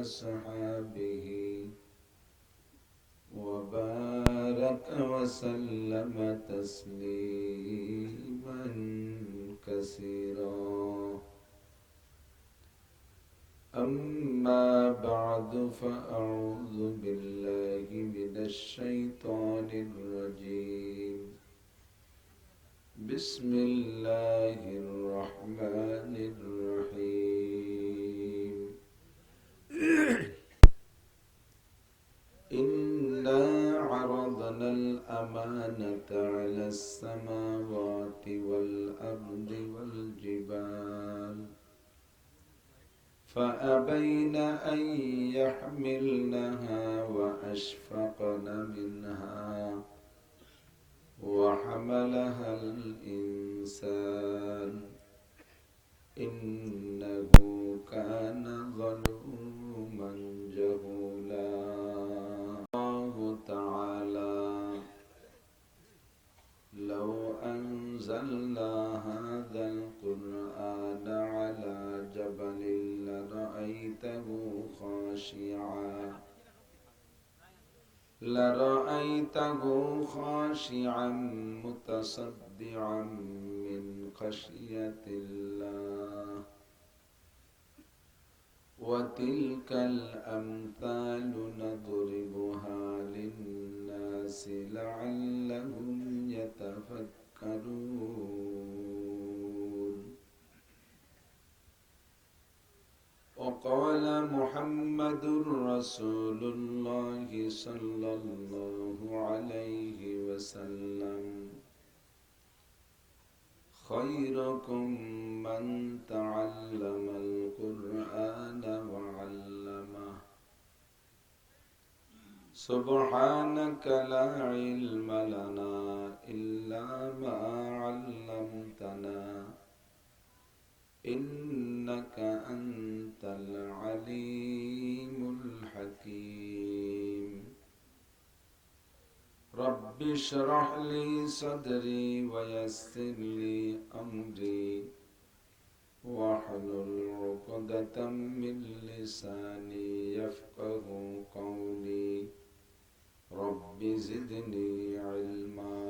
أصحابه وبارك وسلم تسليما كثيرا. أما بعد فأعوذ بالله من الشيطان الرجيم. بسم الله الرحمن الرحيم. إنا عرضنا الأمانة على السماوات والأرض والجبال فأبين أن يحملنها وأشفقن منها وحملها الإنسان إنه كان ظلوما جهولا. الله تعالى لو أنزلنا هذا القرآن على جبل لرأيته خاشعا متصدعا من خشية الله. وتلك الأمثال نضربها للناس لعلهم يتفكرون. وقال محمد رسول الله صلى الله عليه وسلم خيركم من تعلم القرآن وعلمه. سبحانك لا علم لنا إلا ما علمتنا إنك أنت العليم الحكيم. رب اشرح لي صدري ويسر لي أمري واحلل عقدة من لساني يفقه قولي. رب زدني علما.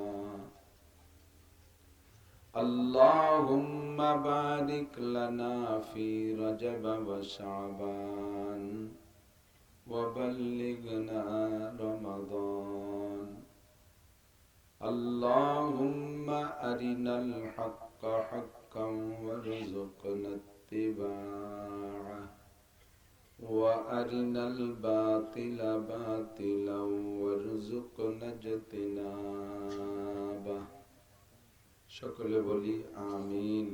اللهم بارك لنا في رجب وشعبان وبلغنا رمضان. اللهم أرنا الحق حقا وارزقنا اتباعه وأرنا الباطل باطلا وارزقنا اجتنابه. সকলে বলি আমিন।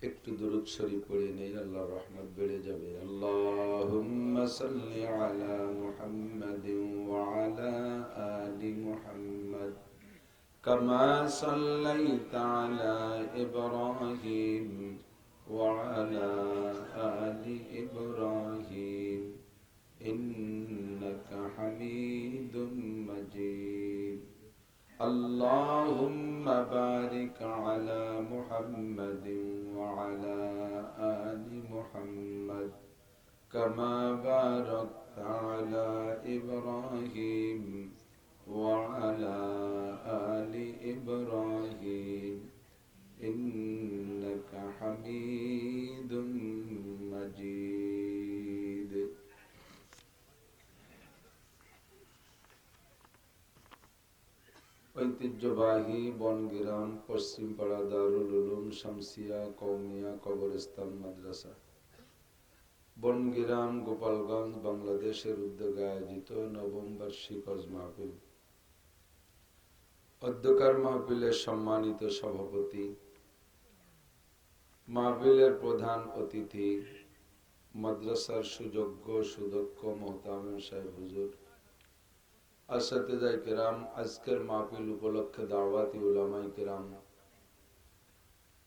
একটু দুরূদ শরীফ পড়ে নেই, আল্লাহর রহমত বেড়ে যাবে। আল্লাহুম্মা সাল্লি আলা মুহাম্মাদিন ওয়া আলা আলি মুহাম্মাদ কামা সাল্লাইতা আলা ইব্রাহিম ওয়া আলা আলি ইব্রাহিম ইন্নাকা হামিদুম মাজিদ। اللهم بارك على محمد وعلى آل محمد كما باركت على إبراهيم وعلى آل إبراهيم إنك حميد مجيد. ঐতিহ্যবাহী বনগ্রাম পশ্চিমপাড়া দারুল উলুম শামসিয়া কওমিয়া কবরস্থান মাদ্রাসা বনগ্রাম গোপালগঞ্জ বাংলাদেশের উদ্যোগে আয়োজিত নবম বার্ষিক হজ মাহফিল। অধ্যকার মাহফিলের সম্মানিত সভাপতি, মাহফিলের প্রধান অতিথি, মাদ্রাসার সুযোগ্য সুদক্ষ মোহতামিম সাহেব হুজুর, আসাতিজায়ে কেরাম, আজকের মাহফিল উপলক্ষে দাওয়াতি উলামায়ে কেরাম,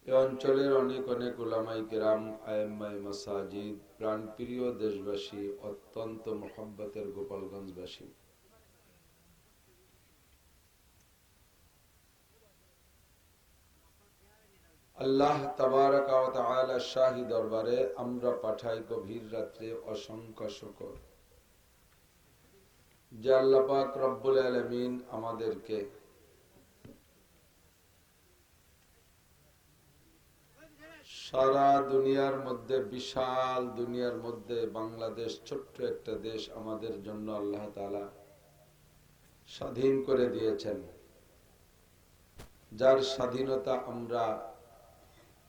এই অঞ্চলের অনেক অনেক উলামায়ে কেরাম, আইম্মায়ে মাসাজিদ, প্রাণপ্রিয় দেশবাসী, অত্যন্ত মোহাব্বতের গোপালগঞ্জবাসী, আল্লাহ তাবারাকা ওয়া তাআলা শাহী দরবারে আমরা পাঠাই গভীর রাত্রে অসংখ্য শুকর যে আল্লাহ পাক রব্বুল আলামিন আমাদেরকে সারা দুনিয়ার মধ্যে, বিশাল দুনিয়ার মধ্যে বাংলাদেশ ছোট্ট একটা দেশ আমাদের জন্য আল্লাহ তাআলা স্বাধীন করে দিয়েছেন, যার স্বাধীনতা আমরা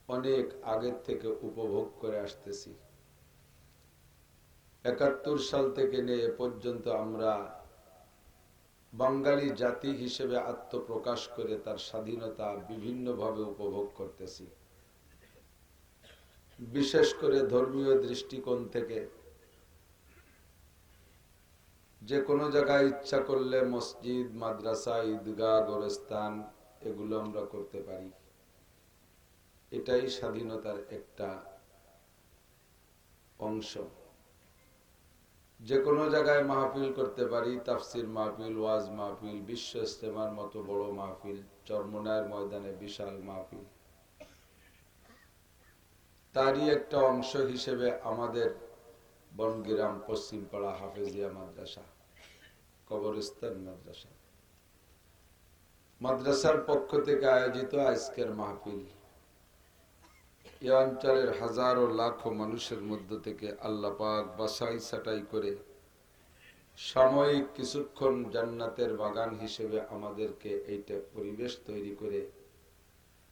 অনেক আগের থেকে উপভোগ করে আসতেছি। ৭১ সাল থেকে নিয়ে এ পর্যন্ত আমরা বাঙালি জাতি হিসেবে আত্মপ্রকাশ করে তার স্বাধীনতা বিভিন্নভাবে উপভোগ করতেছি। বিশেষ করে ধর্মীয় দৃষ্টিকোণ থেকে যে কোনো জায়গায় ইচ্ছা করলে মসজিদ, মাদ্রাসা, ঈদগাহ, গোরস্থান এগুলো আমরা করতে পারি। এটাই স্বাধীনতার একটা অংশ। যে কোনো জায়গায় মাহফিল করতে পারি, তাফসির মাহফিল, ওয়াজ মাহফিল, বিশ্ব ইজতেমার মতো বড় মাহফিল, চরমোনাইয়ের ময়দানে বিশাল মাহফিল। তারই একটা অংশ হিসেবে আমাদের বনগ্রাম পশ্চিমপাড়া হাফেজিয়া মাদ্রাসা, কবরস্থান মাদ্রাসার পক্ষ থেকে আয়োজিত আজকের মাহফিল এ অঞ্চলের হাজারো লাখো মানুষের মধ্য থেকে আল্লাহ পাক বাছাই ছাঁটাই করে সাময়িক কিছুক্ষণ জান্নাতের বাগান হিসেবে আমাদেরকে এইটা পরিবেশ তৈরি করে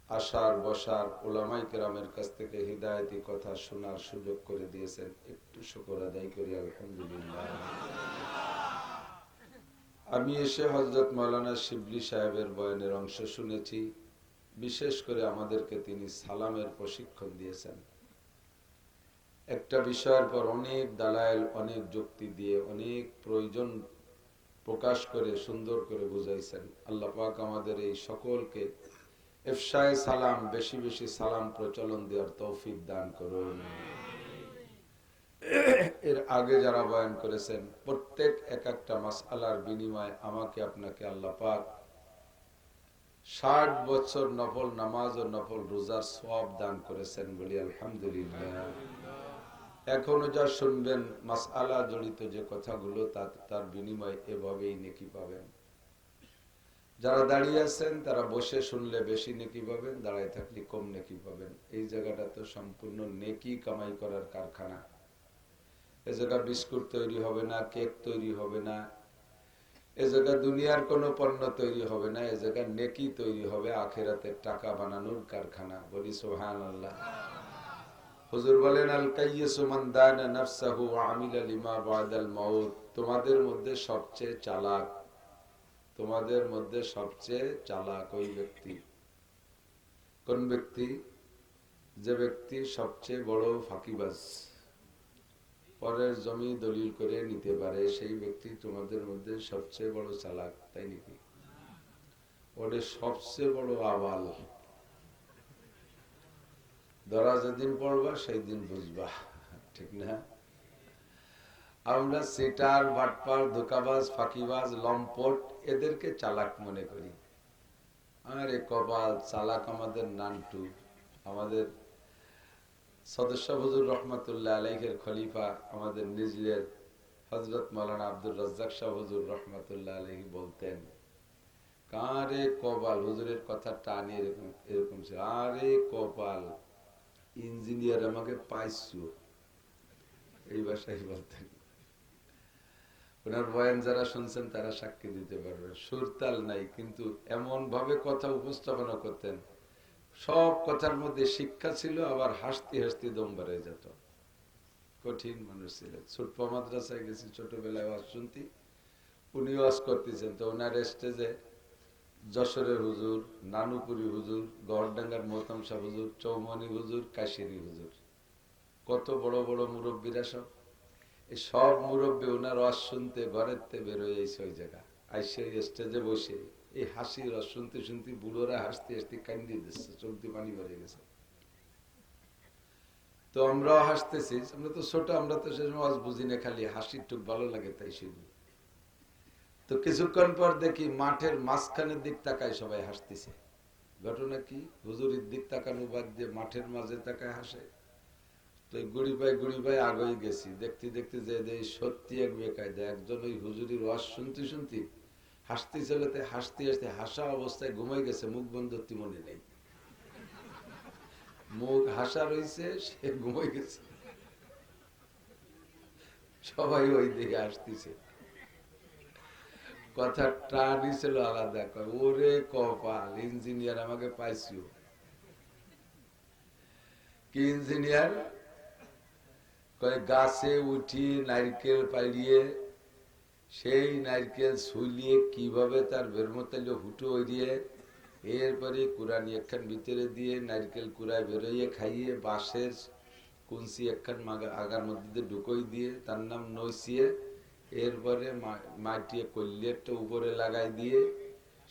আসার বসার উলামায়ে কেরামের কাছ থেকে হিদায়াতি কথা শোনার সুযোগ করে দিয়েছেন। একটু শুকর আদায় করি আলহামদুলিল্লাহ। আমি এসে হযরত মাওলানা শিবলি সাহেবের বয়ানের অংশ শুনেছি। বিশেষ করে আমাদেরকে তিনি সালামের প্রশিক্ষণ দিয়েছেন। একটা বিষয়ের পর অনেক দালাইল, অনেক যুক্তি দিয়ে, অনেক প্রয়োজন প্রকাশ করে সুন্দর করে বুঝাইছেন। আল্লাহ পাক আমাদের এই সকলকে ইফশায়ে সালাম, বেশি বেশি সালাম প্রচলন দেওয়ার তৌফিক দান করুন। এর আগে যারা বয়ান করেছেন প্রত্যেক এক একটা মাসআলার বিনিময়ে আমাকে আপনাকে আল্লাহ পাক 60 বছর নফল নামাজ ও নফল রোজার সওয়াব দান করেছেন বলি আলহামদুলিল্লাহ। এখনো যা শুনবেন মাসআলা জড়িত যে কথাগুলো তার বিনিময়ে এভাবেই নেকি পাবেন। যারা দাঁড়িয়ে আছেন তারা বসে শুনলে বেশি নেকি পাবেন, দাঁড়ায় থাকলে কম নেকি পাবেন। এই জায়গাটা তো সম্পূর্ণ নেকি কামাই করার কারখানা। এ জায়গা বিস্কুট তৈরি হবে না, কেক তৈরি হবে না, এ জায়গা দুনিয়ার কোনো পণ্য তৈরি হবে না, এ জায়গা নেকি তৈরি হবে, আখিরাতের টাকা বানানোর কারখানা। বলি সুবহানাল্লাহ। হুজুর বলেন আল কাইয়্যিসু মান দানা নাফসাহু ওয়া আমিলা লিমা বাদাল মাউত। তোমাদের মধ্যে সবচেয়ে চালাক, তোমাদের মধ্যে সবচেয়ে চালাক ওই ব্যক্তি। কোন ব্যক্তি? যে ব্যক্তি সবচেয়ে বড় ফাঁকিবাজ, পরের জমি দলিল করে নিতে পারে, সেই ব্যক্তি তোমাদের মধ্যে সবচেয়ে বড় চালাক। তাই নাকি? ওরে সবচেয়ে বড় আবাল। ধরা যেদিন পড়বা সেই দিন বুঝবা, ঠিক না? আমরা সিটার, বাটপার, ধোঁকাবাজ, ফাঁকিবাজ, লম্পট এদেরকে চালাক মনে করি। আরে কপাল, চালাক আমাদের নানটু। আমাদের সদস্য হুজুর রহমাতুল্লাহ আলাইহির খলিফা আমাদের নিজলের হযরত মাওলানা আব্দুর রাজ্জাক শাহ হুজুর রহমাতুল্লাহ আলাইহি বলতেন, কারে কপাল, হুজুরের কথা টানি এরকম ছিল, আরে কপাল, ইঞ্জিনিয়ার আমাকে পাইছো, এই ভাষায় বলতেন। ওনার বয়ান যারা শুনছেন তারা সাক্ষী দিতে পারবেন। সুরতাল নাই, কিন্তু এমন ভাবে কথা উপস্থাপনা করতেন, সব কথার মধ্যে শিক্ষা ছিল, আবার হাসতে হাসতে দম বেড়ে যেত। কঠিন মানুষ ছিলেন। ছোট্ট মাদ্রাসায় গেছি ছোটবেলায় ওয়াজ শুনতি, উনি ওয়াজ করতেছেন, তো ওনার স্টেজে যশোরের হুজুর, নানুপুরি হুজুর, গড়ডাঙ্গার মোহতাম শাহ হুজুর, চৌমনি হুজুর, কাশিরি হুজুর, কত বড় বড় মুরব্বীরা সব। এই সব মুরব্বী ওনার ওয়াজ শুনতে ঘরের থেকে বেরোয় এসে ওই জায়গা আইসে স্টেজে বসে এই হাসি রস শুনতে শুনতে বুড়োরা হাসতে হাসতে কান্দিয়ে দিচ্ছে, চোখ দিয়ে পানি বেড়ে গেছে। তো আমরাও হাসতেছি, আমরা তো ছোট, আমরা তো সে সময় বুঝি না, খালি হাসির টুক ভালো লাগে তাই শুধু। তো কিছুক্ষণ পর দেখি মাঠের মাঝখানের দিক তাকায় সবাই হাসতেছে। ঘটনা কি? হুজুরের দিক তাকানো বাদ দিয়ে মাঠের মাঝে তাকায় হাসে। তো গুড়ি পাই আগেই গেছি, দেখতে দেখতে যে সত্যি এক বেকায়দা একজন ওই হুজুরির ওয়াজ শুনতে শুনতে হাসতে চলেতে হাসতে হাসতে হাসা অবস্থায় ঘুমাই গেছে, মুখ বন্ধ মনে নেই, মুখ হাসা রয়েছে, সে ঘুমাই গেছে। সবাই ওই দিকে আসতেছে, কথা টানি ছিল আলাদা। ওরে কপাল, ইঞ্জিনিয়ার আমাকে পাইছিও। কি ইঞ্জিনিয়ার? গাছে উঠি নারকেল পাইড়িয়ে সেই নারকেল ছুলিয়ে কিভাবে তার বেরমতাইলে হুটো দিয়ে এরপরে কুরানি একখান ভিতরে দিয়ে নারকেল কুড়ায় বেরোইয়ে খাইয়ে বাঁশের কুঞ্চি একখান আগার মধ্যে ঢুকোই দিয়ে তার নাম নইসিয়ে এরপরে মাটিয়ে কল্যেরটা উপরে লাগাই দিয়ে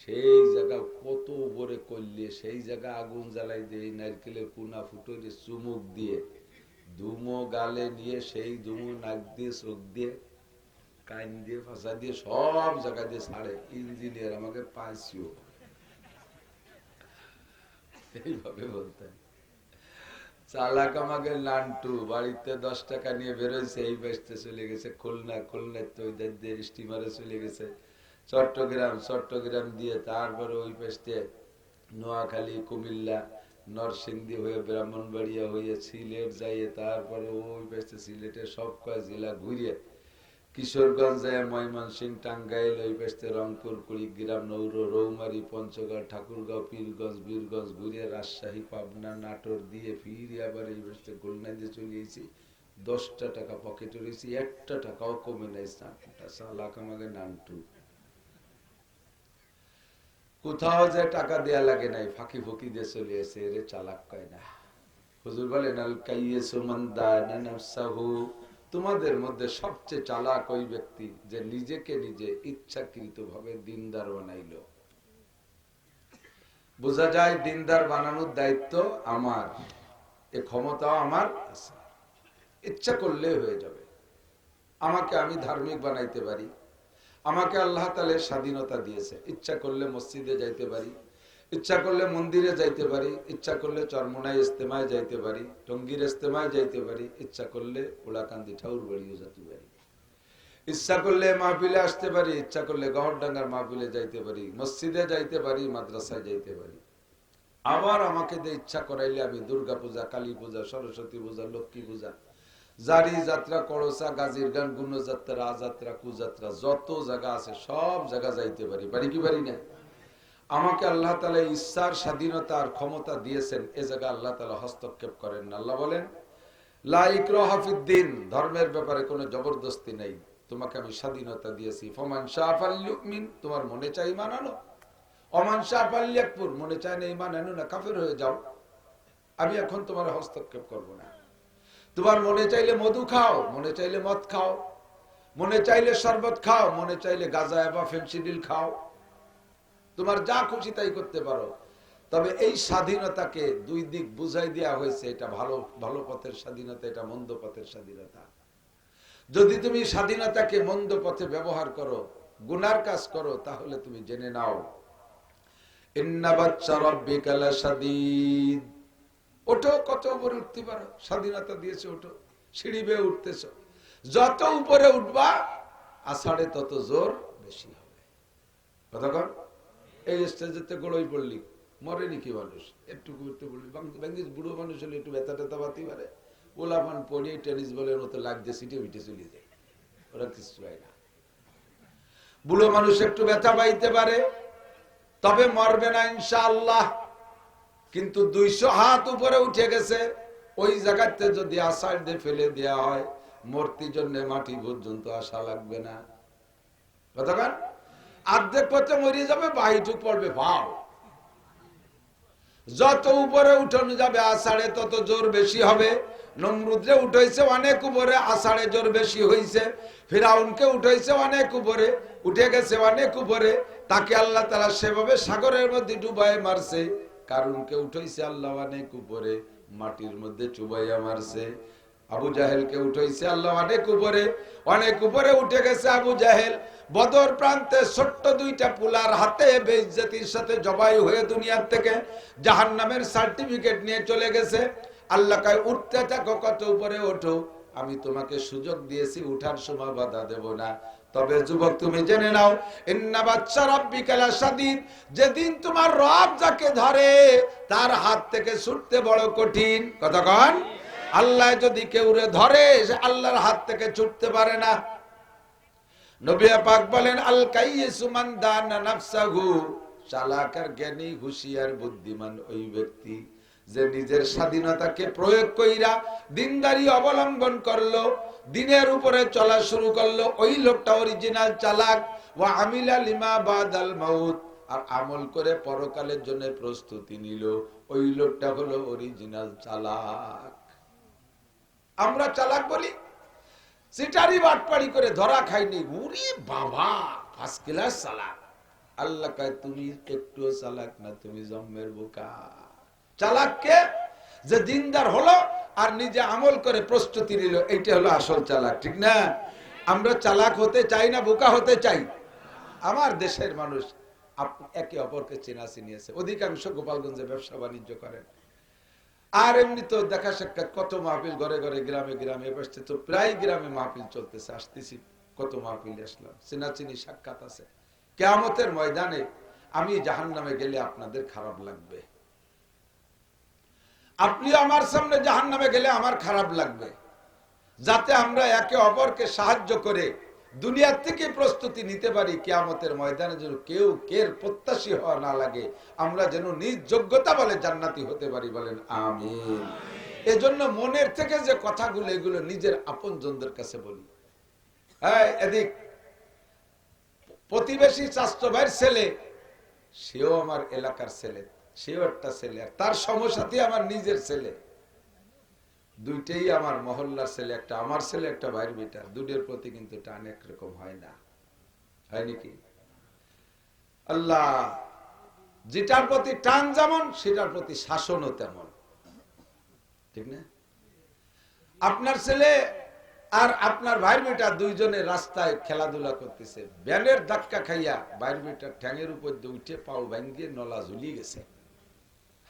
সেই জায়গা কত উপরে করলে সেই জায়গা আগুন জ্বালাই দিয়ে নারকেলের কুনা ফুটো দিয়ে চুমুক দিয়ে ধুমো গালে নিয়ে সেই ধুমো নাক দিয়ে চোখ দিয়ে কান দিয়ে ফাঁসা দিয়ে সব জায়গা দিয়ে ছাড়ে। ইঞ্জিনিয়ার আমাকে পাইছিও, এইভাবে বলতেন। চালাক আমাকে নান্টু বাড়িতে 10 টাকা নিয়ে বেরোইছে, এই বেসতে চলে গেছে খুলনা, খুলনা তো ওই দিয়ে স্টিমারে চলে গেছে চট্টগ্রাম দিয়ে তারপরে ওই বেসতে নোয়াখালী, কুমিল্লা, নরসিংদী হয়ে ব্রাহ্মণবাড়িয়া হয়ে সিলেট যাইয়ে তারপরে ওই বেসতে সিলেটের সব কয় জেলা ঘুরিয়ে কিশোরগঞ্জ যায়, ময়মনসিংহ, টাঙ্গাইল, ওই বেসতে রংপুর, কুড়িগ্রাম, নৌরো, রৌমারী, পঞ্চগড়, ঠাকুরগাঁও, পীরগঞ্জ, বীরগঞ্জ ঘুরিয়ে রাজশাহী, পাবনা, নাটোর দিয়ে ফিরে আবার এই বেসতে খুলনা দিয়ে চলে গেছি। 10টা টাকা পকেটে রয়েছি, 1টা টাকাও কমে নাই। সালাক আমাকে নান্টু, কোথাও যে টাকা দেয়া লাগে নাই, ফাঁকি ফুকি দিয়ে চলে এসে রে চালাক কয় না। হুজুর বলেন আল কাইয়্যিসু মান দানা নাফসাহু, তোমাদের মধ্যে সবচেয়ে চালাক ওই ব্যক্তি যে নিজেকে নিজে ইচ্ছাকৃতভাবে দিনদার বানাইলো। বোঝা যায় দিনদার বানানোর দায়িত্ব আমার, এ ক্ষমতাও আমার আছে। ইচ্ছা করলে হয়ে যাবে। আমাকে আমি ধার্মিক বানাইতে পারি, আমাকে আল্লাহ তাআলা স্বাধীনতা দিয়েছে। ইচ্ছা করলে মসজিদে যাইতে পারি, ইচ্ছা করলে মন্দিরে যাইতে পারি, ইচ্ছা করলে চরমোনায় ইস্তেমায় যাইতে পারি, টঙ্গীর ইস্তেমায় যাইতে পারি, ইচ্ছা করলে ওলাকান্দি ঠাউর বাড়িও যেতে পারি, ইচ্ছা করলে মাহফিলে আসতে পারি, ইচ্ছা করলে গহরডাঙ্গার মাহফিলে যাইতে পারি, মসজিদে যাইতে পারি, মাদ্রাসায় যাইতে পারি। আবার আমাকে দিয়ে ইচ্ছা করাইলে আমি দুর্গা পূজা, কালী পূজা, সরস্বতী পূজা, লক্ষ্মী পূজা, জারি যাত্রা, করসা, গাজীর গান, গুণযাত্রা, আযাত্রা, কুযাত্রা, যত জায়গা আছে সব জায়গা যাইতে পারি। পারি কি পারি না? আমাকে আল্লাহ তাআলা ইচ্ছার স্বাধীনতা আর ক্ষমতা দিয়েছেন, এ জায়গা আল্লাহ তাআলা হস্তক্ষেপ করেন না। আল্লাহ বলেন লা ইকরাহা ফিদ্দিন, ধর্মের ব্যাপারে কোনো জবরদস্তি নেই, তোমাকে আমি স্বাধীনতা দিয়েছি। ফামান শাআ ফালইউমিন, তোমার মনে চাই ঈমান আনো, ওমান শাআ ফালইয়াকফুর, মনে চায় না ঈমান আনো না, কাফের হয়ে যাও, আমি এখন তোমার হস্তক্ষেপ করব না। তোমার মনে চাইলে মধু খাও, মনে চাইলে মদ খাও, মনে চাইলে শরবত খাও, মনে চাইলে গাঁজা বা ফেনসিডিল খাও, তোমার যা খুশি তাই করতে পারো। তবে এই স্বাধীনতাকে দুই দিক বুঝাই দেওয়া হয়েছে, এটা ভালো ভালো পথের স্বাধীনতা, এটা মন্দ পথের স্বাধীনতা। যদি তুমি স্বাধীনতাকে মন্দ পথে ব্যবহার করো, গুনার কাজ করো, তাহলে তুমি জেনে নাও ইন্না বাতশা রাব্বিকা লাশাদীদ। ওঠো, কত উপরে উঠতে পারো, স্বাধীনতা দিয়েছে, ওঠো, সিঁড়ি বেয়ে উঠতেছ, যত উপরে উঠবা আষাঢ়ে তত জোর বেশি হবে। কথা কর, এই স্টেজেতে গড়ই পড়লি মরেনি কি মানুষ, একটু করতে বললি বাংলাদেশ বুড়ো মানুষ হলে একটু ব্যথা ট্যাথা বাতি পারে, ওলাপান পড়িয়ে টেনিস বলের মতো লাগছে, সিটে বিটে চলে যায়, ওরা কিছু হয় না। বুড়ো মানুষ একটু ব্যথা পাইতে পারে, তবে মরবে না ইনশাআল্লাহ। কিন্তু 200 হাত উপরে উঠে গেছে, ওই জায়গাতে যদি আষাঢ় দিয়ে ফেলে দেওয়া হয়, মূর্তির জন্য মাটি পর্যন্ত আসা লাগবে না। কতক্ষণ অর্ধেক পথে মরে যাবে, বাহিটুক পড়বে ভাও। যত উপরে উঠানো যাবে আষাঢ়ে তত জোর বেশি হবে। নমরুদরে উঠাইছে অনেক উপরে, আষাঢ়ে জোর বেশি হয়েছে। ফিরাউনকে উঠাইছে অনেক উপরে, উঠে গেছে অনেক উপরে, তাকে আল্লাহ তাআলা সেভাবে সাগরের মধ্যে ডুবাই মারছে। কারুনকে উঠাইছে আল্লাহ অনেক উপরে, মাটির মধ্যে চুবাইয়া মারছে। আবু জাহেলকে উঠাইছে আল্লাহ অনেক উপরে উঠে গেছে আবু জাহেল। বদর প্রান্তে ছোট্ট দুইটা পুলার হাতে বেইজ্জতির সাথে জবাই হয়ে দুনিয়ার থেকে জাহান্নামের সার্টিফিকেট নিয়ে চলে গেছে। আল্লাহ কয় উঠতে থাকো, কত উপরে ওঠো, আমি তোমাকে সুযোগ দিয়েছি, উঠার সময় বাধা দেব না। তবে যুবক তুমি জেনে নাও, ইন্না বাচ্চা রাব্বিকা লাশাদীদ, যেদিন তোমার রব যাকে ধরে তার হাত থেকে ছুটতে বড় কঠিন। কতক্ষণ আল্লাহ যদি কেউরে ধরে সে আল্লাহর হাত থেকে ছুটতে পারে না। নবী পাক বলেন আল কাইয়িসু মান দানা নাফসাহু, চালাক আর জ্ঞানী হুঁশিয়ার বুদ্ধিমান ওই ব্যক্তি যে নিজের স্বাধীনতাকে প্রয়োগ কইরা দিনদারি অবলম্বন করলো, দিনের উপরে চলা শুরু করলো, ওই লোকটা অরিজিনাল চালাক। ওয়া আমিলা লিমা বাদাল মাউত, আর আমল করে পরকালের জন্য প্রস্তুতি নিল, ওই লোকটা হলো অরিজিনাল চালাক। আমরা চালাক বলি, সিটারি বাটপাড়ি করে ধরা খাইনি, উরি বাবা ফার্স্ট ক্লাস চালাক। আল্লাহ কয় তুমি একটুও চালাক না, তুমি জন্মের বোকা। চালাককে যে দিনদার হলো আর নিজে আমল করে প্রস্তুতি নিল, এইটা হলো আসল চালাক, ঠিক না? আমরা চালাক হতে চাই না বোকা হতে চাই? আমার দেশের মানুষ একে অপরকে চেনা চিনিয়েছে, অধিকাংশ গোপালগঞ্জে ব্যবসা বাণিজ্য করেন। আর এমনি তো দেখা সাক্ষাৎ কত মাহফিল ঘরে ঘরে গ্রামে গ্রামে বসছে, তো প্রায় গ্রামে মাহফিল চলতেছে, আসতেছি কত মাহফিল আসলাম, চেনাচিনি সাক্ষাৎ আছে। কিয়ামতের ময়দানে আমি জাহান্নামে গেলে আপনাদের খারাপ লাগবে, আপনি আমার সামনে জাহান্নামে গেলে আমার খারাপ লাগবে, যাতে আমরা একে অপরকে সাহায্য করে দুনিয়ার থেকে প্রস্তুতি নিতে পারি। কিয়ামতের ময়দানে যেন কেউ কের প্রত্যাশী হওয়া না লাগে, আমরা যেন নিজ যোগ্যতা বলে জান্নাতি হতে পারি, বলেন আমিন। এজন্য মনের থেকে যে কথাগুলো এগুলো নিজের আপনজনদের কাছে বলি। হ্যাঁ, এদিক প্রতিবেশী চাচতো ভাইয়ের ছেলে, সেও আমার এলাকার ছেলে, সেও একটা ছেলে, আর তার সমসাথী আমার নিজের ছেলে, দুইটাই আমার মহল্লার ছেলে, একটা আমার ছেলে একটা ভাইয়ের বেটা, দুটোর প্রতি কিন্তু টান একরকম হয় না, হয় নাকি? আল্লাহ যেটার প্রতি টান যেমন সেটার প্রতি শাসনও তেমন, ঠিক না? আপনার ছেলে আর আপনার ভাইয়ের বেটা দুইজনে রাস্তায় খেলাধুলা করতেছে, ব্যানের ধাক্কা খাইয়া ভাইয়ের বেটার ঠ্যাঙের উপর দিয়ে উঠে পাও ভাঙ্গিয়ে নলা ঝুলিয়ে গেছে,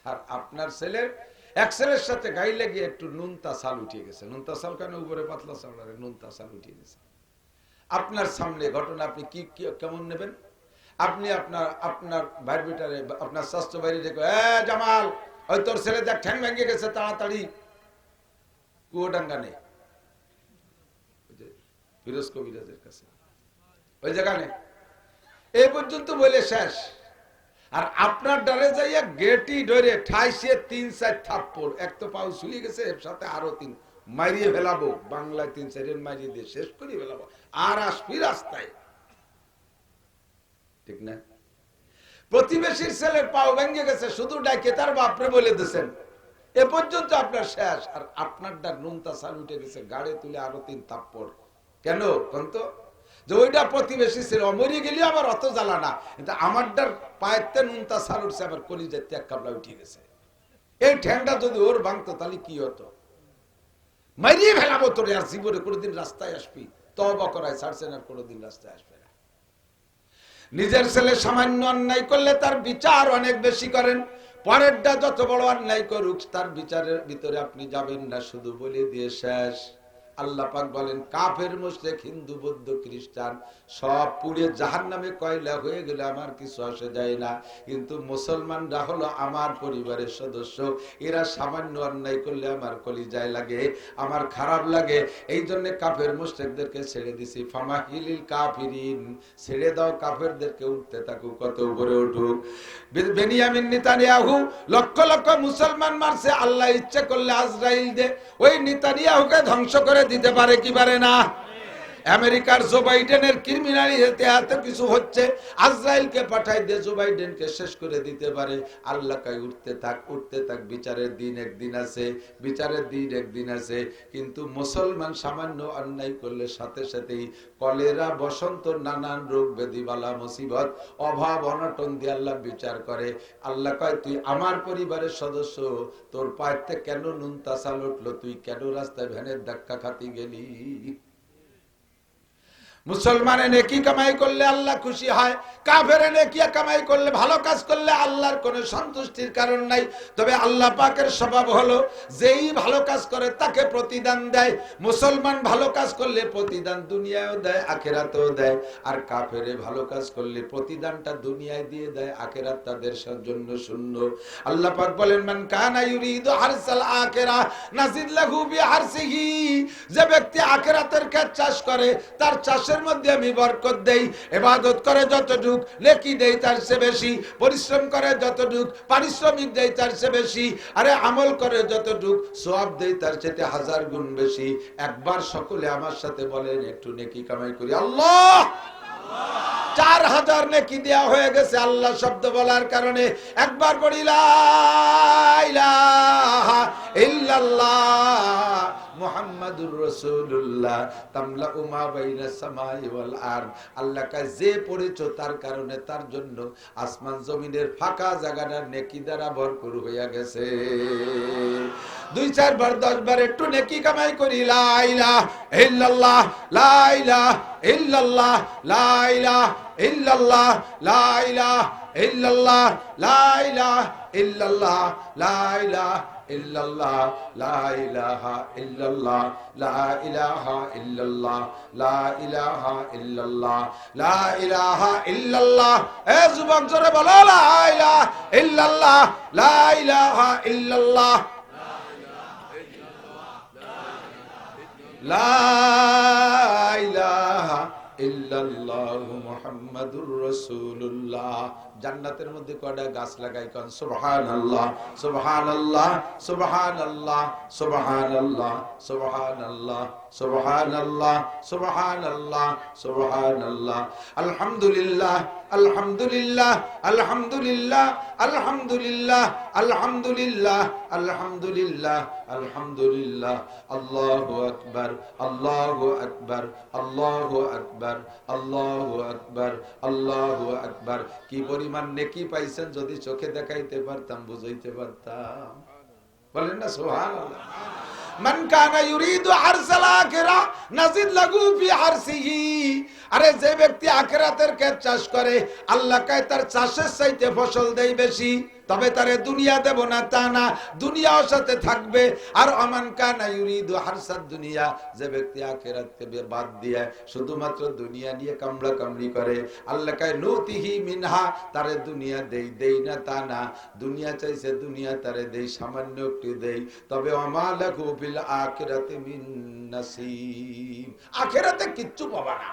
আর আপনার ছেলের এক ছেলের সাথে গাই লেগে একটু নুনতা চাল উঠিয়ে গেছে। নুনতা চাল কেন উপরে পাতলা চাল, নুনতা চাল উঠিয়ে গেছে। আপনার সামনে ঘটনা, আপনি কি কেমন নেবেন? আপনি আপনার ভাইয়ের বেটারে, আপনার স্বাস্থ্য বাইরে দেখো, জামাল ওই তোর ছেলে দেখ ঠ্যাং ভেঙে গেছে, তাড়াতাড়ি কুয়োডাঙ্গা নেই, ফিরোজ কবিরাজের কাছে, ওই জায়গা নেই, এই পর্যন্ত বলে শেষ। আর আপনার ডারে যাইয়া গেটি ধরে ঠাইসে ৩-৪ থাপ্পড়, এক তো পাও শুলিয়ে গেছে, এর সাথে আরো ৩ মারিয়ে ফেলাবো, বাংলায় ৩-৪ মারিয়ে দিয়ে শেষ করে ফেলাবো, আর আসবি রাস্তায়, ঠিক না? প্রতিবেশীর ছেলের পাও ভেঙে গেছে, শুধু ডাকে তার বাপরে বলে দিয়েছেন, এ পর্যন্ত আপনার শেষ। আর আপনার ডার নুনতা চাল উঠে গেছে, গাড়ি তুলে আরো ৩ থাপ্পড়। কেন কন্ত? যে ওইটা প্রতিবেশী ছিল, মরে গেলে আমার অত জ্বালা না, কিন্তু আমারটার পায়েতে নুনতা চাল উঠছে, আবার কলিজার ত্যাগ কাবলা উঠে গেছে। এই ঠ্যাংটা যদি ওর ভাঙতো তাহলে কি হতো? মারিয়ে ফেলাবো তোরে, আর জীবনে কোনোদিন রাস্তায় আসবি, তওবা করায় ছাড়ছেন, আর কোনোদিন রাস্তায় আসবে না। নিজের ছেলে সামান্য অন্যায় করলে তার বিচার অনেক বেশি করেন, পরেরটা যত বড় অন্যায় করুক তার বিচারের ভিতরে আপনি যাবেন না, শুধু বলে দিয়ে শেষ। আল্লাহ পাক বলেন কাফের মুশরিক হিন্দু বৌদ্ধ খ্রিস্টান সব পুড়ে জাহান্নামে কয়লা হয়ে গেলে আমার কিছু আসে যায় না, কিন্তু মুসলমানরা হলো আমার পরিবারের সদস্য, এরা সামান্য অন্যায় করলে আমার কলিজায় লাগে, আমার খারাপ লাগে। এই জন্য কাফের মুশরিকদেরকে ছেড়ে দিছি, ফামাহিলিল কাফিরিন, ছেড়ে দাও কাফেরদেরকে, উঠতে থাকুক, কত উপরে উঠুক। বেনিয়ামিন নেতানিয়াহু লক্ষ লক্ষ মুসলমান মারছে, আল্লাহ ইচ্ছে করলে আজরাইল দে ওই নেতানিয়াহুকে ধ্বংস করে দিতে পারে কি পারে না? আমেরিকার জো বাইডেনের ক্রিমিনালিতে এত কিছু হচ্ছে, আজরাইলকে পাঠাই দিয়ে জো বাইডেনকে শেষ করে দিতে পারে। আল্লাহ কয় উঠতে থাক, বিচারের দিন একদিন আছে, বিচারের দিন একদিন আছে। কিন্তু মুসলমান সামান্য অন্যায় করলে সাথে সাথেই কলেরা, বসন্ত, নানান রোগ ব্যাধি, বালা মুসিবত, অভাব অনটন দিয়ে আল্লাহ বিচার করে। আল্লাহ কয় তুই আমার পরিবারের সদস্য, তোর পায়েতে কেন নুন তাসাল উঠলো, তুই কেন রাস্তায় ভ্যানের ধাক্কা খাতি গেলি? মুসলমানে নেকি কামাই করলে আল্লাহ খুশি হয়, কাফেরে নেকি কামাই করলে, ভালো কাজ করলে আল্লাহর কোনো সন্তুষ্টির কারণ নাই। তবে আল্লাহ পাকের স্বভাব হলো যেই ভালো কাজ করে তাকে প্রতিদান দেয়। মুসলমান ভালো কাজ করলে প্রতিদান দুনিয়ায়ও দেয়, আখিরাতেও দেয়। আর কাফেরে ভালো কাজ করলে প্রতিদানটা দুনিয়ায় দিয়ে দেয়, আখিরাত তাদের জন্য শূন্য। আল্লাহ পাক বলেন মান কানা ইউরিদু হারসাল আখিরাহ নাজিদ লাহু বিহারসিহি, যে ব্যক্তি আখিরাতের কাজ চাষ করে তার চাষের মধ্যে আমি বরকত দেই। ইবাদত করে যতটুক নেকি দেই তার চেয়ে বেশি, পরিশ্রম করে যতটুক পারিশ্রমিক দেই তার চেয়ে বেশি, আরে আমল করে যতটুক সওয়াব দেই তার চেয়ে 1000 গুণ বেশি। একবার সকলে আমার সাথে বলেন একটু নেকি কামাই করি। আল্লাহ 4000 নেকি দেয়া হয়ে গেছে আল্লাহ শব্দ বলার কারণে। একবার পড়ি লা ইলাহা ইল্লাল্লাহ মুহাম্মাদুর রাসূলুল্লাহ তামলাউ মা বাইনাস সামাই ওয়াল আরদ। আল্লাহ কয় যে পড়েছো তার কারণে তার জন্য আসমান জমিনের ফাঁকা জায়গাটা নেকি দ্বারা ভরপুর হইয়া গেছে। 2-4 বার 10 বার একটু নেকি কামাই করি। লা ইলাহা ইল্লাল্লাহ, লা ইলাহা ইল্লাল্লাহ, লা ইলাহা ইল্লাল্লাহ, লা ইলাহা ইল্লাল্লাহ, লা ইলাহা ইল্লাল্লাহ, লা ইলাহা ইল্লাল্লাহ, লা ইলাহা ইল্লাল্লাহ, লা ইলাহা ইল্লাল্লাহ, লা ইলাহা ইল্লাল্লাহ, লা ইলাহা ইল্লাল্লাহ। এ যুবক জোরে বলো লা ইলাহা ইল্লাল্লাহ, লা ইলাহা ইল্লাল্লাহ, লা ইলাহা ইল্লাল্লাহু মুহাম্মাদুর রাসূলুল্লাহ। জান্নাতের মধ্যে কয়টা গাছ লাগাই কোন সুবহানাল্লাহ, সুবহানাল্লাহ, সুবহানাল্লাহ, সুবহানাল্লাহ, সুবহানাল্লাহ, সুবহানাল্লাহ, সুবহানাল্লাহ, সুবহানাল্লাহ। আলহামদুলিল্লাহ, আলহামদুলিল্লাহ, আলহামদুলিল্লাহ, আলহামদুলিল্লাহ, আলহামদুলিল্লাহ, আলহামদুলিল্লাহ, আলহামদুলিল্লাহ। আল্লাহু আকবার, আল্লাহু আকবার, আল্লাহু আকবার, আল্লাহু আকবার, আল্লাহু আকবার। কি পরিমাণ নেকি পাইছেন যদি চোখে দেখাইতে পারতাম, বুঝাইতে পারতাম। বলেন না সুবহানাল্লাহ। মান কানা ইউরিদু হারসাল আখিরাহ নাজিদ লাহু ফি হারসিহি। আরে যে ব্যক্তি আখিরাতের ক্ষেত চাষ করে আল্লাহ কয় তার চাষের চাইতে ফসল দেই বেশি। তবে তারে দুনিয়া দেব না তা না, দুনিয়াও সাথে থাকবে। আর আমান কানা ইউরিদু হারসাদ দুনিয়া, যে ব্যক্তি আখিরাতকে বাদ দিয়ে শুধুমাত্র দুনিয়া নিয়ে কামড়া কামড়ি করে আল্লাহ কয় নুতিহি মিনহা, তারে দুনিয়া দেই না তা না, দুনিয়া চাইছে দুনিয়া তারে দেই, সামান্য একটু দেই। তবে আমালাহু ফিল আখিরাতি মিন নাসিব, আখিরাতে কিচ্ছু পাবা না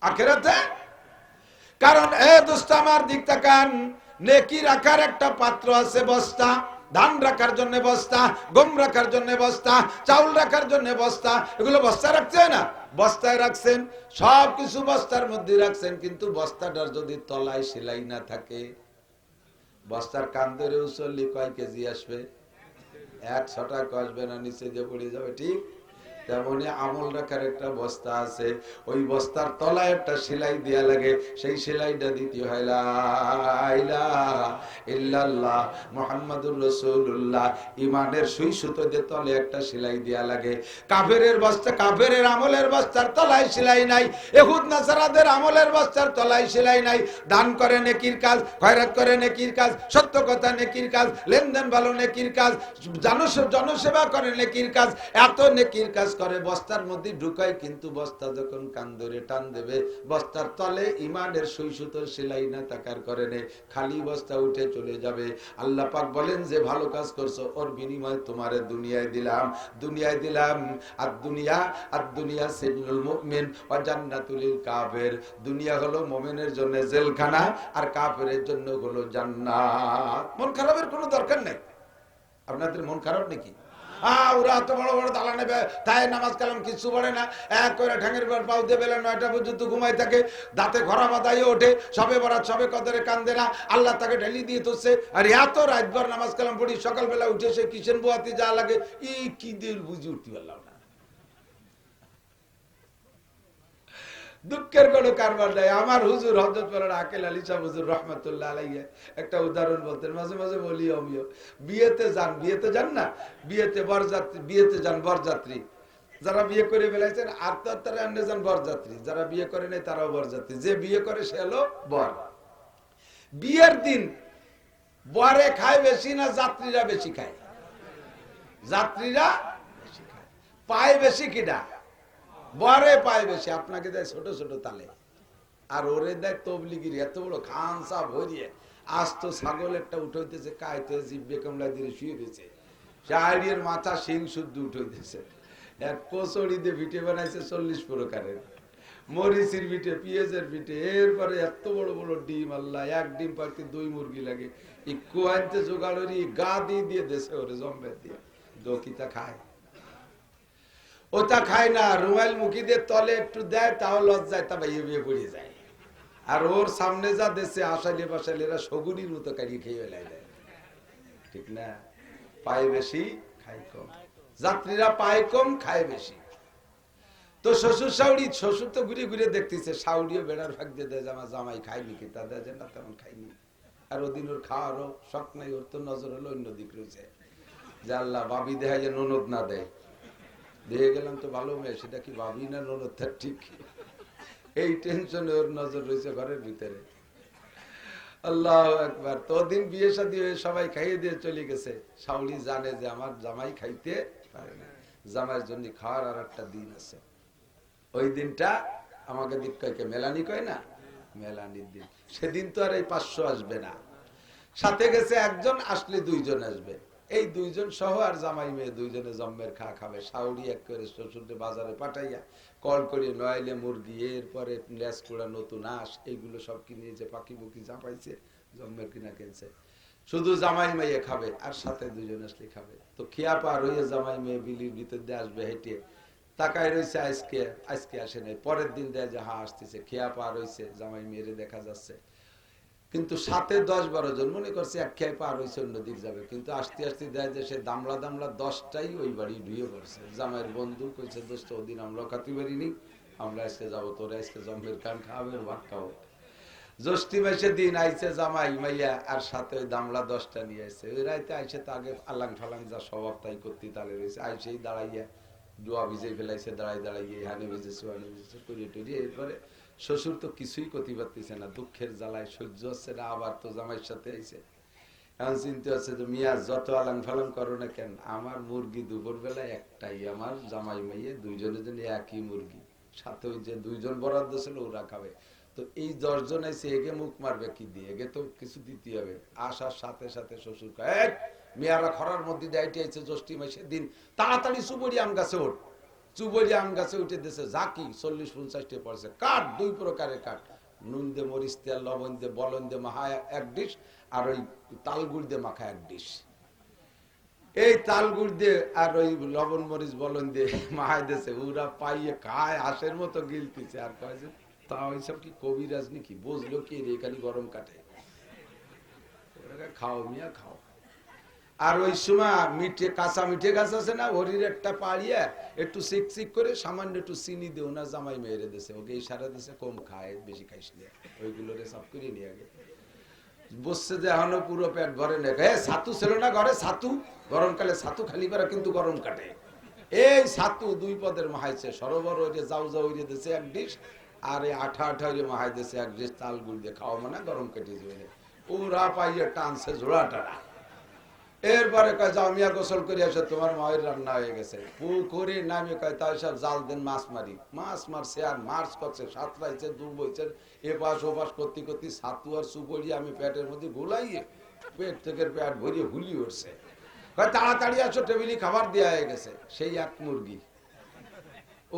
আখিরাতে। কারণ এ দোস্ত আমার দিক তাকান, নেকি রাখার একটা পাত্র আছে, বস্তা। ধান রাখার জন্য বস্তা, গম রাখার জন্য বস্তা, চাউল রাখার জন্য বস্তা। এগুলো বস্তা রাখছে না, বস্তায় রাখছেন, সব কিছু বস্তার মধ্যে রাখছেন। কিন্তু বস্তাটার যদি তলায় সেলাই না থাকে, বস্তার কান ধরে উচললি কয় কেজি আসবে? 100 টাকা আসবে না, নিচে যে পড়ে যাবে। ঠিক তেমনি আমল রাখার একটা বস্তা আছে, ওই বস্তার তলায় একটা সেলাই দেয়া লাগে, সেই সেলাইটা দিতে হয় লা ইলাহা ইল্লাল্লাহ মুহাম্মাদুর রাসূলুল্লাহ। ইমানের সুই সুতো দিয়ে তলে একটা সেলাই দেয়া লাগে। কাফেরের বস্তা, কাফেরের আমলের বস্তার তলায় সেলাই নাই, ইহুদ নাসারাদের আমলের বস্তার তলায় সেলাই নাই। দান করে নেকির কাজ, খয়রাত করে নেকির কাজ, সত্য কথা নেকির কাজ, লেনদেন ভালো নেকির কাজ, জনসেবা করে নেকির কাজ, এত নেকির কাজ করে বস্তার মধ্যে ঢুকায়। কিন্তু বস্তা যখন কান ধরে টান দেবে, বস্তার তলে ইমানের সুই সুতোর সেলাই না থাকার কারণে খালি বস্তা উঠে চলে যাবে। আল্লাহ পাক বলেন যে ভালো কাজ করছো ওর বিনিময়ে তোমারে দুনিয়ায় দিলাম, দুনিয়ায় দিলাম। আর দুনিয়া সিজনুল মুমিন ওয়া জান্নাতুল লিল কাফির। দুনিয়া হলো মুমিনের জন্য জেলখানা, আর কাফেরের জন্য হলো জান্নাত। মন খারাপের কোনো দরকার নেই। আপনাদের মন খারাপ নাকি? ওরা এত বড় বড় দালানে তাই নামাজ কালাম কিছু পড়ে না, এক করে ঠ্যাঙের পর পাও দিয়ে বেলা 9টা পর্যন্ত ঘুমাই থাকে, দাঁতে ঘরা বাদাইয়ে ওঠে, সবে বরাত সবে কদরে কান্দে না, আল্লাহ তাকে ঢেলি দিয়ে তুলছে। আর এত রাতভর নামাজ কালাম পড়ি, সকালবেলা উঠে সে কিচেন বোয়াতে যা লাগে কি দিয়ে বুঝে উঠতে পারলাম না। দুঃখের কোনো কারবার নাই। আমার হুজুর হযরত মাওলানা আকেল আলী সাহেব হুজুর রহমাতুল্লাহ আলাইহি একটা উদাহরণ বলতেন, মাঝে মাঝে বলি আমিও, বিয়েতে যান না, বিয়েতে বরযাত্রী, বিয়েতে যান বরযাত্রী, যারা বিয়ে করে ফেলাইছেন আর তারা এমনি যান বরযাত্রী, যারা বিয়ে করে নাই তারাও বরযাত্রী, যে বিয়ে করে সে হলো বর। বিয়ের দিন বরে খায় বেশি না যাত্রীরা বেশি খায়? যাত্রীরা বেশি খায়। পায় বেশি কিনা? বরে পায় বেশি। আপনাকে দেয় ছোট ছোট তালে, আর ওরে দেয় তবলিগির এত বড় খান সাহ ভরিয়ে। আজ তো ছাগল একটা উঠাইতেছে, কায়তে জিব্বে কামলা দিয়ে শুয়ে গেছে, শাহরিয়ার মাথা শিং শুদ্ধ উঠাইতেছে, এক কচড়ি দিয়ে ভিটে বানাইছে 40 প্রকারের, মরিচির পিঠে, পেঁয়াজের পিঠে, এরপরে এত বড় বড় ডিম, আল্লাহ এক ডিম পাইতে 2 মুরগি লাগে, একটু আনতে জোগাড়ি গা দিয়ে দিয়ে দেশে ওরে জম্বে দিয়ে দকিতা খায়। ওটা খায় না, রুমাইল মুখি দিয়ে তলে একটু দেয়, তাও লজ্জায় তা বাইয়ে বিয়ে পড়ে যায়। আর ওর সামনে যা দেশে আসাইলে বাসাইলে এরা শগুনির মতো কারিয়ে খেয়ে ফেলাই দেয়, ঠিক না? পায় বেশি খায় কম, যাত্রীরা পায় কম খায় বেশি। তো শ্বশুর শাউরি, শ্বশুর তো ঘুরে ঘুরে দেখতেছে, শাউরিও বেড়ার ভাগ দিয়ে দেয়, আমার জামাই খাইনি কি, তা দেয় না তেমন খাইনি। আর ওদিন ওর খাওয়ারও শখ নাই, ওর তো নজর হলো অন্য দিক রয়েছে, যে আল্লাহ বাবি দেখায় যে ননদ না দেয়, দিয়ে গেলাম তো ভালো মেয়ে, সেটা কি ভাবি না ননদ, তার ঠিক এই টেনশনে ওর নজর রয়েছে ঘরের ভিতরে। আল্লাহ একবার তো দিন বিয়ে শাদী হয়ে সবাই খাইয়ে দিয়ে চলে গেছে, শাউরি জানে যে আমার জামাই খাইতে পারে না, জামাইয়ের জন্য খাওয়ার আর একটা দিন আছে। ওই দিনটা আমাকে দিক কয়েকে মেলানি কয় না, মেলানির দিন। সেদিন তো আর এই 500 আসবে না, সাথে গেছে একজন, আসলে 2 জন আসবে, এই 2 জন সহ আর জামাই মেয়ে 2 জনে জম্মের খাবে। শাউরি এক করে শ্বশুরকে বাজারে পাঠাইয়া কল করিয়ে নয়াইলে মুরগি, এরপরে লেস কোড়া নতুন আঁশ, এইগুলো সব কিনেছে, পাখি বুকি চাপাইছে, জম্মের কিনা কিনছে, শুধু জামাই মেয়ে খাবে আর সাথে 2 জন আসলে খাবে। তো খেয়া পার হয়ে জামাই মেয়ে বিলির ভিতর দিয়ে আসবে হেঁটে, তাকায় রয়েছে, আজকে আসে নাই, পরের দিন দেয় যে হ্যাঁ আসতেছে, খেয়া পার হয়েছে, জামাই মেয়েরে দেখা যাচ্ছে, কিন্তু সাথে 10-12 জন মনে করছে এক খেয়ে পার হয়েছে অন্যদিক যাবে, কিন্তু আসতে আসতে দেয় যে সে দামলা 10টাই ওই বাড়ি ঢুয়ে পড়ছে। জামাইয়ের বন্ধু কইছে, দোস্ত ওদিন আমরা খাতে পারিনি, আমরা আজকে যাবো, তোরা আজকে জম্মের কান খাওয়াবে, ভাত খাওয়া। জ্যৈষ্ঠী মাসের দিন আইছে জামাই মাইয়া, আর সাথে ওই দামলা 10টা নিয়ে আসছে। ওই রাইতে আইসে তো আগে আলাং ফালাং যা স্বভাব তাই করতে তালে রয়েছে, আইসেই দাঁড়াইয়া দোয়া ভিজে ফেলাইছে, দাঁড়াইয়ে হানে ভিজেছে, হানে ভিজেছে করিয়ে টরিয়ে। এরপরে শ্বশুর তো কিছুই করতে পারতেছে না, দুঃখের জ্বালায় সহ্য হচ্ছে না, আবার তো জামাইয়ের সাথে আইছে। এখন চিন্তা হচ্ছে যে মিয়া যত আলাং ফালাং করো না কেন, আমার মুরগি দুপুর বেলায় একটাই, আমার জামাই মাইয়ে 2 জনের জন্য একই মুরগি, সাথে ওই যে 2 জন বরাদ্দ ছিল ওরা খাবে। তো এই 10 জন এসে এগে মুখ মারবে কি দিয়ে, এগে তো কিছু দিতে হবে। আসার সাথে সাথে শ্বশুর কয়, মেয়ারা খরার মধ্যে দেয়টি আছে জ্যৈষ্ঠী মাসের দিন, তাড়াতাড়ি চুবড়ি আম গাছে ওঠ। চুবড়ি আম গাছে উঠে দিয়েছে, জাকি 40-50 পড়ছে, কাঠ 2 প্রকারের কাঠ, নুন দিয়ে মরিচ দিয়ে লবণ দিয়ে বলন দিয়ে মাখা 1 ডিশ, আর ওই তালগুড় দিয়ে মাখা 1 ডিশ। এই তালগুড় দিয়ে আর ওই লবণ মরিচ বলন দিয়ে মাহাই দিয়েছে, ওরা পাইয়ে খায় হাঁসের মতো গিলতেছে। আর কয় যে তা ওইসব কি কবিরাজ নাকি, বুঝলো কি রে, খালি গরম কাটে, খাও মিয়া খাও। আর ওই সময় মিঠে কাঁচা মিঠে গাছ আছে না, হরির একটা পাড়িয়ে একটু চিক করে সামান্য একটু চিনি দিয়ে ওনার জামাই মেয়েরে দিছে, ওকে ইশারা দিছে কম খায়, বেশি খাইস না, ওইগুলো রে সব করে নিয়ে আগে বসছে যে এখনো পুরো পেট ভরে নেই। ছাতু ছিল না ঘরে, ছাতু গরমকালে ছাতু খালি করা কিন্তু গরম কাটে, এই ছাতু 2 পদের মাহাইছে, সরোবর ওই যে যাও ওইরে দিছে 1 ডিশ, আর এই আঠা ওইরে মাহাই দিছে 1 ডিশ, তাল গুড় দিয়ে খাওয়া মানে গরম কেটে যাবে। ওরা পাইয়ে টানছে জোড়া টানা। এরপরে কয় যাও মিয়া গোসল করে আসে, তোমার মায়ের রান্না হয়ে গেছে। পুকুরে নামে কয় তাই সব জাল দেন, মাছ মারি, মাছ মারছে আর মাছ করছে, সাঁতরাইছে, ডুব হয়েছে, এপাশ ওপাশ করতে করতে ছাতু আর সুপড়ি আমি পেটের মধ্যে ঘুলাইয়ে পেট থেকে পেট ভরিয়ে হুলি উঠছে। কয় তাড়াতাড়ি আসো, টেবিলে খাবার দেওয়া হয়ে গেছে। সেই 1 মুরগি,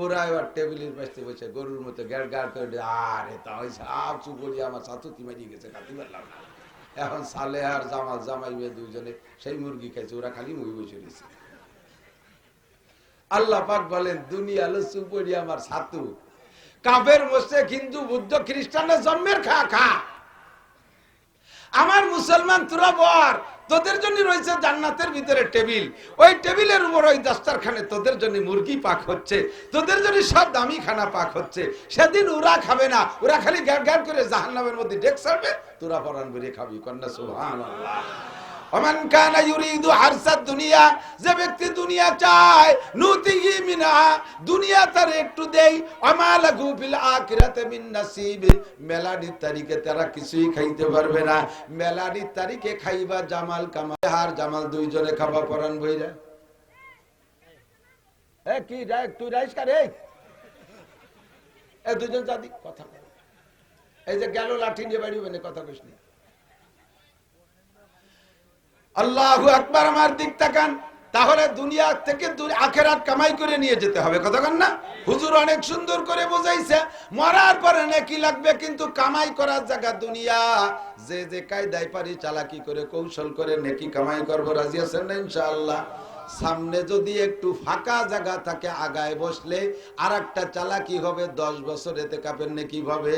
ওরা এবার টেবিলের পাশে বসে গরুর মতো গ্যাড় গ্যাড় করে, আরে তা ওই সব সুপড়ি আমার ছাতুতি মারিয়ে গেছে, খাতে পারলাম না। এখন সালে আর জামাই মেয়ে 2 জনে সেই মুরগি খাইছে, ওরা খালি মুই বসে রয়েছে। আল্লাহ পাক বলেন দুনিয়া হলো সুপরি আমার ছাতু। কাফের মুশরিক হিন্দু বুদ্ধ খ্রিস্টানের জন্মের খা খা, আমার মুসলমান তোরা বর, তোদের জন্য রয়েছে জান্নাতের ভিতরে টেবিল, ওই টেবিলের উপর ওই দস্তরখানে তোদের জন্য মুরগি পাক হচ্ছে, তোদের জন্য সব দামি খানা পাক হচ্ছে। সেদিন ওরা খাবে না, ওরা খালি গ্যাট গ্যাট করে জাহান্নামের মধ্যে ডেক ছাড়বে, তোরা পরান বেরে খাবি। কন্যা সুবহানাল্লাহ। ওমান কানা ইউরিদু হারসাদ দুনিয়া, যে ব্যক্তি দুনিয়া চায়, নুতিহি মিনহা, দুনিয়া তার একটু দেই, আমালাহু ফিল আখিরাতি মিন নাসিব, মেলানির তারিখে তারা কিছুই খাইতে পারবে না। মেলানির তারিখে খাইবা জামাল কামাল, আর জামাল দুইজনে খাবা পরান বইরা। এ কি রাই তুই রাইস কারে, এ দুইজন জাদি কথা বল, এই যে গেল লাঠি নিয়ে বাড়ি হবে কথা কইস নি। আল্লাহু আকবার। আমার দিক তাকান, তাহলে দুনিয়া থেকে আখিরাত কামাই করে নিয়ে যেতে হবে, কথা কন না? হুজুর অনেক সুন্দর করে বোঝাইছে, মরার পরে নাকি লাগবে, কিন্তু কামাই করার জায়গা দুনিয়া। যে যে কায়দায় পারি চালাকি করে কৌশল করে নেকি কামাই করবো, রাজি আছেন না ইনশাআল্লাহ? সামনে যদি একটু ফাঁকা জায়গা থাকে, আগায় বসলে আর একটা চালাকি হবে, 10 বছর ইতিকাফের নেকি হবে।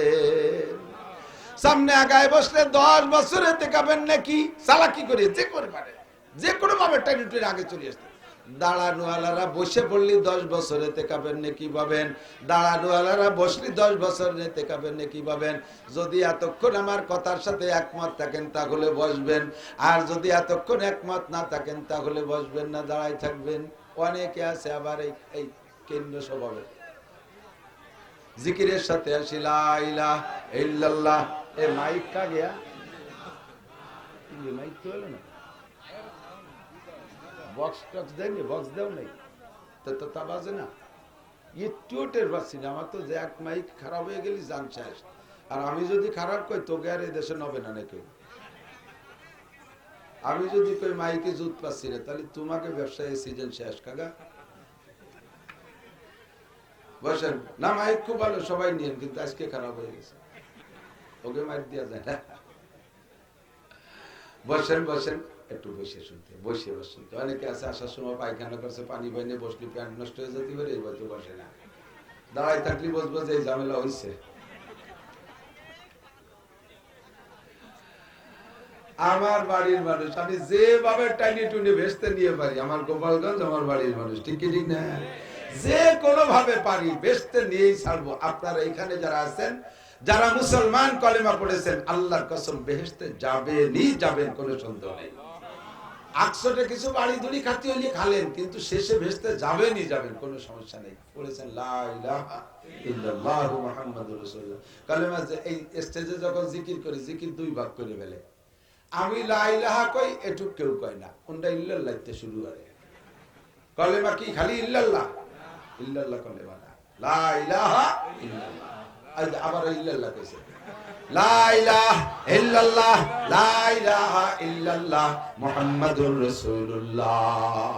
সামনে আগায় বসলে 10 বছর ইতিকাফের নেকি চালাকি করে যে করে পারে, যে কোনো ভাবে টাইটের আগে চলে আসতে। দাঁড়ানোয়ালারা বসে পড়লি 10 বছর ইতিকাফের নেকি পাবেন, দাঁড়ানোয়ালারা বসলি 10 বছর ইতিকাফের নেকি পাবেন। যদি এতক্ষণ আমার কথার সাথে একমত থাকেন তাহলে বসবেন, আর যদি এতক্ষণ একমত না থাকেন তাহলে বসবেন না, দাঁড়াই থাকবেন। অনেকে আছে আবার এই কেন্দ্র স্বভাবে জিকিরের সাথে আসি লা ইলাহা ইল্লাল্লাহ। এ মাইক কা গয়া, মাইক তো হলো না, বক্স টক্স দেয়নি, বক্স দেও নাই তো তা বাজে না, একটু টের পাচ্ছি না। আমার তো যে এক মাইক খারাপ হয়ে গেলি জান শেষ। আর আমি যদি খারাপ কই তোকে আর এই দেশে নবে না কেউ। আমি যদি কই মাইকে জুত পাচ্ছি না, তাহলে তোমাকে ব্যবসায় সিজন শেষ কাকা। বসেন না, মাইক খুব ভালো, সবাই নিয়েন, কিন্তু আজকে খারাপ হয়ে গেছে, ওকে মাইক দেওয়া যায় না। বসেন বসেন, একটু বসে শুনতে, বসে শুনতে। অনেকে আছে আসার সময় পায়খানা করছে, পানি বাইনে বসলি প্যান্ট নষ্ট হয়ে যেতে পারে, এবার তো বসে না, দাঁড়াই থাকলি বসবো যে ঝামেলা হয়েছে। আমার বাড়ির মানুষ, আমি যেভাবে টাইনি টুনি ভেস্তে নিয়ে পারি, আমার গোপালগঞ্জ আমার বাড়ির মানুষ, ঠিক কি ঠিক না? যে কোনো ভাবে পারি ভেস্তে নিয়েই ছাড়বো। আপনারা এখানে যারা আছেন, যারা মুসলমান কলেমা পড়েছেন, আল্লাহর কসম বেহেশতে যাবেনই যাবেন, কোনো সন্দেহ নেই। আকসটে কিছু বাড়ি দুড়ি খাতি হইলে খালেন, কিন্তু শেষে ভেস্তে যাবেনই যাবেন, কোনো সমস্যা নেই। পড়েছেন লা ইলাহা ইল্লাল্লাহু মুহাম্মাদুর রাসূলুল্লাহ কলেমা। এই স্টেজে যখন জিকির করি, জিকির দুই ভাগ করে ফেলে। আমি লা ইলাহা কই, এটুক কেউ কয় না, কোনটা ইল্লাল্লাহতে শুরু করে। কলেমা কি খালি ইল্লাল্লাহ? ইল্লাল্লাহ কলেমা না, লা ইলাহা ইল্লাল্লাহ। আবার ইল্লাল্লাহ কইছে, লা ইলাহা ইল্লাল্লাহ, লা ইলাহা ইল্লাল্লাহ মুহাম্মাদুর রাসূলুল্লাহ।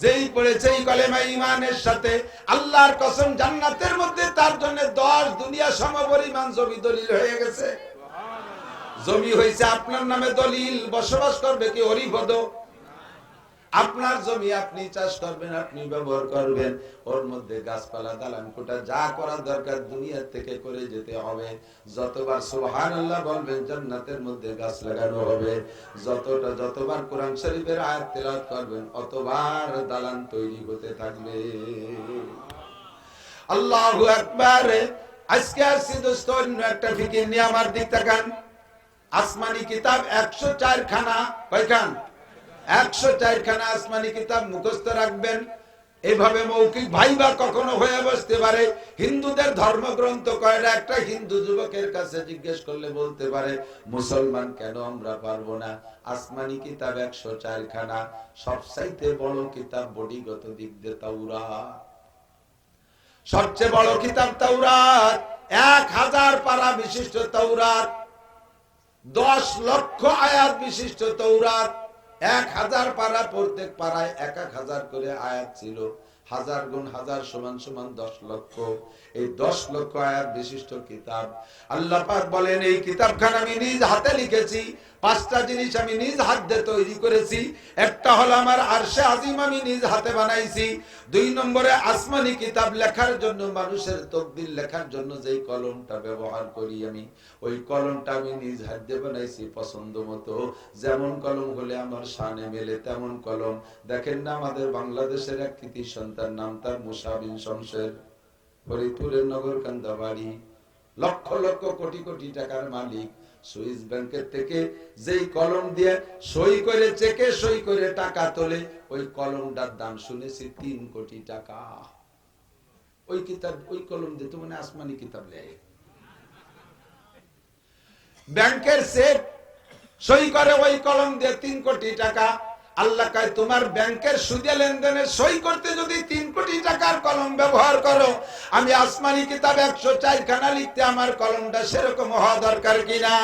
যেই পড়েছে এই কলেমা ঈমানের সাথে, আল্লাহর কসম জান্নাতের মধ্যে তার জন্য 10 দুনিয়া সমপরিমাণ জমি দলিল হয়ে গেছে। জমি হয়েছে আপনার নামে দলিল, বসবাস করবে কি হরিপদ। আপনার জমি আপনি চাষ করবেন, আপনি ব্যবহার করবেন, ওর মধ্যে গাছপালা দালান কোটা যা করার দরকার দুনিয়া থেকে করে যেতে হবে। যতবার সুবহানাল্লাহ বলবেন জান্নাতের মধ্যে গাছ লাগানো হবে। যতবার কোরআন শরীফের আয়াত তেলাওয়াত করবেন, অতবার দালান তৈরি হতে থাকবে। আল্লাহু আকবার। আজকে আসছি দোস্ত অন্য একটা ফিকির নিয়ে, আমার দিক তাকান। আসমানি কিতাব 104 খানা, কয়খান? 104 খানা আসমানি কিতাব মুখস্থ রাখবেন। এভাবে মৌখিক ভাইবা কখনো হয়ে বসতে পারে। হিন্দুদের ধর্মগ্রন্থ কয়টা? একটা হিন্দু যুবকের কাছে জিজ্ঞেস করলে বলতে পারে, মুসলমান কেন আমরা পারবো না? আসমানি কিতাব 104 খানা। সবচাইতে বড় কিতাব বডিগত দিক দিয়ে তাওরাত। সবচেয়ে বড় কিতাব তাওরাত। 1000 পারা বিশিষ্ট তাওরাত, 10 লক্ষ আয়াত বিশিষ্ট তাওরাত। 1000 পারা, প্রত্যেক পারায় 1000 করে আয়াত ছিল। হাজার গুণ হাজার সমান সমান 10 লক্ষ। এই 10 লক্ষ আয়াত বিশিষ্ট কিতাব। আল্লাহ পাক বলেন এই কিতাবখানা আমি নিজ হাতে লিখেছি। 5টা জিনিস আমি নিজ হাত দিয়ে তৈরি করেছি। একটা হলো আমার আরশে আজিম আমি নিজ হাতে বানাইছি। 2 নম্বরে আসমানি কিতাব লেখার জন্য, মানুষের তকদির লেখার জন্য যেই কলমটা ব্যবহার করি আমি, ওই কলমটা আমি নিজ হাত দিয়ে বানাইছি পছন্দ মতো। যেমন কলম হলে আমার শানে মেলে তেমন কলম। দেখেন না আমাদের বাংলাদেশের এক কৃতি সন্তান, নাম তার মুসা বিন শমশের, ফরিদপুরের নগরকান্দা বাড়ি, লক্ষ লক্ষ কোটি কোটি টাকার মালিক। সুইস ব্যাংকের থেকে যেই কলম দিয়ে সই করে, চেকে সই করে টাকা তোলে, ওই কলমটার দাম শুনেছি 3 কোটি টাকা। ওই কিতাব, ওই কলম দিয়ে তো মানে আসমানি কিতাব লেয়। ব্যাংকের চেক সই করে ওই কলম দিয়ে 3 কোটি টাকা। আল্লাহ কয় তোমার ব্যাংকের সুদে লেনদেনে সই করতে যদি 3 কোটি টাকার কলম ব্যবহার করো, আমি আসমানি কিতাব 104 খানা লিখতে আমার কলমটা সেরকম হওয়া দরকার কিনা?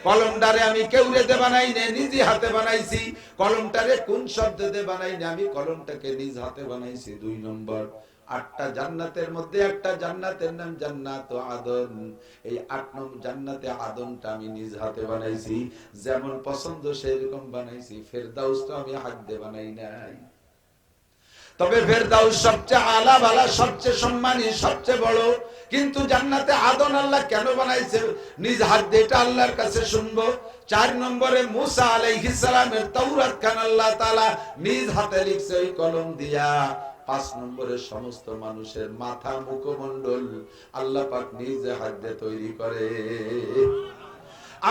কলমটারে আমি কেউরে দে বানাই না, নিজে হাতে বানাইছি। কলমটারে কোন শব্দ দিয়ে বানাই না, আমি কলমটাকে নিজ হাতে বানাইছি। 2 নম্বর, 8টা জান্নাতের মধ্যে একটা জান্নাতের নাম জান্নাত আদন। এই 8 নম্বর জান্নাতে আদনটা আমি নিজ হাতে বানাইছি। যেমন পছন্দ সেরকম বানাইছি। ফেরদাউসটা আমি হাত দিয়ে বানাই নাই। তবে ফেরদাউস সবচেয়ে আলা বালা, সবচেয়ে সম্মানী, সবচেয়ে বড়। কিন্তু জান্নাতে আদন আল্লাহ কেন বানাইছে নিজ হাত দিয়ে, এটা আল্লাহর কাছে শুনবো। 4 নম্বরে মুসা আলাইহিস সালামের তাওরাত খান আল্লাহ তাআলা নিজ হাতে লিখছে ওই কলম দিয়া। 5 নম্বরে সমস্ত মানুষের মাথা মুখমণ্ডল আল্লাহ পাক নিজে হাত দিয়ে তৈরি করে।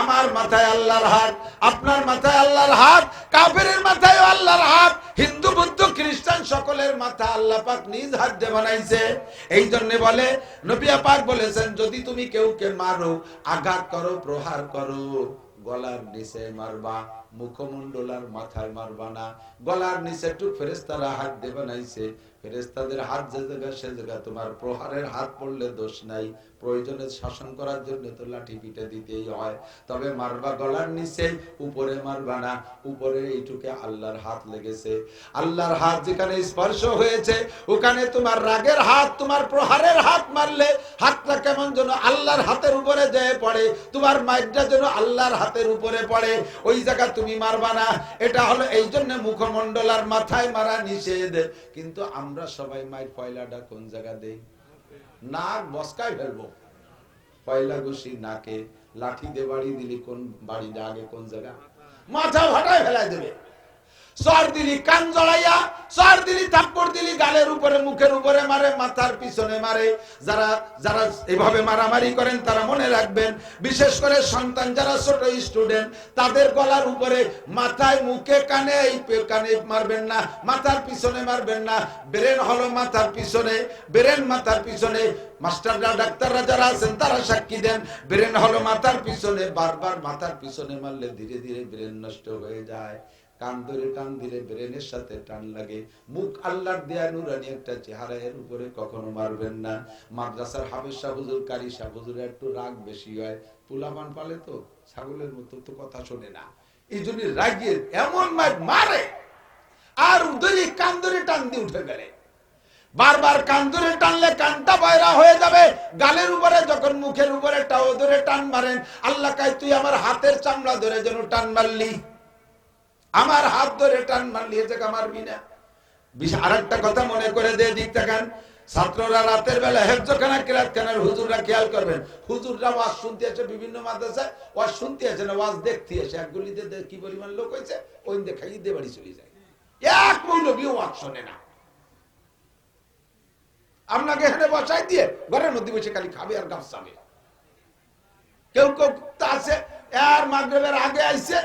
আমার মাথায় আল্লাহর হাত, আপনার মাথায় আল্লাহর হাত, কাফেরের মাথায় আল্লাহর হাত, হিন্দু বৌদ্ধ খ্রিস্টান সকলের মাথা আল্লাহ পাক নিজ হাত দিয়ে বানাইছে। এই জন্য বলে নবী পাক বলেছেন, যদি তুমি কেউকে মারো, আঘাত করো, প্রহার করো, গলার নিচে মারবা, মুখমণ্ডল আর মাথায় মারবা না। গলার নিচে একটু ফেরেশতারা হাত দিয়ে বানাইছে। ফেরেশতাদের হাত যে জায়গা সে জায়গা তোমার প্রহারের হাত পড়লে দোষ নাই। প্রয়োজনে শাসন করার জন্য তো লাঠি পিঠে দিতেই হয়। তবে মারবা গলার নিচে, উপরে মারবা না। উপরে এইটুকে আল্লাহর হাত লেগেছে। আল্লাহর হাত যেখানে স্পর্শ হয়েছে, ওখানে তোমার রাগের হাত, তোমার প্রহারের হাত মারলে হাতটা কেমন যেন আল্লাহর হাতের উপরে যেয়ে পড়ে, তোমার মাইরটা যেন আল্লাহর হাতের উপরে পড়ে। ওই জায়গা তুমি মারবা না। এটা হলো এই জন্য মুখমণ্ডল আর মাথায় মারা নিষেধ। কিন্তু আমরা সবাই মায়ের পয়লাটা কোন জায়গা দেই? নাক বসকায় ফেলবো। পয়লা ঘুষি নাকে, লাঠি দিয়ে বাড়ি দিলি কোন বাড়িটা আগে, কোন জায়গা? মাথা ফাটায় ফেলাই দেবে। সর দিলি কান জড়াইয়া, সর দিলি থাপ্পড় দিলি গালের উপরে, মুখের উপরে মারে, মাথার পিছনে মারে। যারা যারা এভাবে মারামারি করেন তারা মনে রাখবেন, বিশেষ করে সন্তান যারা ছোট স্টুডেন্ট, তাদের গলার উপরে, মাথায়, মুখে, কানে, এই কানে মারবেন না, মাথার পিছনে মারবেন না। ব্রেন হলো মাথার পিছনে, ব্রেন মাথার পিছনে। মাস্টাররা, ডাক্তাররা যারা আছেন তারা সাক্ষী দেন, ব্রেন হলো মাথার পিছনে। বারবার মাথার পিছনে মারলে ধীরে ধীরে ব্রেন নষ্ট হয়ে যায়। কান ধরে টান দিলে ব্রেনের সাথে টান লাগে। মুখ আল্লাহর দেয়া নুরানি একটা চেহারা, এর উপরে কখনো মারবেন না। মাদ্রাসার হাফেজ সাহেব হুজুর, কারি সাহেব হুজুরের একটু রাগ বেশি হয়। পুলামান পালে তো ছাগলের মতো, তো কথা শোনে না। এই জন্য রাগিয়ে এমন মারে, আর উদরি কান ধরে টান দিয়ে উঠে গেলে, বারবার কান ধরে টানলে কানটা বাইরা হয়ে যাবে। গালের উপরে যখন মুখের উপরে টাও ধরে টান মারেন, আল্লাহ কয় তুই আমার হাতের চামড়া ধরে যেন টান মারলি, আমার হাত ধরে টান মারলি, এ জায়গা মারবি না। আর একটা কথা মনে করে দিয়ে দিক থাকেন, ছাত্ররা রাতের বেলা হেফজখানা কিরাতখানার হুজুররা খেয়াল করবেন, হুজুররা ওয়াজ শুনতে আসে বিভিন্ন মাদ্রাসায়, ওয়াজ শুনতে আসে না, ওয়াজ দেখতে আসে। এক গলিতে কি পরিমাণ লোক হয়েছে, ওই দেখাই দিয়ে বাড়ি চলে যায়। এক মৌলবীও ওয়াজ শোনে না। আপনাকে এখানে বসাই দিয়ে ঘরের মধ্যে বসে খালি খাবে আর গাছ চাবে। কেউ কেউ আছে আর মাগরিবের আগে আইছে,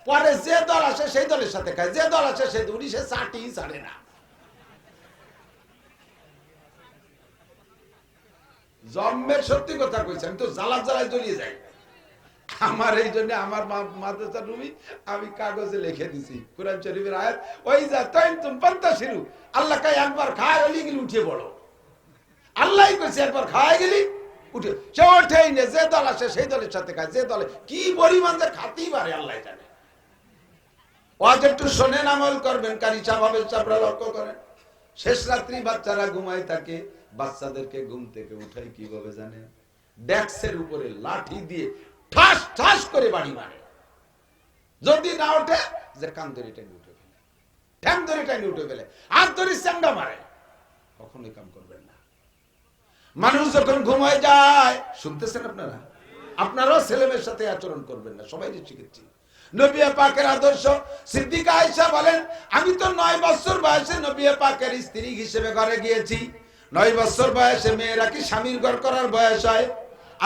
পরে যে দল আসে সেই দলের সাথে খায়, যে দল আসে সেই দল, সে চাটি ছাড়ে না। জন্মের সত্যি কথা কইছি, আমি তো জ্বালা জ্বালায় জ্বলিয়ে যাই। আমার এই জন্য আমার মাদ্রাসা রুমি আমি কাগজে লিখে দিছি কোরআন শরীফের আয়াত, ওই যা তাইন তুম পান্তা শিরু, আল্লাহ কয় একবার খায় গেলি গেলি উঠে পড়ো। আল্লাহই কইছে একবার খায় গেলি উঠে, সে ওঠেই না। যে দল আসে সেই দলের সাথে খায়, যে দলে কি পরিমাণ যে খাতেই পারে আল্লাহ জানে। ওয়াজ একটু শোনেন, আমল করবেন। কারি সাহেব, হাফেজ সাহেবরা লক্ষ্য করেন, শেষ রাত্রি বাচ্চারা ঘুমায় থাকে, বাচ্চাদেরকে ঘুম থেকে উঠাই কিভাবে জানেন? ডেস্কের উপরে লাঠি দিয়ে ঠাস ঠাস করে বাড়ি মারে। যদি না ওঠে, যে কান ধরে টেনে উঠে ফেলে, ঠ্যাং ধরে টেনে উঠে ফেলে, হাত ধরে চাঙ্গা মারে। কখনোই কাম করবেন না। মানুষ যখন ঘুমায় যায়, শুনতেছেন আপনারা, আপনারাও ছেলেমেয়ের সাথে আচরণ করবেন না, সবাই শিখেছি। নবী পাকের আদর্শ। সিদ্দিকা আয়েশা বলেন, আমি তো 9 বছর বয়সে নবী পাকের স্ত্রী হিসেবে ঘরে গিয়েছি। 9 বছর বয়সে মেয়েরা কি স্বামীর ঘর করার বয়স হয়?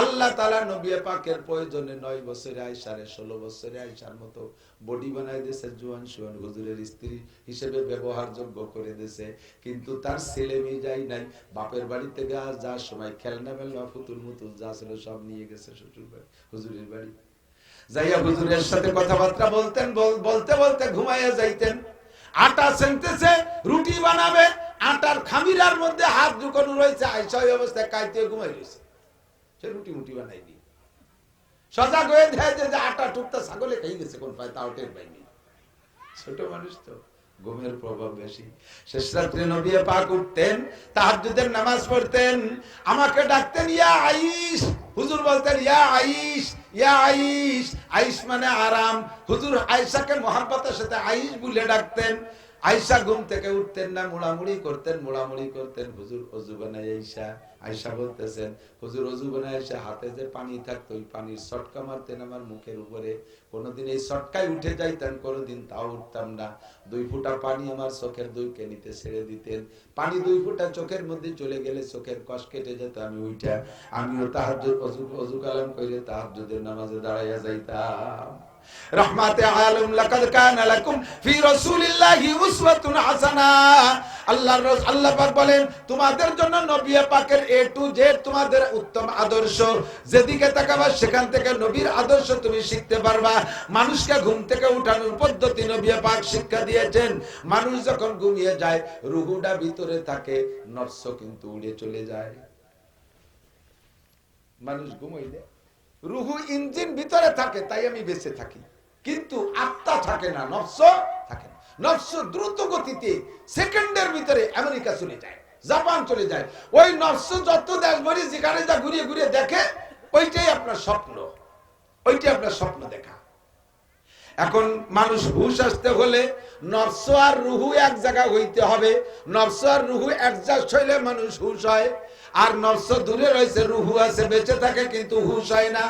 আল্লাহ তাআলা নবী পাকের প্রয়োজনে 9 বছরে আয়েশারে 16 বছরে আয়েশার মতো বডি বানাই দিয়েছে, জোয়ান সোয়ান হুজুরের স্ত্রী হিসেবে ব্যবহারযোগ্য করে দিয়েছে। কিন্তু তার ছেলে মেয়ে যাই নাই, বাপের বাড়ি থেকে আজ যাওয়ার সময় খেলনা মেলনা ফুতুল মুতুল যা ছিল সব নিয়ে গেছে শ্বশুর বাড়ি, হুজুরের বাড়ি। যাইয়া হুজুরের সাথে কথাবার্তা বলতেন, বলতে বলতে ঘুমাইয়া যাইতেন। আটা সেনতেছে, রুটি বানাবে, আটার খামিরার মধ্যে হাত ঢুকানো রয়েছে, আয়েশা ওই অবস্থায় কাইতে ঘুমাই রয়েছে। সে রুটি মুটি বানাইনি, সজাগ হয়ে দেয় যে আটা টুকটা ছাগলে খেয়ে গেছে কোন পায়, তাও টের পাইনি। ছোট মানুষ তো, ঘুমের প্রভাব বেশি। শেষ রাত্রে নবী পাক উঠতেন, তাহাজ্জুদের নামাজ পড়তেন, আমাকে ডাকতেন ইয়া আইশ। হুজুর বলতেন ইয়া আইশ, ইয়া আইশ। আইশ মানে আরাম। হুজুর আয়েশাকে মহব্বতের সাথে আইশ বলে ডাকতেন। আয়েশা ঘুম থেকে উঠতেন না, মুড়ামুড়ি করতেন, মুড়ামুড়ি করতেন। হুজুর ওযু বানায় আয়েশা, আয়েশা বলতেছেন হুজুর ওযু বানায় আয়েশা, হাতে যে পানি থাকতো ওই পানির ছটকা মারতেন আমার মুখের উপরে। কোনদিন এই ছটকায় উঠে যাইতেন, কোনদিন তাও উঠতাম না। 2 ফোঁটা পানি আমার চোখের 2 কেনিতে ছেড়ে দিতেন। পানি 2 ফোঁটা চোখের মধ্যে চলে গেলে চোখের কষ কেটে যেত। আমি উঠা আমিও তাহাজ্জুদ ওযু কালাম কইরে তাহাজ্জুদের নামাজে দাঁড়াইয়া যাইতাম। রহমাতে আলম লাকাদ কানা লাকুম ফি রাসূলিল্লাহি উসওয়াতুন হাসানা। আল্লাহ পাক বলেন, তোমাদের জন্য নবী পাকের এ টু জেড তোমাদের উত্তম আদর্শ। যেদিকে তাকাবা সেখান থেকে নবীর আদর্শ তুমি শিখতে পারবা। মানুষকে ঘুম থেকে উঠানোর পদ্ধতি নবী পাক শিক্ষা দিয়েছেন। মানুষ যখন ঘুমিয়ে যায়, রুহুটা ভিতরে থাকে, নফস কিন্তু উড়ে চলে যায়। মানুষ ঘুমাইলে রুহু ইঞ্জিন ভিতরে থাকে, তাই আমি বেঁচে থাকি, কিন্তু আত্মা থাকে না, নফস থাকে না। নফস দ্রুত গতিতে সেকেন্ডের ভিতরে আমেরিকা চলে যায়, জাপান চলে যায়। ওই নফস যত দেশ ভরি যেখানে যা ঘুরিয়ে ঘুরিয়ে দেখে, ওইটাই আপনার স্বপ্ন, ওইটাই আপনার স্বপ্ন দেখা। এখন মানুষ হুশ আসতে হলে নফস আর রুহু এক জায়গায় হইতে হবে। নফস আর রুহু অ্যাডজাস্ট হইলে মানুষ হুশ হয়। আর নফস দূরে রয়েছে, রুহু আছে, বেঁচে থাকে কিন্তু হুশ হয় না।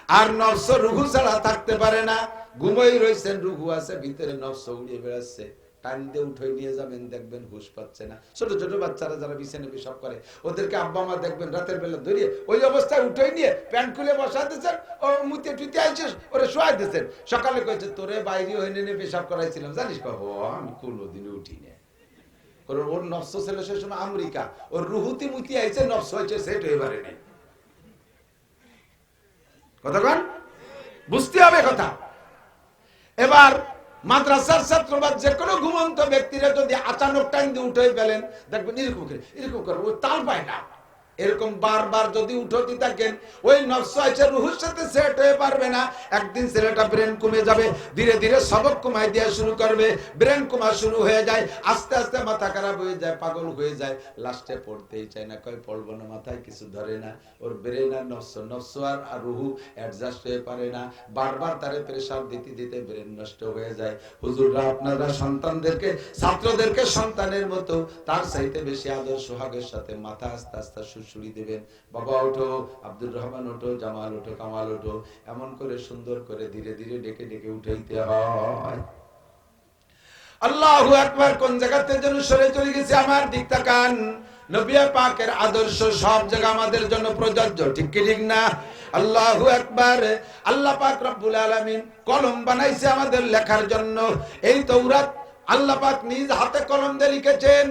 আর নফস রুহু ছাড়া থাকতে পারে না। ঘুমোই রয়েছেন, রুহু আছে ভিতরে, নফস উড়িয়ে বেড়াচ্ছে। টান দিয়ে উঠে নিয়ে যাবেন, দেখবেন হুশ পাচ্ছে না। ছোট ছোট বাচ্চারা যারা বিছানে পেশাব করে, ওদেরকে আব্বা মা দেখবেন রাতের বেলা ধরিয়ে ওই অবস্থায় উঠে নিয়ে প্যান্ট খুলে বসা দিচ্ছেন, ও মুতে টুতে আইছিস, ওরে শোয়াই দিচ্ছেন। সকালে কয়েছে তোরে বাইরে হয়ে নিয়ে পেশাব করাইছিলাম, জানিস বাবু আমি কোনোদিন উঠি না। ওর নফস ছিল সে সময় আমেরিকা, ওর রুহুতি মুতি আইছে, নফস হয়েছে সেট হয়ে পারে নাই। কথা কন, বুঝতে হবে কথা। এবার মাদ্রাসার ছাত্র বা যে কোনো ঘুমন্ত ব্যক্তিরা যদি আচানক টাইম দিয়ে উঠে ফেলেন, দেখবেন এরকম করে এরকম করে ওই তাল পায় না। এরকম বারবার যদি উঠতে থাকেন, ওই নফস আছে রুহুর সাথে সেট হয়ে পারবে না। একদিন ছেলেটা ব্রেন কমে যাবে, ধীরে ধীরে সবক কমাই দেওয়া শুরু করবে, ব্রেন কমা শুরু হয়ে যায়, আস্তে আস্তে মাথা খারাপ হয়ে যায়, পাগল হয়ে যায়, লাস্টে পড়তেই চায় না, কয় পড়বো না, মাথায় কিছু ধরে না। ওর ব্রেন আর নফস আর রুহু অ্যাডজাস্ট হয়ে পারে না। বারবার তারে প্রেসার দিতে দিতে ব্রেন নষ্ট হয়ে যায়। হুজুররা আপনারা সন্তানদেরকে, ছাত্রদেরকে সন্তানের মতো তার চাইতে বেশি আদর সোহাগের সাথে মাথা আস্তে আস্তে শুশুড়ি দেবেন। বাবা ওঠো, আব্দুর রহমান ওঠো, জামাল ওঠো, কামাল ওঠো, এমন করে সুন্দর করে ধীরে ধীরে ডেকে ডেকে উঠাইতে হয়। আল্লাহু আকবার। কোন জায়গাতে যেন সরে চলে গেছে, আমার দিক তাকান। নবী পাকের আদর্শ সব জায়গা আমাদের জন্য প্রযোজ্য, ঠিক কি ঠিক না? আল্লাহু আকবার। আল্লাহ পাক রব্বুল আলামিন কলম বানাইছে আমাদের লেখার জন্য। এই তাওরাত আল্লাহ পাক নিজ হাতে কলম দিয়ে লিখেছেন।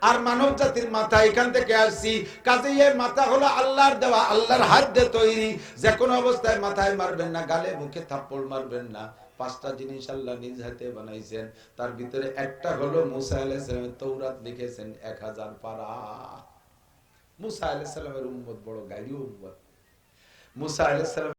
আর মানব জাতির মাথা এখান থেকে আসছি, কাজেই এই মাথা হলো আল্লাহর দেওয়া, আল্লাহর হাত দিয়ে তৈরি। যে কোনো অবস্থায় মাথায় মারবেন না, গালে মুখে থাপ্পড় মারবেন না। 5টা জিনিস আল্লাহ নিজ হাতে বানাইছেন। তার ভিতরে একটা হলো মুসা আলাইহিস সালামের তাওরাত লিখেছেন 1000 পারা। মুসা আলাইহিস সালামের উম্মত বড় গাইরি উম্মত। মুসা আলাইহিস সালাম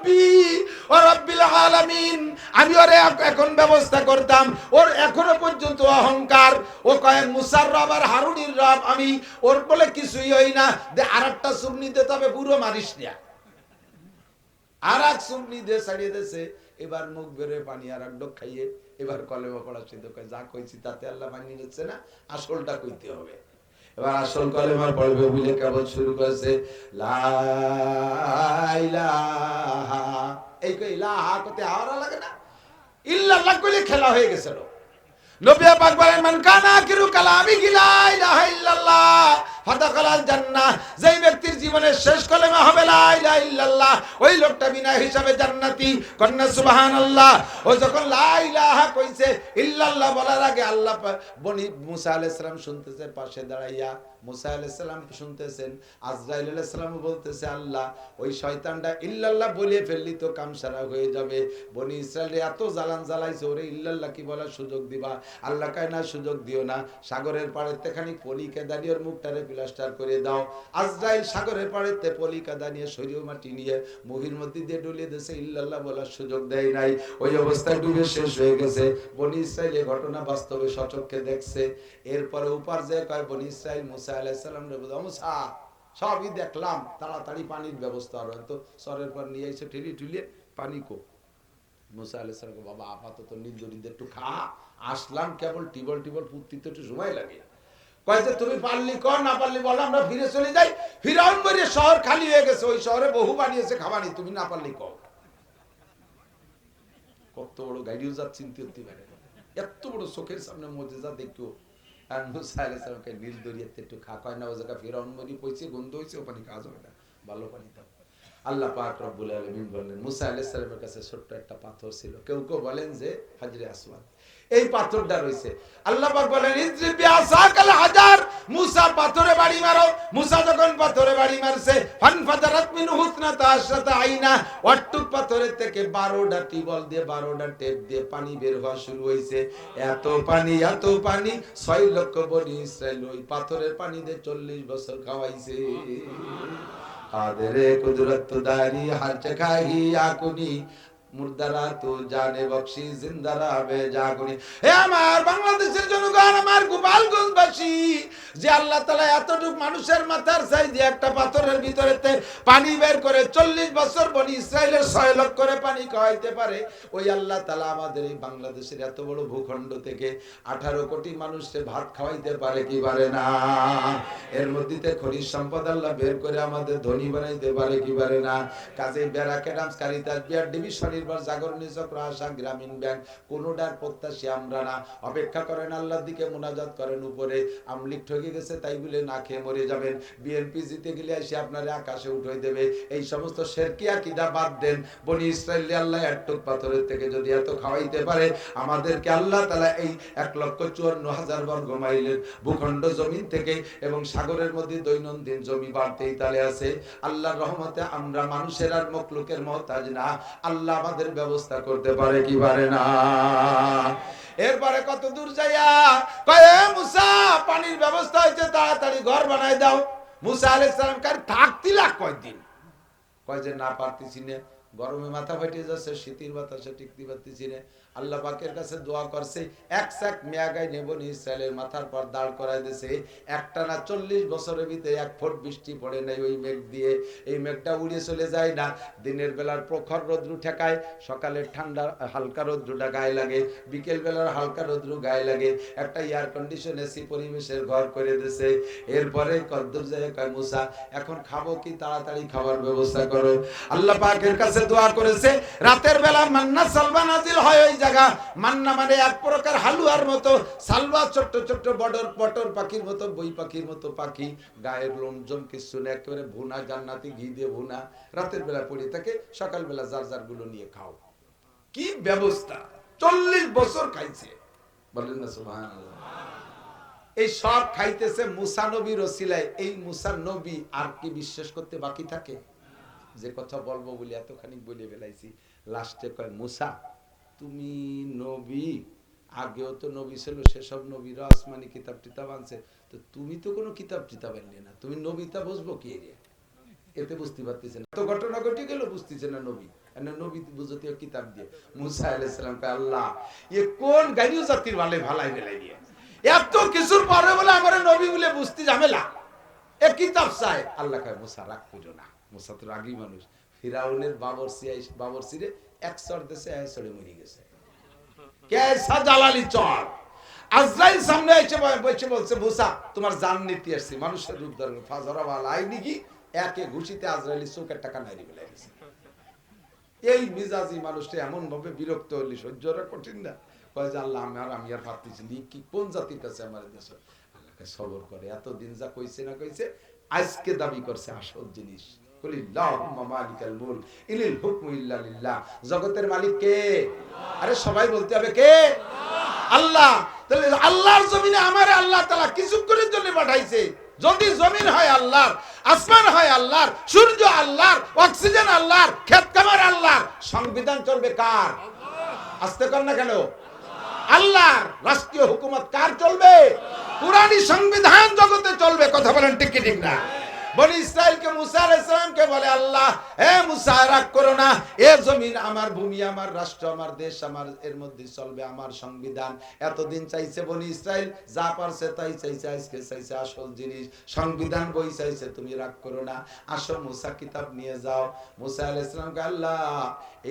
রব্বি ওয়া রাব্বিল আলামিন, আমি ওরে এখন ব্যবস্থা করতাম। ওর এখনো পর্যন্ত অহংকার, ও কয় মুসার রব আর হারুনের রব আমি, ওর বলে কিছুই হই না, দে আরেকটা সুবনি দে, তবে পুরো মারিস না। আর এক সুবনি দিয়ে ছাড়িয়ে দিয়েছে। এবার মুখ বেরোয় পানি, আর এক ডোক খাইয়ে এবার কলেমা পড়া সিদ্ধ কয়, যা কইছি তাতে আল্লাহ মানিয়ে নিচ্ছে না, আসলটা কইতে হবে। এবার আসল কলেমা পড়বে বলে কেবল শুরু করেছে লা ইলাহা, এই কই ইলাহা কতে হাওয়া লাগে না, ইল্লাল্লাহ কইলে খেলা হয়ে গেছিল। নবী পাক বলেন মান কানা আখিরু কালামি লা ইলাহা ইল্লাল্লাহ ফাদাখালাল জান্নাহ, যেই ব্যক্তির জীবনের শেষ কালেমা হবে লা ইলাহা ইল্লাল্লাহ, ওই লোকটা বিনা হিসাবে জান্নাতি। কন্না সুবহানাল্লাহ। ও যখন লা ইলাহা কইছে, ইল্লাল্লাহ বলার আগে আল্লাহ বনি মুসা আলাইহিস সালাম শুনতেছে পাশে দাঁড়াইয়া, মুসা আলাইহিস সালাম শুনতেছেন, আজরাইল আলাইহিস সালাম বলতেছে আল্লাহ ওই শয়তানটা ইল্লাল্লাহ বলে ফেললি তো কাম সারা হয়ে যাবে। বনি ইসরাইল এত জ্বালান জ্বালাইছে, ওরে ইল্লাল্লাহ কি বলার সুযোগ দিবা? আল্লাহ কয় না, সুযোগ দিও না, সাগরের পাড়েতে খানিক পলিকা দাঁড়িয়ে ওর মুখটারে প্লাস্টার করে দাও। আজরাইল সাগরের পাড়েতে পলিকা দাঁড়িয়ে শরীর মাটি নিয়ে মুহির মধ্যে দিয়ে ডুলিয়ে দিয়েছে, ইল্লাল্লাহ বলার সুযোগ দেয় নাই। ওই অবস্থায় ডুবে শেষ হয়ে গেছে। বনি ইসরাইল এই ঘটনা বাস্তবে সচক্ষে দেখছে। এরপরে উপার যে কয় বনি ইসরাইল মুসা আলাইহিস সালাম রে বলে, মুসা সবই দেখলাম, তাড়াতাড়ি পানির ব্যবস্থা আর হয়তো সরের পর নিয়ে এসে ঠেলি ঠুলিয়ে পানি কো। মুসা আলাইহিস সালাম বাবা আপাতত নির্জরিতে একটু খা, আসলাম কেবল টিবল টিবল পুত্তিতে একটু সময় লাগে। কয় যে তুমি পারলি কর, না পারলি বলো, আমরা ফিরে চলে যাই। ফিরাউন মরে শহর খালি হয়ে গেছে, ওই শহরে বহু বানিয়েছে খাবানি, তুমি না পারলি কর। কত বড় গাড়িও যা চিনতে হতে পারে, এত বড় চোখের সামনে মুজিজা দেখো। আর মুসা আলাইহিস সালামকে নীল দরিয়াতে একটু খা, কয় না ও জায়গা ফিরাউন মরি পয়সে গন্ধ হয়েছে, ও পানি খাওয়া যাবে না, ভালো পানি দাও। আল্লাহ পাক রব্বুল আলামিন বললেন, মুসা আলাইহিস সালামের কাছে ছোট্ট একটা পাথর ছিল, কেউ কেউ বলেন যে হাজরে আসওয়াদ, এই পাথরটা রয়েছে। আল্লাহ পাক বলেন ইজরিব বিআসাকাল হাজার, মুসা পাথরে বাড়ি মারো। মুসা যখন পাথরে বাড়ি মারছে, ফানফাজারাত মিনহু ইসনাতা আশরাতা আইনা, ওয়াট্টুক পাথরের থেকে 12টা টিবল দিয়ে 12টা টেপ দিয়ে পানি বের হওয়া শুরু হয়েছে। এত পানি 6 লক্ষ বনি ইসরাইল ওই পাথরের পানি দিয়ে 40 বছর খাওয়াইছে। আদরে কুদরত দারি হর জগাহি আকুনি, মুর্দারা তো জানে বখশি জিন্দারা বে জাগুনি। হে আমার বাংলাদেশের জনগণ, আমার গোপালগঞ্জবাসী, যে আল্লাহ তাআলা এতটুক মানুষের মাথার সাইজে একটা পাথরের ভিতরেতে পানি বের করে 40 বছর বনি ইসরাইলের 6 লক্ষ করে পানি খাওয়াইতে পারে, ওই আল্লাহ তাআলা আমাদের এই বাংলাদেশের এত বড় ভূখণ্ড থেকে 18 কোটি মানুষকে ভাত খাওয়াইতে পারে কি পারে না? এর মধ্যে খনিজ সম্পদ আল্লাহ বের করে আমাদের ধনী বানাইতে পারে কি পারে না? কাজে ব্যারাকেডামস কারিতাস বিআর ডিভিশন জাগরণী চক্র, আশা গ্রামীণ ব্যাংক, কোনটার প্রত্যাশী আমরা না। অপেক্ষা করেন, আল্লাহর দিকে মুনাজাত করেন। উপরে আমলিক ঠকে গেছে তাই বলে না খেয়ে মরে যাবেন। বিএনপি জিতে গেলে এসে আপনার আকাশে উঠে দেবে। এই সমস্ত শিরকি আকীদা বাদ দেন। বনি ইসরাইল আল্লাহ একটুক পাথরের থেকে যদি এত খাওয়াইতে পারে, আমাদেরকে আল্লাহ তাআলা এই 1,54,000 বর্গ মাইলের ভূখণ্ড জমিন থেকে এবং সাগরের মধ্যে দৈনন্দিন জমি বাড়তেই তালে আছে। আল্লাহর রহমতে আমরা মানুষের আর মখলুকের মহতাজ না, আল্লাহ আমাদের ব্যবস্থা করতে পারে কি পারে না? এরপরে কত দূর যাইয়া কয় মুসা পানির ব্যবস্থা হয়েছে, তাড়াতাড়ি ঘর বানাই দাও। মুসা আলাইহিস সালাম কার থাকতি লাগ কয়দিন, কয় যে না পারতেছি না, গরমে মাথা ফাটিয়ে যাচ্ছে, শীতের বাতাসে টিকতে পারতেছি না। আল্লাহ পাকের কাছে দোয়া করছে, এক সাক মেয়াগাই নেবনি ইসরায়েলের মাথার পর দাঁড় করাই দিয়েছে। একটানা 40 বছরের ভিতরে 1 ফুট বৃষ্টি পড়ে নাই ওই মেঘ দিয়ে। এই মেঘটা উড়ে চলে যায় না। দিনের বেলার প্রখর রৌদ্র ঠেকায়, সকালের ঠান্ডা হালকা রৌদ্রটা গায়ে লাগে, বিকেল বেলার হালকা রৌদ্র গায়ে লাগে। একটা এয়ার কন্ডিশন এসি পরিবেশের ঘর করে দিয়েছে। এরপরে কদ্দুর যায় কয় মুসা এখন খাবো কি, তাড়াতাড়ি খাবার ব্যবস্থা করো। আল্লাহ পাকের কাছে দোয়া করেছে, রাতের বেলা মান্না সালবা নাজিল হয় ওই জায়গা। মান্না মানে এক প্রকার হালুয়ার মতো, সালবা ছোট্ট ছোট্ট বটর পাখির মতো, বই পাখির মতো পাখি, গায়ের লোমজম কিছু না, একেবারে ভুনা, জান্নাতি ঘি দিয়ে ভুনা। রাতের বেলা পড়ে থাকে, সকাল বেলা যার যার গুলো নিয়ে খাও। কি ব্যবস্থা! 40 বছর খাইছে, বলেন না সুবহানাল্লাহ। এই সব খাইতেছে মুসা নবীর ওসিলায়। এই মুসা নবী আর কি বিশ্বাস করতে বাকি থাকে? যে কথা বলবো বলে এতখানি বলে ফেলাইছি। লাস্টে কয় মুসা তুমি নবী, আগেও তো নবী ছিল, সেসব নবীরা আসমানি কিতাব টিতাব আনছে, তো তুমি তো কোনো কিতাব টিতাব আনলে না, তুমি নবীতা বুঝবো কি রে? এতে বুঝতে পারতেছেন তো ঘটনা ঘটে গেল বুঝতেছে না নবী নবী বুঝতে কিতাব দিয়ে মুসা আলাইহিস সালাম কে আল্লাহ এ কোন গাইরু জাতির ভালে ভালাই বেলাই দিয়ে এত কিছুর পরে বলে আমার নবী বলে বুঝতে ঝামেলা এ কিতাব চাই আল্লাহ কয় মুসা রাগ কইরো না মুসা তো রাগী মানুষ ফিরাউনের বাবরসিরে এক চড় দেশে এক চড়ে মরে গেছে কেসা জালালি চড় আজরাইল সামনে এসে বসে বলছে মুসা তোমার জান নিতে আসছি মানুষের রূপ ধারণ ফাজরা ওয়ালাই নাকি একে ঘুষিতে আজরাইলের চোখের টাকা নাইরি বেলা গেছে এই মিজাজি মানুষটা এমন ভাবে বিরক্ত হলি সহ্যরা কঠিন না কয় যে আল্লাহ আমি আর পারতেছি না কি কোন জাতির কাছে আমার দেশ আল্লাহকে সবর করে এতদিন যা কইছে না কইছে আজকে দাবি করছে আসল জিনিস কুলিল্লাহুম্মা মালিকাল মুলক ইনিল হুকমু ইল্লা লিল্লাহ জগতের মালিক কে আরে সবাই বলতে হবে কে আল্লাহ তাহলে আল্লাহর জমিনে আমারে আল্লাহ তাআলা কিছুক্ষণের জন্য পাঠাইছে যদি জমিন হয় আল্লাহর আসমান হয় আল্লাহর সূর্য আল্লাহর অক্সিজেন আল্লাহর ক্ষেত খামার আল্লাহর সংবিধান চলবে কার আস্তে কর না কেন আল্লাহর রাষ্ট্রীয় হুকুমত কার চলবে কুরআনী সংবিধান জগতে চলবে কথা বলেন ঠিক কি ঠিক না বনি ইসরাইলকে মুসা আলাইহিস সালামকে বলে আল্লাহ হে মুসা রাগ করো না এ জমিন আমার ভূমি আমার রাষ্ট্র আমার দেশ আমার এর মধ্যে চলবে আমার সংবিধান এতদিন চাইছে বনি ইসরাইল যা পারছে তাই চাইছে আজকে চাইছে আসল জিনিস সংবিধান বই চাইছে তুমি রাগ করো না আসো মুসা কিতাব নিয়ে যাও মুসা আলাইহিস সালামকে আল্লাহ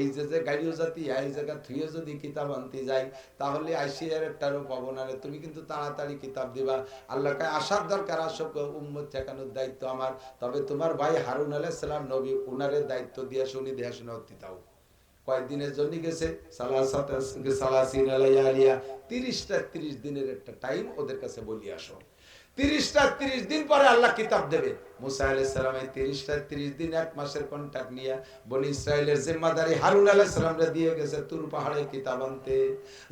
এই যে গাইরু জাতি এই জায়গা থুয়ে যদি কিতাব আনতে যাই তাহলে আইসিয়ার একটারও পাবো না তুমি কিন্তু তাড়াতাড়ি কিতাব দিবা আল্লাহ কয় আসার দরকার আসো উম্মত ঠেকানোর দায়িত্ব আমার তবে তোমার ভাই হারুন আলাইহিস সালাম নবী উনারে দায়িত্ব দিয়ে শুনি দেয়া শুনে দাও কয়েকদিনের জন্য গেছে 30 দিনের একটা টাইম ওদের কাছে বলি আসো 30 দিন পরে আল্লাহ কিতাব দেবে মুসা আলাইহিস সালাম এই 30 দিন এক মাসের কন্ট্রাক্ট নিয়ে বনি ইসরাইলের জিম্মাদারি হারুন আলাইহিস সালামরে দিয়ে গেছে তুর পাহাড়ে কিতাব আনতে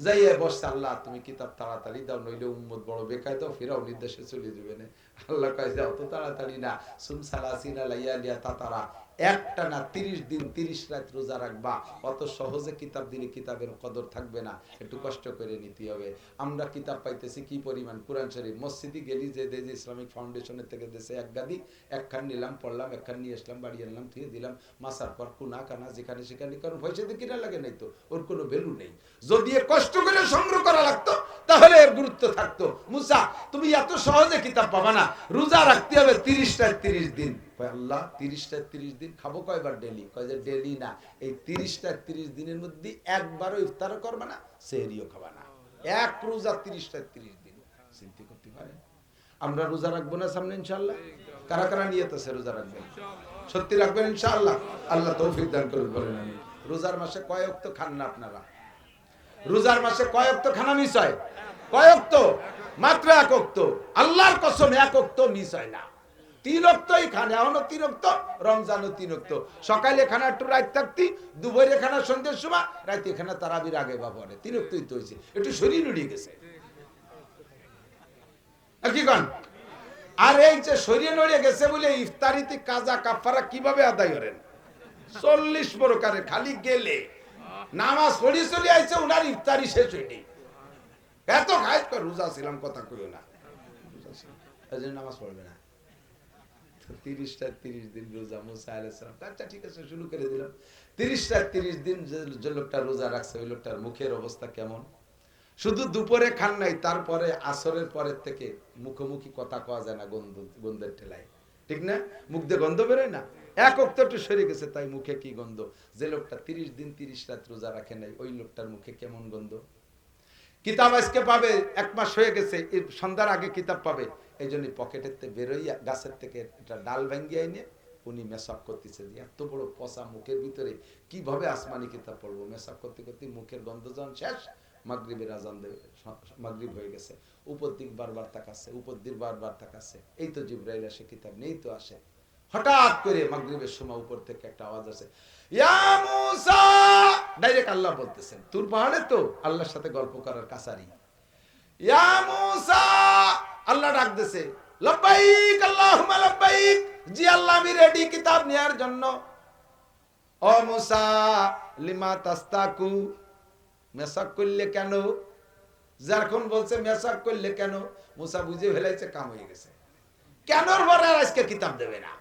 যাইয়ে বসে আল্লাহ তুমি কিতাব তাড়াতাড়ি দাও নইলে উম্মত বড় বেকায় তো ফিরাও নির্দেশে চলে যাবে না আল্লাহ কয় যাও তো তাড়াতাড়ি না সুম সালাসিনা লাইয়ালিয়া তাতারা একটানা 30 দিন 30 রাত রোজা রাখবা অত সহজে কিতাব দিলে কিতাবের কদর থাকবে না একটু কষ্ট করে নিতে হবে আমরা কিতাব পাইতেছি কি পরিমাণ কুরআন শরীফ মসজিদে গেলি যে ইসলামিক ফাউন্ডেশনের থেকে দেশে এক গাদি একখান নিলাম পড়লাম একখান নিয়ে আসলাম বাড়ি আনলাম থুয়ে দিলাম মাসার পর কুনা কানা যেখানে সেখানে কারণ পয়সা দিয়ে কিনা লাগে নাই তো ওর কোনো ভ্যালু নেই যদি কষ্ট করে সংগ্রহ করা লাগতো তাহলে এর গুরুত্ব থাকতো মুসা তুমি এত সহজে কিতাব পাবা না রোজা রাখতে হবে 30 দিন আল্লাহ 30 দিন খাবো কয়বার ডেলি কয় যে ডেলি না এই 30 দিনের মধ্যে একবারও ইফতার করবে না সেহরিও খাবা না এক রোজা 30 দিন চিন্তা করতে পারেন আমরা রোজা রাখবো না সামনে ইনশাআল্লাহ কারা কারা নিয়ত আছে রোজা রাখবেন সত্যি রাখবেন ইনশাআল্লাহ আল্লাহ তৌফিক দান করুন বলেন আমি রোজার মাসে কয় ওয়াক্ত খান না আপনারা রোজার মাসে কয় ওয়াক্ত খানা মিস হয় কয় ওয়াক্ত মাত্র এক ওয়াক্ত আল্লাহর কসম এক ওয়াক্ত মিস হয় না 3 ওয়াক্তই খান এখনো 3 ওয়াক্ত রমজানও 3 ওয়াক্ত সকালে খানা একটু রাত থাকতি দুপুরে খানা সন্ধ্যের সময় রাতে খানা তারাবির আগে বা পরে 3 ওয়াক্তই তো হইছে একটু শরীর উড়িয়ে গেছে আর কি কোন আর এই যে শরীর নড়িয়ে গেছে বলে ইফতারিতে কাজা কাফারা কিভাবে আদায় করেন 40 প্রকারে খালি গেলে নামাজ পড়ি চলে আইছে উনার ইফতারি শেষ হয়নি এত খাইজ করে রোজা ছিলাম কথা কইও না এজন্য নামাজ পড়বে না 30 দিন রোজা মুসা আলাইহিস সালাম আচ্ছা ঠিক আছে শুরু করে দিলাম 30 দিন যে লোকটা রোজা রাখছে ওই লোকটার মুখের অবস্থা কেমন শুধু দুপুরে খান নাই তারপরে আসরের পরের থেকে মুখোমুখি কথা কওয়া যায় না গন্ধের ঠেলায় ঠিক না মুখ দিয়ে গন্ধ বেরোয় না এক ওয়াক্ত একটু সরে গেছে তাই মুখে কি গন্ধ যে লোকটা 30 দিন 30 রাত রোজা রাখে নাই ওই লোকটার মুখে কেমন গন্ধ কিতাব আজকে পাবে এক মাস হয়ে গেছে সন্ধ্যার আগে কিতাব পাবে এই জন্য পকেটের থেকে বেরোইয়া গাছের থেকে একটা ডাল ভাঙ্গিয়ে এনে উনি মেসাক করতেছে এত বড় পচা মুখের ভিতরে কিভাবে আসমানি কিতাব পড়বো মেসাক করতে করতে মুখের গন্ধ যখন শেষ মাগরিবের আজান দেবে মাগরিব হয়ে গেছে উপর দিক বারবার তাকাচ্ছে উপর দিক বারবার তাকাচ্ছে এই তো জিবরাইল আসে কিতাব নেই তো আসে হঠাৎ করে মাগরিবের সময় উপর থেকে একটা আওয়াজ আসে ইয়া মুসা ডাইরেক্ট আল্লাহ বলতেছেন তুর পাহাড়ে তো আল্লাহর সাথে গল্প করার কাছারি ইয়া মুসা আল্লাহ ডাক দিয়েছে লব্বাইক আল্লাহুম্মা লব্বাইক জি আল্লাহ আমি রেডি কিতাব নেয়ার জন্য ও মুসা লিমা তাস্তাকু মেসাক করলে কেন যখন বলছে মেসাক করলে কেন মুসা বুঝে ফেলাইছে কাম হয়ে গেছে কেনর পরে আজকে কিতাব দেবে না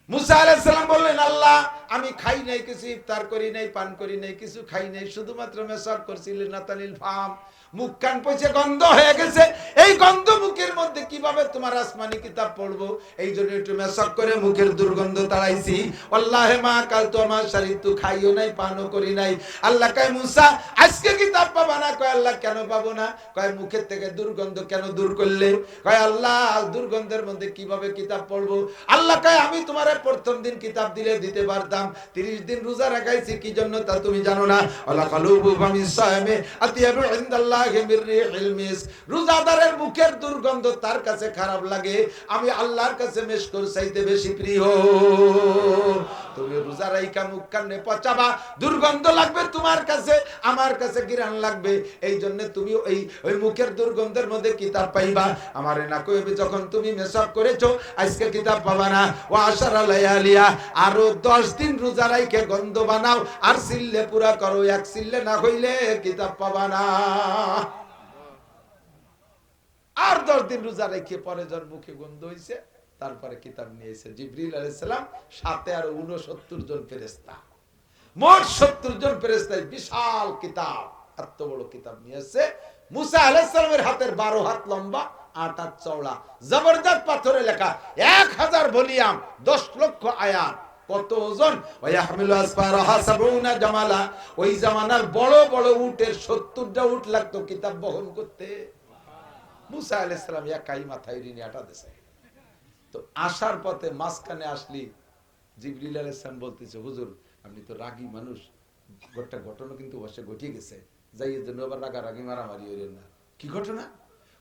মুসা আলাইহিস সালাম বললেন, আল্লাহ আমি খাই নাই, কিছু ইফতার করি নাই, পান করি নাই, কিছু খাই নাই, শুধুমাত্র মেসাক করছিলেন নাতালিল ফাম, মুখ কান পচে গন্ধ হয়ে গেছে, এই গন্ধ মুখের মধ্যে কিভাবে তোমার আসমানি কিতাব পড়বো, এই জন্য একটু মেসাক করে মুখের দুর্গন্ধ তাড়াইছি। আল্লাহে মা কাল তো আমার শরীর তো খাইও নাই, পানও করি নাই। আল্লাহ কয় মুসা আজকে কিতাব পাবা না। কয় আল্লাহ কেন পাবো না? কয় মুখের থেকে দুর্গন্ধ কেন দূর করলে? কয় আল্লাহ দুর্গন্ধের মধ্যে কিভাবে কিতাব পড়বো? আল্লাহ কয় আমি তোমারে প্রথম দিন কিতাব দিলে দিতে পারতাম, 30 দিন রোজা রাখাইছি কি জন্য তা তুমি জানো না? আল্লাহ কালুবু ফামিস সায়ামে আতিয়াবু ইনদাল্লাহি মির রিহিল মিস, রোজাদারের মুখের দুর্গন্ধ তার কাছে খারাপ লাগে, আমি আল্লাহর কাছে মেশকুর চাইতে বেশি প্রিয়। তুমি রোজা রাইখা মুখ কানে পচাবা, দুর্গন্ধ লাগবে তোমার কাছে, আমার কাছে ঘৃণা লাগবে, এই জন্য তুমি ওই মুখের দুর্গন্ধের মধ্যে কিতাব পাইবা। আমারে না কইবে যখন তুমি মেসাব করেছো আজকে কিতাব পাবা না। ও আশারা লায়ালিয়া, আরো 10 দিন রোজা রাইখে গন্ধ বানাও আর সিল্লে পুরা করো, এক সিল্লে না হইলে কিতাব পাবা না। আর 10 দিন রোজা রেখে পরে যার মুখে গন্ধ হইছে, তারপরে কিতাব নিয়েছে জিবরিল আলাইহিস সালাম, সাথে আর 69 জন ফেরেশতা, মোট 70 জন ফেরেশতায় বিশাল কিতাব, এত বড় কিতাব নিয়েছে। মুসা আলাইহিস সালামের হাতের 12 হাত লম্বা, 8 হাত চওড়া, জবরদস্ত পাথরে লেখা, 1000 ভলিউম, 10 লক্ষ আয়াত। কত ওজন? ওয়াহমিলু আসফারাহা 70 জামালা, ওই জামানার বড় বড় উটের 70টা উট লাগতো কিতাব বহন করতে। মুসা আলাইহিস সালাম একাই মাথায় ঋণে আটা দিয়েছে। তো আসার পথে মাঝখানে আসলি জিবরিল আলাইহিস সালাম বলতেছে, হুজুর আপনি তো রাগী মানুষ, গোটা ঘটনা কিন্তু বসে ঘটিয়ে গেছে, যাই এর জন্য আবার রাগারাগি মারামারি হইলেন না। কি ঘটনা?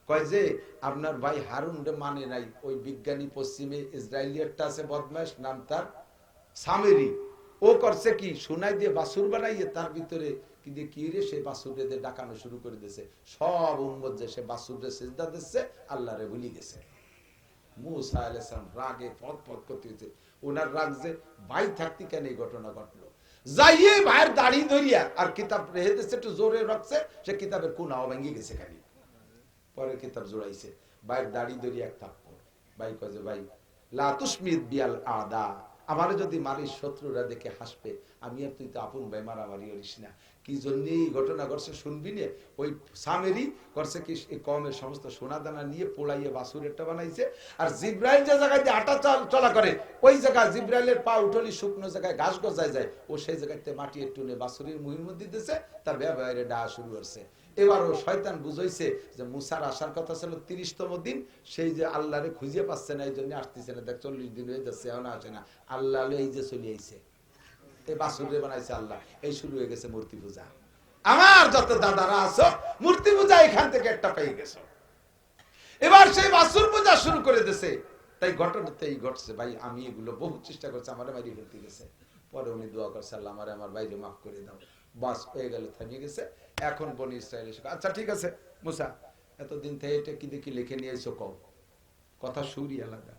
কয় যে আপনার ভাই হারুন রে মানে নাই, ওই বিজ্ঞানী পশ্চিমে ইসরায়েলিয়ারটা আছে বদমাশ, নাম তার সামেরি, ও করছে কি সোনাই দিয়ে বাছুর বানাইয়ে তার ভিতরে কি দিয়ে কি রে সে বাছুরে দিয়ে ডাকানো শুরু করে দিয়েছে, সব উম্মত যে সে বাছুরে সিজদা দিচ্ছে, আল্লাহরে ভুলি গেছে। মুসা আলাইহিস সালাম রাগে পথ করতে হয়েছে, ওনার রাগ যে ভাই থাকতে কেন এই ঘটনা ঘটলো, যাইয়ে ভাইয়ের দাড়ি ধরিয়া আর কিতাব রেখে দিচ্ছে, একটু জোরে রাখছে, সে কিতাবের কোনাও ভেঙে গেছে খালি, পরে কিতাব জোড়াইছে, ভাইয়ের দাড়ি ধরিয়া এক থাপ্পড়। ভাই কয় যে ভাই লা তুসমিদ বিয়াল আদা, আমারে যদি মারিস শত্রুরা দেখে হাসবে, আমি আর তুই তো আপন ভাই, মারামারি করিস না। কি জন্য এই ঘটনা ঘটছে শুনবি না? ওই সামেরি করছে কি, কমের সমস্ত সোনা দানা নিয়ে পোড়াইয়ে বাসুর একটা বানাইছে, আর জিব্রাইল যে জায়গায় দিয়ে আটা চলা করে, ওই জায়গায় জিব্রাইলের পা উঠলি শুকনো জায়গায় ঘাস গজায় যায়, ও সেই জায়গাতে মাটি একটু নিয়ে বাসুরির মুহির মধ্যে দিতেছে, তার ব্যবহারে ডাহা শুরু করছে। এবার ও শয়তান বুঝাইছে যে মুসার আসার কথা ছিল 30তম দিন, সেই যে আল্লাহরে খুঁজে পাচ্ছে না, এই জন্য আসতেছে না, দেখ 40 দিন হয়ে যাচ্ছে এখন আসে না, আল্লাহ এই যে চলে আইছে, এই বাসুরে বানাইছে আল্লাহ, এই শুরু হয়ে গেছে মূর্তি পূজা। আমার যত দাদারা আছো মূর্তি পূজা এখান থেকে একটা পেয়ে গেছো, এবার সেই বাসুর পূজা শুরু করে দিয়েছে। তাই ঘটনাতে এই ঘটছে। ভাই আমি এগুলো বহু চেষ্টা করছি, আমারে মারিয়ে ফেলতে গেছে, পরে উনি দোয়া করছে আল্লাহ আমারে আমার বাইরে মাফ করে দাও, বাস হয়ে গেল, থামিয়ে গেছে। এখন বনি ইসরায়েল এসে আচ্ছা ঠিক আছে মুসা, এতদিন থেকে এটা কি দেখি লিখে নিয়ে এসো, কও কথা সুরই আলাদা,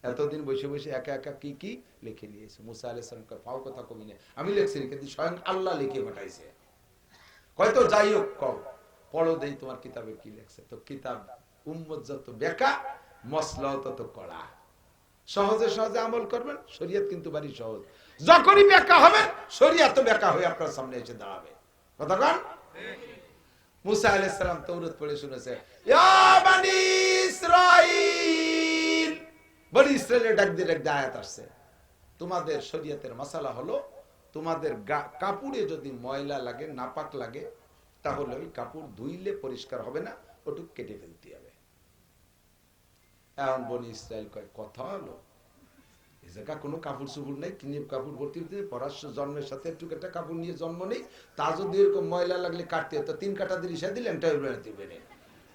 এতদিন বসে বসে একা একা কি কি লিখে নিয়েছে। মুসা আলাইহিস সালাম কয় পাও কথা কমি না, আমি লিখছি কিন্তু স্বয়ং আল্লাহ লিখে পাঠাইছে। হয়তো যাই হোক কও, পড়ো দেই তোমার কিতাবে কি লেখছে। তো কিতাব উম্মত যত বেকা, মসলা তত কড়া। সহজে সহজে আমল করবেন, শরীয়ত কিন্তু বাড়ি সহজ। যখনই বেকা হবেন, শরীয়ত বেকা হয়ে আপনার সামনে এসে দাঁড়াবে। কথা কন? মুসা আলাইহিস সালাম তাওরাত পড়ে শুনেছে, ইয়া বনি ইসরাইল, বনি ইসরাইলের ডাক দিয়ে আয়াত আসছে, তোমাদের শরীয়তের মাসালা হলো, তোমাদের কাপড়ে যদি ময়লা লাগে, নাপাক লাগে, তাহলে ওই কাপড় ধুইলে পরিষ্কার হবে না, ওটুক কেটে ফেলতে হবে। এখন বনি ইসরাইল কয় কথা হলো, এই জায়গা কোনো কাপড় চুপড় নেই, কিনে কাপড় ভর্তি হতে, পরাশ্র জন্মের সাথে একটু একটা কাপড় নিয়ে জন্ম নেই, তা যদি এরকম ময়লা লাগলে কাটতে হতো, 3 কাটা দিয়ে রিসা দিলেন,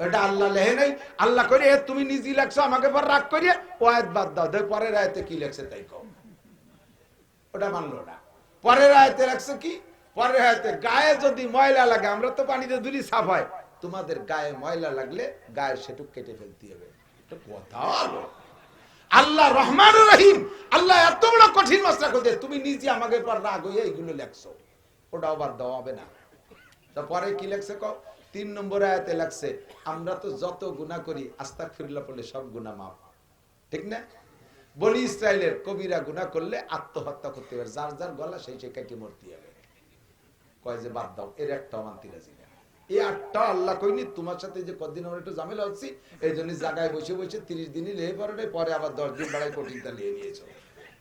এটা আল্লাহ লেহে নাই। আল্লাহ করে তুমি নিজেই লেখছো, আমাকে পর রাগ করিয়ে ও আয়াত বাদ দাও, পরের আয়াতে কি লেখছে তাই কও। ওটা মানলো না। পরের আয়াতে লেখছে কি, পরের আয়াতে গায়ে যদি ময়লা লাগে, আমরা তো পানিতে ধুলি সাফ হয়, তোমাদের গায়ে ময়লা লাগলে গায়ের সেটুক কেটে ফেলতে হবে। কথা হলো, আল্লাহ রহমানুর রহিম, আল্লাহ এত বড় কঠিন মাসলা করতে, তুমি নিজে আমাকে পর রাগ হইয়া এইগুলো লেখছো, ওটাও বাদ দেওয়া হবে না। তারপরে কি লেখছে কও, 3 নম্বর আয়াতে লেখছে, আমরা তো যত গুনাহ করি আস্তাগফিরুল্লাহ পড়লে সব গুনাহ মাফ, ঠিক না? বনি ইসরায়েলের কবিরা গুনাহ করলে আত্মহত্যা করতে পারে, যার যার গলা সেই সে কেটে মরতে হবে। কয় যে বাদ দাও, এর একটাও মানতে রাজি না। এই 8টা আল্লাহ কইনি তোমার সাথে যে কদিন আমরা একটু ঝামেলা হচ্ছি, এই জন্য জায়গায় বসে বসে 30 দিনই লেগে পড়ে, পরে আবার 10 দিন বাড়ায় কঠিনটা নিয়ে নিয়েছো,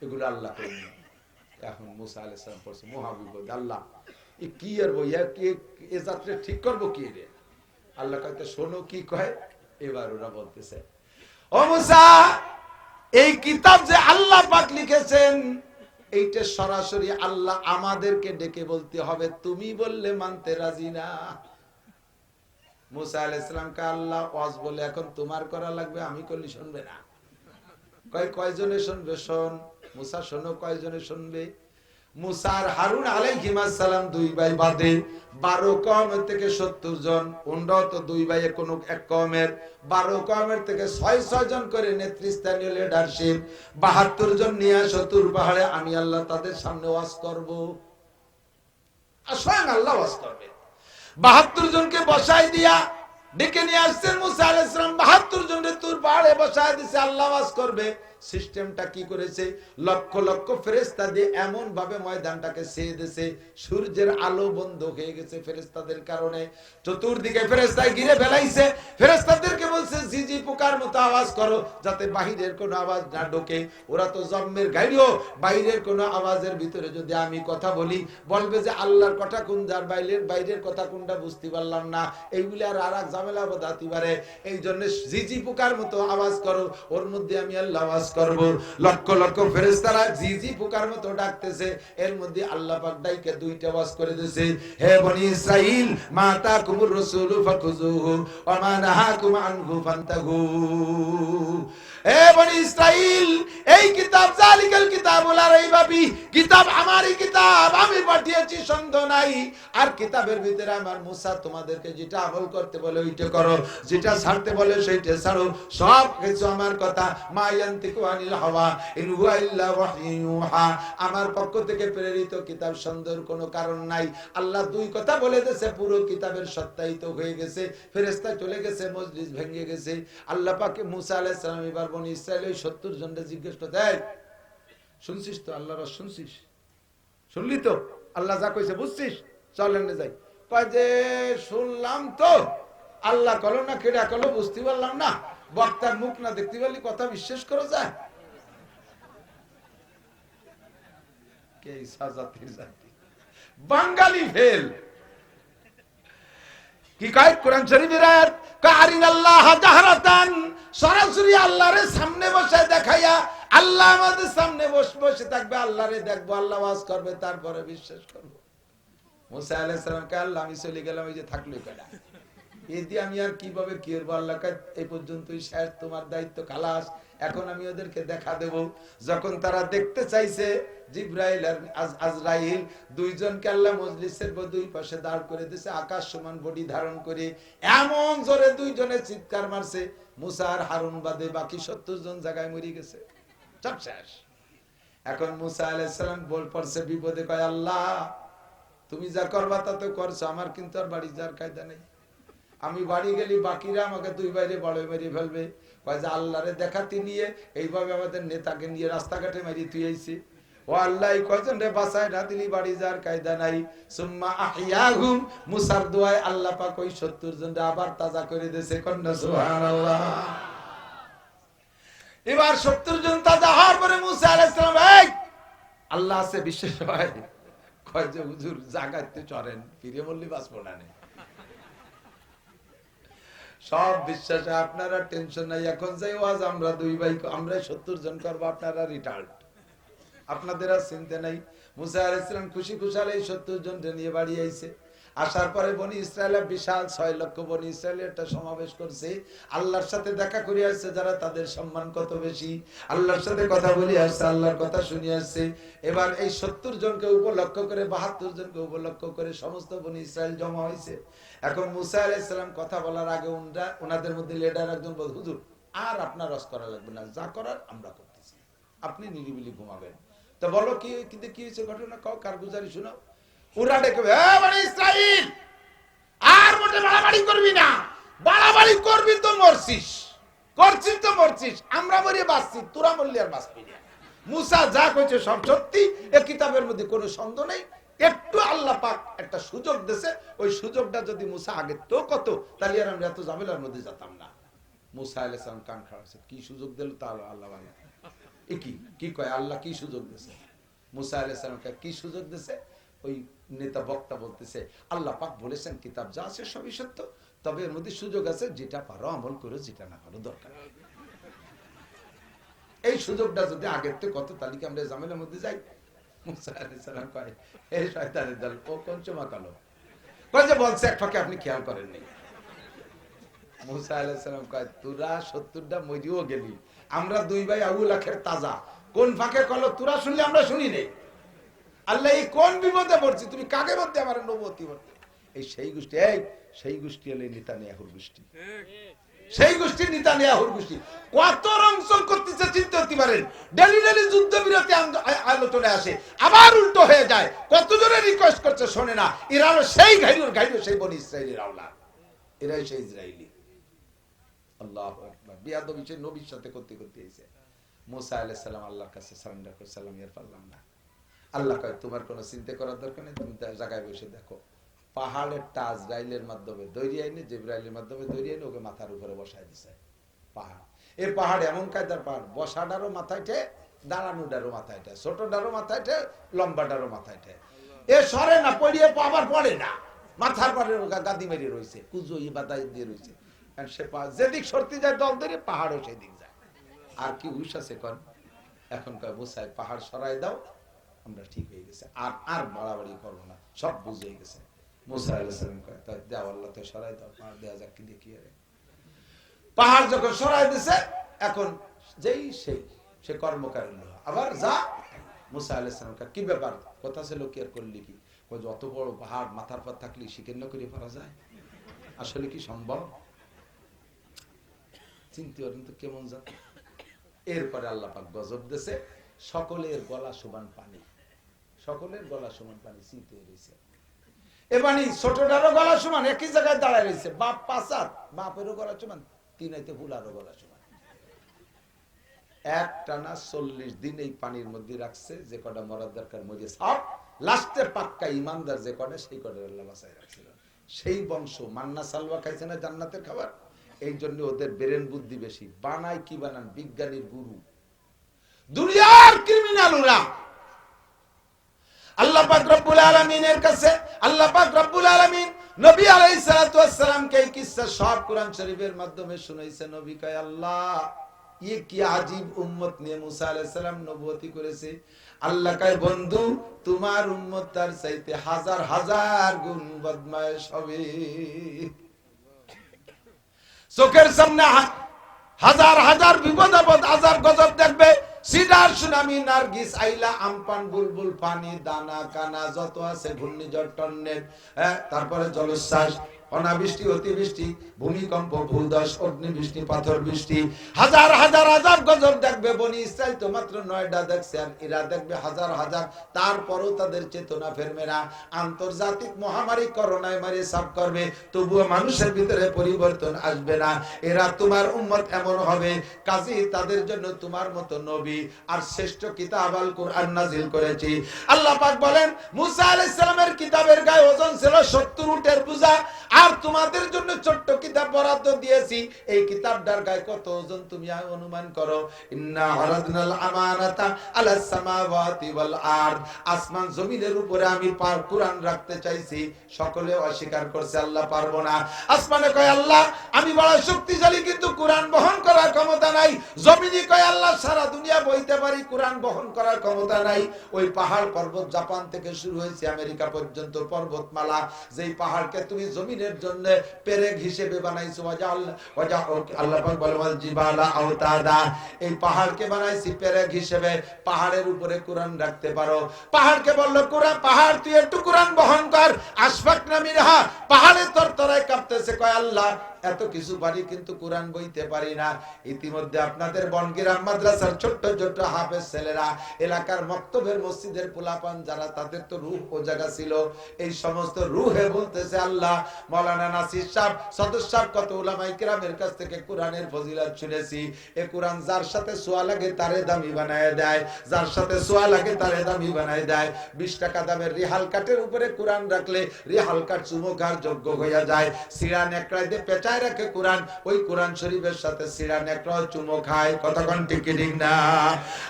এগুলো আল্লাহ কইনি। এখন মুসা আলাইহিস সালাম পড়ছে মহাবিপদ, আল্লাহ এ কি আর বইয়া কে এ যাত্রা ঠিক করবো কি রে? আল্লাহ কইতে শোনো কি কয়। এবার ওরা বলতেছে, ও মুসা, এই কিতাব যে আল্লাহ পাক লিখেছেন এইটা সরাসরি আল্লাহ আমাদেরকে ডেকে বলতে হবে, তুমি বললে মানতে রাজি না। মুসা আলাইহিস সালামকে আল্লাহ ওয়াজ বলে এখন তোমার করা লাগবে, আমি করলে শুনবে না। কয়জনে শুনবে? শোন মুসা, শোনো কয়জনে শুনবে? মুসা আর হারুন আলাইহিস সালাম দুই ভাই বাদে 12 কওমের থেকে 70 জন, ওনরাও তো দুই ভাইয়ে কোন এক কওমের, 12 কওমের থেকে 6 জন করে নেতৃস্থানীয় লিডারশিপ 72 জন নিয়ে শতুর পাহাড়ে আমি আল্লাহ তাদের সামনে ওয়াজ করব। আর স্বয়ং আল্লাহ ওয়াজ করবে। 72 জনকে বসাই দিয়া ডেকে নিয়ে আসছেন মুসা আলাইহিস সালাম, 72 জনের তুর পাহাড়ে বসায় দিয়েছে, আল্লাহ ওয়াজ করবে। সিস্টেমটা কি করেছে? লক্ষ লক্ষ ফেরেশতা দিয়ে এমন ভাবে ময়দানটাকে ছেয়ে দিয়েছে, সূর্যের আলো বন্ধ হয়ে গেছে ফেরেশতাদের কারণে। চতুর্দিকে ফেরেশতায় ঘিরে ফেলাইছে, ফেরেশতাদেরকে বলছে ঝিঝি পোকার মতো আওয়াজ করো, যাতে বাহিরের কোনো আওয়াজ না ঢোকে। ওরা তো জম্মের গাইলো, বাইরের কোনো আওয়াজের ভিতরে যদি আমি কথা বলি বলবে যে আল্লাহর কথা কোন, যার বাইরের কথা কোনটা বুঝতে পারলাম না, এইগুলি আর এক ঝামেলা বাধাতে পারে। এই জন্য ঝিঝি পোকার মতো আওয়াজ করো, ওর মধ্যে আমি আল্লাহ আওয়াজ করব। লক্ষ লক্ষ ফেরেশতারা ঝিঝি পোকার মতো ডাকতেছে, এর মধ্যে আল্লাহ পাক ডাইকে দুইটা আওয়াজ করে দিয়েছে, হে বনি ইসরাইল মা তাকুমুর রাসূলু ফাখুযুহু ওয়া মা নাহাকুম আনহু ফান্তাহু। হে বনি ইসরাইল, এই কিতাব জালিকাল কিতাবুল লা রাইবা ফি, কিতাব আমারই কিতাব, আমি পাঠিয়েছি, সন্দেহ নাই। আর কিতাবের ভিতরে আমার মুসা তোমাদেরকে যেটা আমল করতে বলে ওইটা করো, যেটা ছাড়তে বলে সেইটা ছাড়ো, সব কিছু আমার কথা। মা ইয়ান্তিকু আনিল হাওয়া ইন হুয়া ইল্লা ওয়াহয়ুন ইউহা, আমার পক্ষ থেকে প্রেরিত কিতাব, সন্দেহের কোনো কারণ নাই। আল্লাহ দুই কথা বলে দিয়েছে, পুরো কিতাবের সত্যায়িত হয়ে গেছে, ফেরেশতা চলে গেছে, মজলিস ভেঙে গেছে। আল্লাহ পাকে মুসা আলাইহিস সালাম এবার বনি ইসরাইল ওই 70 জনকে জিজ্ঞেস করতে, এই শুনছিস তো আল্লাহর ওয়াজ শুনছিস? শুনলি তো আল্লাহ যা কইছে বুঝছিস? চলেন না যাই। কয় যে শুনলাম তো, আল্লাহ কলো না কেডা কলো বুঝতে পারলাম না, বক্তার মুখ না দেখতে পারলি কথা বিশ্বাস করা যায়? কে সাজাতির জাতি, বাঙালি ফেল। কি কয় কোরআন শরীফের আয়াত, কারিন আল্লাহ জাহরাতান, সরাসরি আল্লাহরে সামনে বসে দেখাইয়া, আল্লাহ আমাদের সামনে বসে থাকবে, আল্লাহরে দেখবো, আল্লাহ ওয়াজ করবে, তারপরে বিশ্বাস করব। মুসা আলাইহিস সালামকে আল্লাহ, আমি চলে গেলাম, এই যে থাকলো কেডা, এই দিয়ে আমি আর কিভাবে কি করবো? আল্লাহ কয় এই পর্যন্তই শেষ, তোমার দায়িত্ব খালাস, এখন আমি ওদেরকে দেখা দেব। যখন তারা দেখতে চাইছে, জিবরাইল আর আজরাইল দুইজনকে আল্লাহ মজলিসের দুই পাশে দাঁড় করে দিয়েছে, আকাশ সমান বডি ধারণ করে, এমন জোরে দুইজনে চিৎকার মারছে, মুসা আর হারুন বাদে বাকি 70 জন জায়গায় মরে গেছে, সব শেষ। এখন মুসা আলাইহিস সালাম বল পড়ছে বিপদে, কয় আল্লাহ তুমি যা করবা তা তো করছো, আমার কিন্তু আর বাড়ি যাওয়ার কায়দা নেই, আমি বাড়ি গেলি বাকিরা আমাকে দুই বাইরে বড় মেরে ফেলবে। কয় যে আল্লাহরে দেখাতে নিয়ে এইভাবে আমাদের নেতাকে নিয়ে রাস্তাঘাটে মারি তুই আইছি, ও আল্লাহ কয়জন রে বাঁচায় না দিলি বাড়ি যাওয়ার কায়দা নাই। সুম্মা আহিয়াহুম, মুসার দোয়ায় আল্লাহ পাক ওই 70 জনকে আবার তাজা করে দিয়েছে, কন্যা সুবহানাল্লাহ। এবার 70 জন তাজা হওয়ার পরে মুসা আলাইহিস সালাম, এই আল্লাহ আছে বিশ্বাস হয়? কয় যে হুজুর জাগাতে চড়েন, ফিরে বললি বাঁচবো না। সব বিশ্বাসে আপনারা টেনশন নাই, এখন যাই ওয়াজ আমরা দুই ভাই, আমরা 70 জন করবো, আপনারা রিটায়ার্ড, আপনাদের আর চিন্তা নাই। মুসা আলাইহিস সালাম খুশি খুশালে 70 জন নিয়ে বাড়ি আইছে। আসার পরে বনি ইসরায়েলের বিশাল 6 লক্ষ বনি ইসরায়েলের একটা সমাবেশ করছে, আল্লাহর সাথে দেখা করে আসছে, যারা তাদের সম্মান কত বেশি, আল্লাহর সাথে কথা বলে আসছে, আল্লাহর কথা শুনে আসছে। এবার এই 70 জনকে উপলক্ষ করে, 72 জনকে উপলক্ষ করে সমস্ত বনি ইসরায়েল জমা হয়েছে। এখন মুসা আলাইহিস সালাম কথা বলার আগে ওনাদের মধ্যে লিডার একজন বল, হুজুর আর আপনার রস করা লাগবে না, যা করার আমরা করতেছি, আপনি নিরিবিলি ঘুমাবেন। তো বলো কি কিন্তু কি হয়েছে ঘটনা, কাও কারগুজারি শোনাও। ওরা ডেকে, মানে ইসরাইল আর মোটে বাড়াবাড়ি করবি না, বাড়াবাড়ি করবি তো মরছিস। করছিস তো মরছিস, আমরা মরিয়ে বাঁচছি, তোরা মরলি আর বাঁচবি না। মুসা যা কইছে সব সত্যি, এ কিতাবের মধ্যে কোনো সন্দেহ নেই। একটু আল্লাহ পাক একটা সুযোগ দিয়েছে, ওই সুযোগটা যদি মুসা আগে তো কত, তাহলে আর আমরা এত ঝামেলার মধ্যে যেতাম না। মুসা আলাইহিস সালাম কান খাড়াছে, কি সুযোগ দিল তা আল্লাহ জানে। এ কি কয় আল্লাহ কি সুযোগ দিয়েছে? মুসা আলাইহিস সালামকে কি সুযোগ দিয়েছে? ওই নেতা বক্তা বলতেছে আল্লাহ পাক বলেছেন কিতাব যা আছে সবই সত্য, তবে এর মধ্যে সুযোগ আছে, যেটা পারো আমল করো, যেটা না পারো দরকার। এই সুযোগটা যদি আগের থেকে কত, তালিকা আমরা জামেলার মধ্যে যাই। মুসা আলাইহিস সালাম কয়, এই শয়তানের দল, ও কোন চমাকালো কয় যে বলছে এক ফাঁকে আপনি খেয়াল করেননি। মুসা আলাইহিস সালাম কয়, তোরা 70টা মরিও গেলি, আমরা দুই ভাই আবু লাখের তাজা, কোন ফাঁকে কলো তোরা শুনলে আমরা শুনি নেই। আল্লাহ এই কোন বিপদে পড়ছি, তুমি কাকে বলতে আমার নবুয়তি বলতে? এই সেই গোষ্ঠী হলে নেতানিয়াহুর গোষ্ঠী, সেই গোষ্ঠী নেতানিয়াহুর গোষ্ঠী। কত রংচং করতেছে চিন্তা করতে পারেন। ডেলি যুদ্ধ বিরতি আলোচনায় আসে, আবার উল্টো হয়ে যায়। কত জনে রিকোয়েস্ট করছে, শোনে না। এরা হলো সেই ঘাইরুর সেই বনি ইসরাইলের আওলাদ, এরাই সেই ইসরাইলি। আল্লাহু আকবার। বিয়াদবি সেই নবীর সাথে করতে এসে মুসা আলাইহিস সালাম আল্লাহর কাছে সারেন্ডার করে, সালাম ইয়ার পারলাম না। আল্লাহ কয় তোমার কোনো চিন্তা করার দরকার নেই, তুমি তার জায়গায় বসে দেখো। পাহাড়ের আজরাইলের মাধ্যমে দৌড়িয়ে আইনে, জিবরাইলের মাধ্যমে দৌড়িয়ে আইনে ওকে মাথার উপরে বসায় দিছে। পাহাড়, এই পাহাড় এমন কায়দার পাহাড়, বসাডারও মাথায় ঠে, দাঁড়ানোডারও মাথায় ঠে, ছোটডারও মাথায় ঠে, লম্বাডারও মাথায় ঠে। এ সরে না, পড়িয়ে আবার পড়ে না, মাথার পরে গাদি মেরিয়ে রয়েছে, কুজো বাতাই দিয়ে রয়েছে। সে যেদিক সরতে যায় দল ধরে, পাহাড়ও সেদিক যায়। আর কি হুশ আছে কন? এখন কয় মুসা পাহাড় সরাই দাও, আমরা ঠিক হয়ে গেছে, আর বাড়াবাড়ি করবো না, সব বুঝে গেছে। মুসা আলাইহিস সালাম কয় তাই দাও, আল্লাহ তো সরাই দাও, পাহাড় দেয়া যাক, কি দেখি। পাহাড় যখন সরাই দিছে, এখন যেই সে কর্মকারী আবার যা। মুসা আলাইহিস সালাম কয় কি ব্যাপার, কথা ছিল কি আর করলি কি? যত বড় পাহাড় মাথার পর থাকলে শিকার করে পারা যায়, আসলে কি সম্ভব? চিন্তা করেন তো কেমন যা। এরপরে আল্লাহ পাক গজব দিয়েছে, সকলের গলা সমান পানি, সকলের গলা সমান পানি চিতে রয়েছে। এ পানি ছোটটারও গলা সমান, একই জায়গায় দাঁড়ায় রয়েছে। বাপ পাঁচার, বাপেরও গলা সমান, তিনাইতে ফুলারও গলা সমান। একটানা 40 দিন এই পানির মধ্যে রাখছে। যে কটা মরার দরকার মরে সব, লাস্টে পাক্কা ইমানদার যে কটা, সেই কটা আল্লাহ বাঁচায় রাখছিল। সেই বংশ মান্না সালওয়া খাইছে না জান্নাতের খাবার, এই জন্য ওদের ব্রেন বুদ্ধি বেশি। বানায় কি বানান, বিজ্ঞানীর গুরু, দুনিয়ার ক্রিমিনাল ওরা। আল্লাহ পাক রব্বুল আলামিনের কাছে, আল্লাহ পাক রব্বুল আলামিন নবী আলাইহিস সালাতু ওয়াস সালামকে এই কিসসা সব কুরআন শরীফের মাধ্যমে শুনাইছে। নবী কয় আল্লাহ ये কি আজীব উম্মত নিয়ে মুসা আলাইহিস সালাম নবুয়তি করেছে। আল্লাহ কয় বন্ধু, তোমার উম্মত তার চাইতে হাজার হাজার গুণ বদমাইশ হবে। চোখের সামনে হাজার হাজার বিপদ আপদ, আযাব গজব দেখবে। সিডার সুনামি, নার্গিস, আইলা, আমপান, বুলবুল, পানি, দানা কানা যত আছে, ঘূর্ণিঝড়, টর্নেড, তারপরে জলোচ্ছ্বাস, অনাবৃষ্টি, অতিবৃষ্টি, ভূমিকম্প, ভূধস, অগ্নিবৃষ্টি, পাথর বৃষ্টি, হাজার হাজার আযাব গজব দেখবে। বনি ইসরাইল তো মাত্র 9টা দেখছে, আর এরা দেখবে হাজার হাজার। তারপরও তাদের চেতনা ফেরবে না। আন্তর্জাতিক মহামারী করোনায় মারি সাফ করবে, তবুও মানুষের ভিতরে পরিবর্তন আসবে না। এরা তোমার উম্মত এমন হবে, কাজেই তাদের জন্য তোমার মতো নবী আর শ্রেষ্ঠ কিতাব আল কুরআন নাজিল করেছি। আল্লাহ পাক বলেন, মুসা আলাইহিস সালামের কিতাবের গায়ে ওজন ছিল 70 উটের বোঝা, আর তোমাদের জন্য ছোট্ট কিতাব বরাদ্দ দিয়েছি। এই কিতাবটার গায়ে কত ওজন তুমি অনুমান করো। ইন্না আরাদনাল আমানাতা আলাস সামাওয়াতি ওয়াল আরদ, আসমান জমিনের উপরে আমি কুরআন রাখতে চাইছি। সকলে অস্বীকার করছে, আল্লাহ পারবো না। আসমানে কয় আল্লাহ আমি বড় শক্তিশালী, কিন্তু কুরআন বহন করার ক্ষমতা নাই। জমিনে কয় আল্লাহ সারা দুনিয়া বইতে পারি, কুরআন বহন করার ক্ষমতা নাই। ওই পাহাড় পর্বত, জাপান থেকে শুরু হয়েছে আমেরিকা পর্যন্ত পর্বতমালা, যেই পাহাড়কে তুমি জমিনের জন্য পেরেক হিসেবে বানাইছো। আল্লাহ পাক বলেন জিবালা আওতাদা, এই পাহাড়কে বানাইছি পেরেক হিসেবে, পাহাড়ের উপরে কুরআন রাখতে পারো। পাহাড়কে বললো কুরআন, পাহাড় তুই একটু কুরআন বহন কর। আশফাকনা মিনহা, পাহাড়ে তরতরায় কাঁপতেছে। কয় আল্লাহ এত কিছু পারি কিন্তু কোরআন বইতে পারি না। ইতিমধ্যে আপনাদের বনগ্রাম মাদ্রাসার ছোট্ট ছোট্ট হাফেজ ছেলেরা, এলাকার মক্তবের মসজিদের পোলাপান যারা, তাদের তো রূহ ও জায়গা ছিল, এই সমস্ত রূহে বলতেছে আল্লাহ মাওলানা নাসির সাহেব, সদর সাহেব, কত উলামায়ে কেরামের কাছ থেকে কোরআনের ফজিলত শুনেছি। এ কোরআন যার সাথে সোয়া লাগে তারে দামি বানায় দেয়, যার সাথে সোয়া লাগে তারে দামি বানায় দেয়। 20 টাকা দামের রিহাল কাঠের উপরে কোরআন রাখলে রিহাল কাঠ চুমো খাওয়ার যোগ্য হয়ে যায়। সিরা নেকড়ায় দিয়ে পেঁচায় রাখে কোরআন, ওই কোরআন শরীফের সাথে সিরা নেকড়া চুমো খায়। কতক্ষণ ঠিক ঠিক না?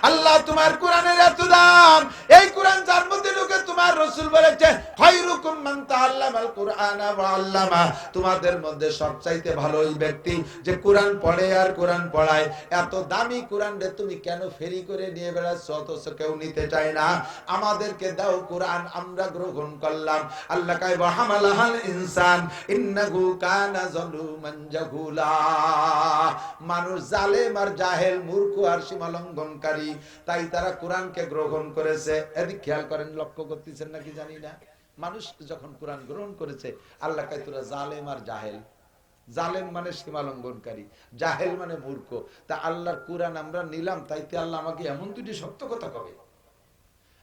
আল্লাহ তোমার কোরআনের এত দাম, এই কোরআন যার মধ্যে ঢুকে তোমার রাসূল বলেছে খায়রুকুম মান তাআল্লামাল কুরআনা ওয়া আল্লামা, তোমাদের মধ্যে সবচাইতে ভালো ওই ব্যক্তি যে কোরআন পড়ে আর কোরআন পড়ায়। এত দামি কোরআন রে তুমি কেন ফেরি করে নিয়ে বেড়াচ্ছ? অথচ কেউ নিতে চায় না। আমাদেরকে দাও কোরআন, আমরা গ্রহণ করলাম। আল্লাহ কয় ওয়া হামালাহাল ইনসান ইন্নাহু কানা যালুমান জাহুলা, মানুষ জালেম আর জাহেল, মূর্খ আর সীমালঙ্ঘনকারী, তাই তারা কোরআনকে গ্রহণ করেছে। এদিক খেয়াল করেন, লক্ষ্য করতেছেন নাকি জানি না। মানুষ যখন কোরআন গ্রহণ করেছে, আল্লাহ কয় তোরা জালেম আর জাহেল। জালেম মানে সীমালঙ্ঘনকারী, জাহেল মানে মূর্খ। তা আল্লাহর কোরআন আমরা নিলাম, তাইতে আল্লাহ আমাকে এমন দুটি সত্য কথা কবে?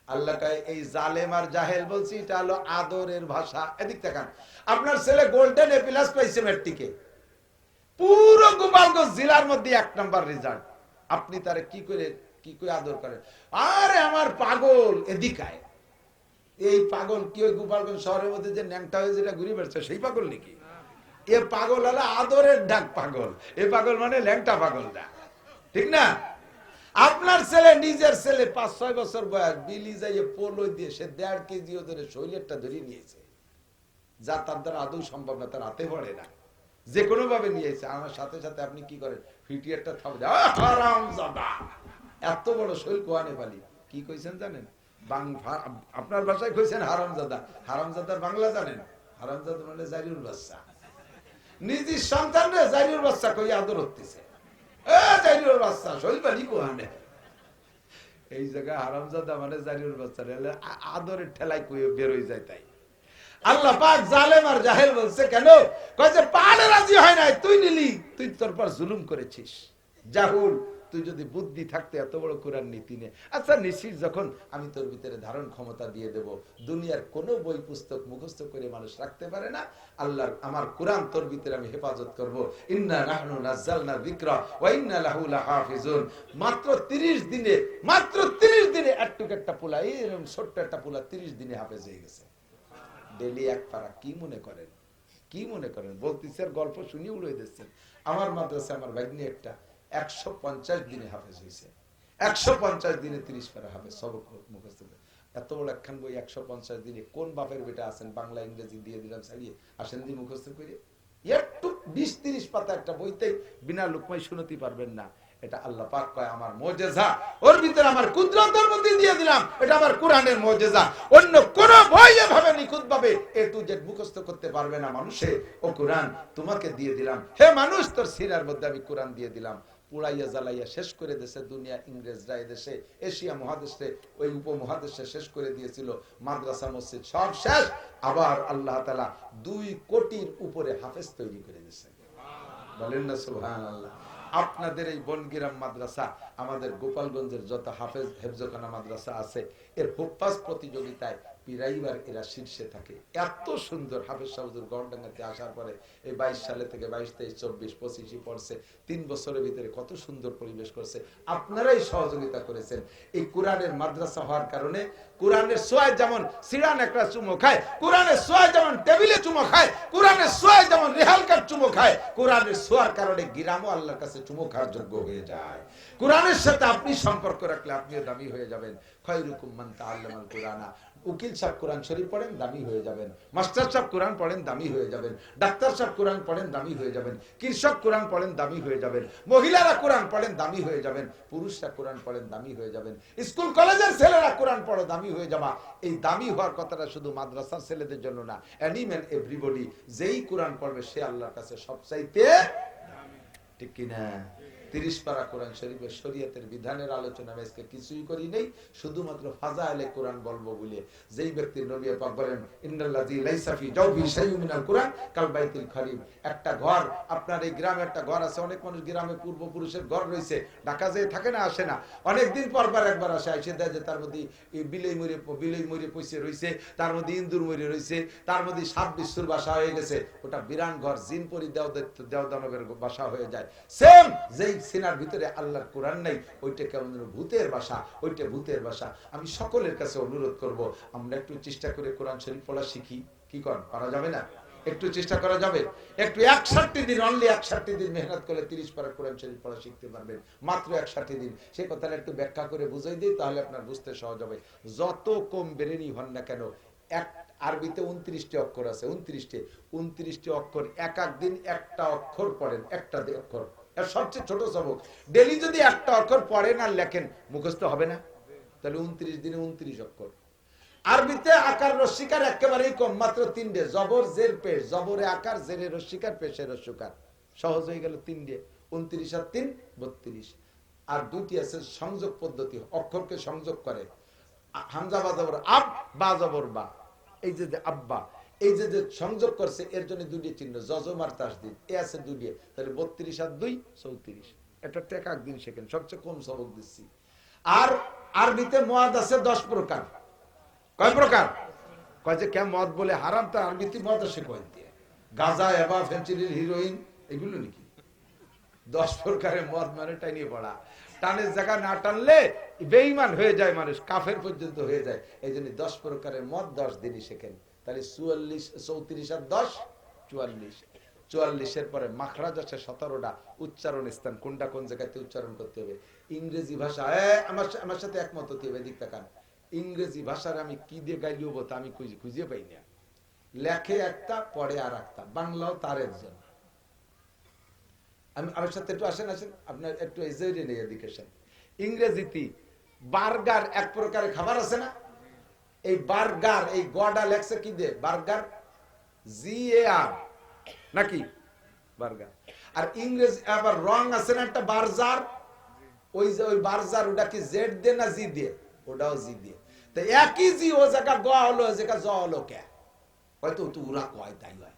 আল্লাহ কয় এই জালেম আর জাহেল বলছি, এটা হলো আদরের ভাষা। এদিক তাকান, আপনার ছেলে গোল্ডেন এ প্লাস পাইছে ম্যাট্রিকে, পুরো গোপালগঞ্জ জেলার মধ্যে 1 নাম্বার রেজাল্ট। আপনি তারে কি করে আদর করেন? আরে আমার পাগল, এদিকায়। এই পাগল কি ওই গোপালগঞ্জ শহরের মধ্যে যে ন্যাংটা হয়ে যেটা ঘুরে বেড়াচ্ছে সেই পাগল নাকি? এ পাগল হলো আদরের ডাক পাগল। এ পাগল মানে ল্যাংটা পাগল না, ঠিক না? আপনার ছেলে, নিজের ছেলে 5-6 বছর বয়স, বিলি যাইয়ে পোলো দিয়ে সে 1.5 কেজি ওজনের শৈলেরটা ধরে নিয়েছে, যা তার দ্বারা আদৌ সম্ভব না, তার হাতে পড়ে না, যে কোনো ভাবে নিয়েছে। আমার সাথে সাথে আপনি কি করেন? ফিটিয়ারটা থামে, হারামজাদা, এত বড় শৈল কোয়ানে পালি। কি কইছেন জানেন? আপনার ভাষায় কইছেন হারামজাদা। হারামজাদার বাংলা জানেন? হারামজাদা মানে জারিউল বাচ্চা। নিজের সন্তান রে জারিউল বাচ্চা কই আদর হতেছে, জারিউল বাচ্চা, শৈল পালি কোয়ানে। এই জায়গায় হারামজাদা মানে জারিউল বাচ্চা, আদরের ঠেলায় কই বের হয়ে যায়। তাই আল্লাহ পাক জালেম আর জাহেল বলছে কেন? কয় যে পালে রাজি হয় নাই, তুই নিলি, তুই তোর পর জুলুম করেছিস। জাহুল, তুই যদি বুদ্ধি থাকতে এত বড় কোরআন নীতি নে। আচ্ছা নিশ্চিত, যখন আমি তোর ভিতরে ধারণ ক্ষমতা দিয়ে দেব, দুনিয়ার কোনো বই পুস্তক মুখস্থ করে মানুষ রাখতে পারে না। আল্লাহর আমার কোরআন তোর ভিতরে আমি হেফাজত করব। ইন্না নাহনু নাযালনা যিকরা ওয়া ইন্না লাহু লাহাফিজুন। মাত্র 30 দিনে একটুক একটা পোলা, এরকম ছোট্ট একটা পোলা 30 দিনে হাফেজ হয়ে গেছে। ডেলি এক পারা। কি মনে করেন? বলতেছে গল্প শুনি উড়ে দিচ্ছেন। আমার মাদ্রাসা আমার ভাগ্নি একটা 150 দিনে হাফেজ হয়েছে। 150 দিনে 30 পারা হাফেজ, সবক মুখস্থ। এত বড় একখান বই 150 দিনে কোন বাপের বেটা আছেন বাংলা ইংরেজি দিয়ে দিলাম সারিয়ে আসেন দিয়ে মুখস্থ করে? একটু 20-30 পাতা একটা বইতে বিনা লোকমাই শুনতে পারবেন না। এটা আল্লাহ পাক কয় আমার মুজিজা, ওর ভিতরে আমার কুদরতের মধ্যে দিয়ে দিলাম, এটা আমার কোরআনের মুজিজা। অন্য কোন বই এভাবে নিখুঁত ভাবে এ টু জেড মুখস্থ করতে পারবে না মানুষে। ও কোরআন তোমাকে দিয়ে দিলাম, হে মানুষ, তোর সিনার মধ্যে আমি কোরআন দিয়ে দিলাম। পুড়াইয়া জ্বালাইয়া শেষ করে দেশে দুনিয়া, ইংরেজরা এদেশে, এশিয়া মহাদেশে, ওই উপমহাদেশে শেষ করে দিয়েছিল। মাদ্রাসা মসজিদ সব শেষ। আবার আল্লাহ তাআলা 2 কোটির উপরে হাফেজ তৈরি করে দিয়েছেন। বলেন না সুবহানাল্লাহ। আপনাদের এই বনগ্রাম মাদ্রাসা, আমাদের গোপালগঞ্জের যত হাফেজ হেফজখানা মাদ্রাসা আছে, এর হুফাজ প্রতিযোগিতায় পিরাইবার এরা শীর্ষে থাকে। এত সুন্দর হাফেজ সাহুজুর গড়ডাঙ্গাতে আসার পরে এই 22 সালে থেকে 22, 23, 24, 25 পড়ছে। 3 বছরের ভিতরে কত সুন্দর পরিবেশ করছে। আপনারাই সহযোগিতা করেছেন। এই কোরআনের মাদ্রাসা হওয়ার কারণে কোরআনের সোয়ায় যেমন সিরান একটা চুমো খায়, কোরআনের সোয়ায় যেমন টেবিলে চুমো খায়, কোরআনের সোয়ায় যেমন রেহালকার চুমো খায়, কোরআনের সোয়ার কারণে গিরামও আল্লাহর কাছে চুমো খাওয়ার যোগ্য হয়ে যায়। কোরআনের সাথে আপনি সম্পর্ক রাখলে আপনিও দামি হয়ে যাবেন। খায়রুকুম মান তাআল্লামাল কুরআনা। উকিল সাহেব কোরআন শরীফ পড়েন, দামি হয়ে যাবেন। মাস্টার সাহেব কোরআন পড়েন, দামি হয়ে যাবেন। ডাক্তার সাহেব কোরআন পড়েন, দামি হয়ে যাবেন। কৃষক কোরআন পড়েন, দামি হয়ে যাবেন। মহিলারা কোরআন পড়েন, দামি হয়ে যাবেন। পুরুষরা কোরআন পড়েন, দামি হয়ে যাবেন। স্কুল কলেজের ছেলেরা কোরআন পড়ে, দামি হয়ে যাবা। এই দামি হওয়ার কথাটা শুধু মাদ্রাসার ছেলেদের জন্য না, এনিম্যাল এভরিবডি যেই কোরআন পড়বে সে আল্লাহর কাছে সবচাইতে দামি। ঠিক কিনা? 30 পারা কোরআন শরীফের শরীয়তের বিধানের আলোচনা আমি আজকে কিছুই করি নেই, শুধুমাত্র ফাজাইলে কোরআন বলবো বলে। যেই ব্যক্তির নবী পাক বলেন ইন্নাল্লাযী লাইসা ফি জাওফি শাইউম মিনাল কোরআন কাল বাইতুল খারিম, একটা ঘর, আপনার এই গ্রামে একটা ঘর আছে, অনেক মানুষ গ্রামে পূর্বপুরুষের ঘর রয়েছে, ঢাকা যেয়ে থাকে না, আসে না, অনেকদিন পর পর একবার আসে, এসে দেয় যে তার মধ্যে বিলেই মরে পয়সে রয়েছে, তার মধ্যে ইন্দুর মরে রয়েছে, তার মধ্যে সাত বিশ্বর বাসা হয়ে গেছে, ওটা বিরান ঘর, জিন পরি দেওদানবের বাসা হয়ে যায়। সেম যেই সিনার ভিতরে আল্লাহর কোরআন নাই, ওইটা কেমন ভূতের বাসা, ওইটা ভূতের বাসা। আমি সকলের কাছে অনুরোধ করব, আমরা একটু চেষ্টা করে কোরআন শরীফ পড়া শিখি। কি কর, পারা যাবে না? একটু চেষ্টা করা যাবে, একটু 61 দিন, অনলি 61 দিন মেহনত করে 30 পারা কোরআন শরীফ পড়া শিখতে পারবেন, মাত্র 61 দিন। সেই কথাটা একটু ব্যাখ্যা করে বুঝাই দিই, তাহলে আপনার বুঝতে সহজ হবে। যত কম বেরেনি হন না কেন, এক আরবিতে 29টি অক্ষর আছে, 29টি অক্ষর, এক এক দিন একটা অক্ষর পড়েন, একটা অক্ষর, এর সবচেয়ে ছোট সবক। ডেলি যদি একটা অক্ষর পড়েন আর লেখেন, মুখস্থ হবে না? তাহলে 29 দিনে 29 অক্ষর। আরবিতে আকার রস্যিকার একেবারেই কম, মাত্র 3টে, জবর জের পেশ, জবরে আকার, জেরে রস্যিকার, পেশে রস্যকার, সহজ হয়ে গেল 3টে, 29 আর 3 32। আর 2টি আছে সংযোগ পদ্ধতি, অক্ষরকে সংযোগ করে, হামজা বা জবর আব, বা জবর বা, এই যে আব্বা, এই যে সংযোগ করছে, এর জন্য 2টি চিহ্ন, যজম আর তাসদীদ, এ আছে 2টি, তাহলে 32 আর 2 34। এটা টেকা একদিন শেখেন, সবচেয়ে কম সবক দিচ্ছি। আর আরবিতে মদ আছে 10 প্রকার। কয় প্রকার? কয় যে কেন মদ বলে হারাম, তার আরবিতে মদ আছে কয় দিয়ে? গাঁজা, এবা, ফেন্সিডিল, হিরোইন, এগুলো নাকি? 10 প্রকারের মদ মানে টানিয়ে পড়া, টানের জায়গা না টানলে বেঈমান হয়ে যায় মানুষ, কাফের পর্যন্ত হয়ে যায়। এই জন্য 10 প্রকারের মদ 10 দিনই শেখেন। তাহলে 44, 34 আর 10 44। 44-এর পরে মাখরাজ আছে 17টা, উচ্চারণ স্থান কোনটা কোন জায়গাতে উচ্চারণ করতে হবে। ইংরেজি ভাষা, আমার সাথে একমত হতে হবে, দিক তাকান। ইংরেজি ভাষার আমি কি দিয়ে গাইলিও বলতে আমি খুঁজে পাই না, লেখে একটা, পড়ে আর একটা। বাংলাও তার একজন। আমি আমার সাথে একটু আসেন, আপনার একটু এজেরে নেই এডুকেশন। ইংরেজিতে বার্গার এক প্রকারের খাবার আছে না, এই বার্গার, এই গডা লেখছে কি দিয়ে? বার্গার, GAR নাকি বার্গার। আর ইংরেজি আবার রং আছে না একটা, বার্জার, ওই যে ওই বার্জার, ওটা কি জেড দিয়ে না জি দিয়ে? ওটাও জি দিয়ে। তো একই জি, ও জায়গা গ হলো, ও জায়গা জ হলো, কে হয়তো তো ওরা কয় তাই হয়,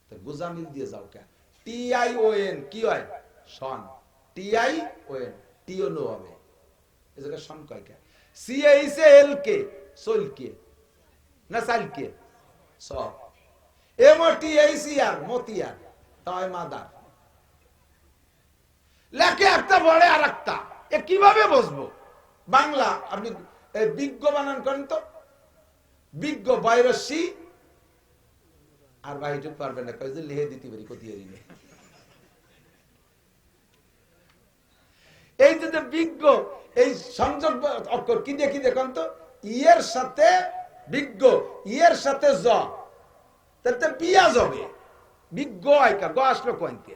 তো গোজামিল দিয়ে যাও কে? TION কি হয়? সন। TION, টিওনো হবে, এই জায়গা সন কয় কে? CHAL কে? সোল কে না সাইল কে? সব। MOTHER মতিয়ার, তাই মাদার। লেখে একটা, বড়ে আর একটা, এ কিভাবে বসবো? বাংলা আপনি বিজ্ঞ বানান করেন তো, বিজ্ঞ বাইরসি আর বাইরে পারবেন না, কাজে লিখে দিতে পারি কতিয়ারি নেই। এই যে বিজ্ঞ, এই সংযোগ অক্ষর কি দিয়ে কি দেখুন তো, ইয়ের সাথে বিজ্ঞ, ইয়ের সাথে জ, তাতে পিয়াজ হবে, বিজ্ঞ আইকা, গ আসলো কইতে,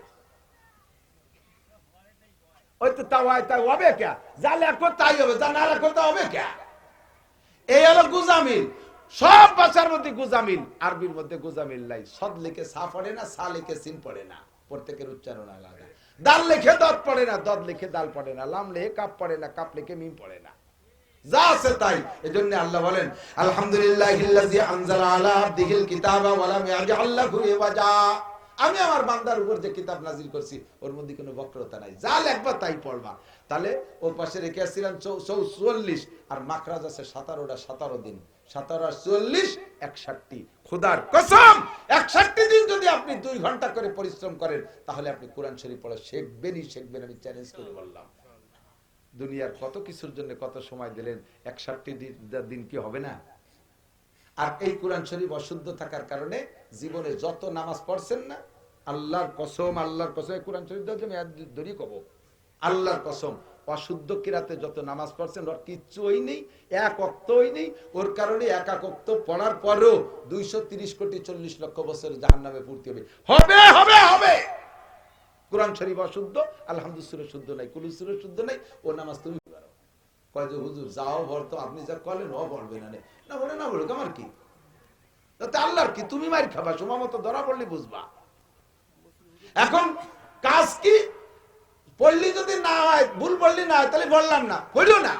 ওই তো তাও হয়, তাই হবে কে? যা লেখো তাই হবে, যা না লেখো তা হবে কে? এই হলো গুজামিল। সব ভাষার মধ্যে গুজামিল, আরবির মধ্যে গুজামিল নাই। সদ লিখে সা পড়ে না, সা লিখে সিন পড়ে না, প্রত্যেকের উচ্চারণ আলাদা। দাল লিখে দদ পড়ে না, দদ লিখে দাল পড়ে না, লাম লিখে কাপ পড়ে না, কাপ লিখে মিম পড়ে না, যা আছে তাই। এজন্য আল্লাহ বলেন আলহামদুলিল্লাহিল্লাযী আনজালা আলা আবদিহিল কিতাবা ওয়া লাম ইয়াজআল লাহু ইওয়াজা। আমি আমার বান্দার উপর যে কিতাব নাজিল করছি, ওর মধ্যে কোনো বক্রতা নাই, যা লিখবা তাই পড়বা। তাহলে ওর পাশে রেখে আসছিলেন 44, আর মাখরাজ আছে 17টা, 17 দিন, 17 আর 44 61। খোদার কসম, 61 দিন যদি আপনি 2 ঘন্টা করে পরিশ্রম করেন, তাহলে আপনি কোরআন শরীফ পড়া শিখবেনই শিখবেন, আমি চ্যালেঞ্জ করে বললাম। দুনিয়ার কত কিছুর জন্য কত সময় দিলেন, 61 দিন কি হবে না? আর এই কোরআন শরীফ অশুদ্ধ থাকার কারণে জীবনে যত নামাজ পড়ছেন না, আল্লাহর কসম, আল্লাহর কসম, কোরআন শরীফ ধরি কব, আল্লাহর কসম, অশুদ্ধ কিরাতে যত নামাজ পড়ছেন, ওর কিচ্ছুই নেই, এক অক্তই নেই। ওর কারণে এক অক্ত পড়ার পরেও 230 কোটি 40 লক্ষ বছর জাহান্নামে পড়তে হবে, হবে হবে হবে। কোরআন শরীফ অশুদ্ধ, আলহামদুলিল্লাহ শুদ্ধ নাই, কুল সূরা শুদ্ধ নাই, ও নামাজ তুমি পারো। কয় যে হুজুর যাও ভরতো, আপনি যা করলেন ও বলবে না, না বলে না বলুক, আমার কি তাতে আল্লাহর কি? তুমি মার খাবা, সময় মতো ধরা পড়লে বুঝবা। এখন কাজ কি? পড়লি যদি না হয়, ভুল পড়লি না হয়, তাহলে বললাম না, পড়িও না।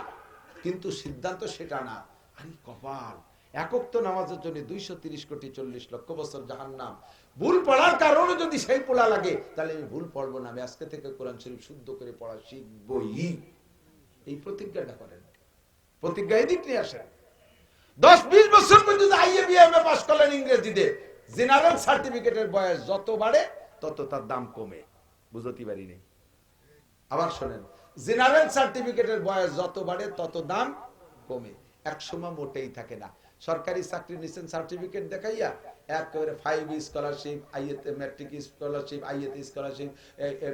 কিন্তু সিদ্ধান্ত সেটা না। আরে কপাল, একক তো নামাজের জন্য 230 কোটি 40 লক্ষ বছর জাহান্নাম। ভুল পড়ার কারণে যদি সেই পোড়া লাগে, তাহলে আমি ভুল পড়বো না, আমি আজকে থেকে কোরআন শরীফ শুদ্ধ করে পড়া শিখবই। এই প্রতিজ্ঞাটা করেন, প্রতিজ্ঞা এদিক নিয়ে আসেন। 10-20 বছর পর্যন্ত আইএবিএমে পাস করলেন ইংরেজিতে, জেনারেল সার্টিফিকেটের বয়স যত বাড়ে তত তার দাম কমে। বুঝতে পারিনি? আবার শোনেন, জেনারেল সার্টিফিকেটের বয়স যত বাড়ে তত দাম কমে, একসময় মোটেই থাকে না। সরকারি চাকরি নিছেন সার্টিফিকেট দেখাইয়া, একেবারে 5 স্কলারশিপ, আইএতে ম্যাট্রিক স্কলারশিপ, আইএতে স্কলারশিপ,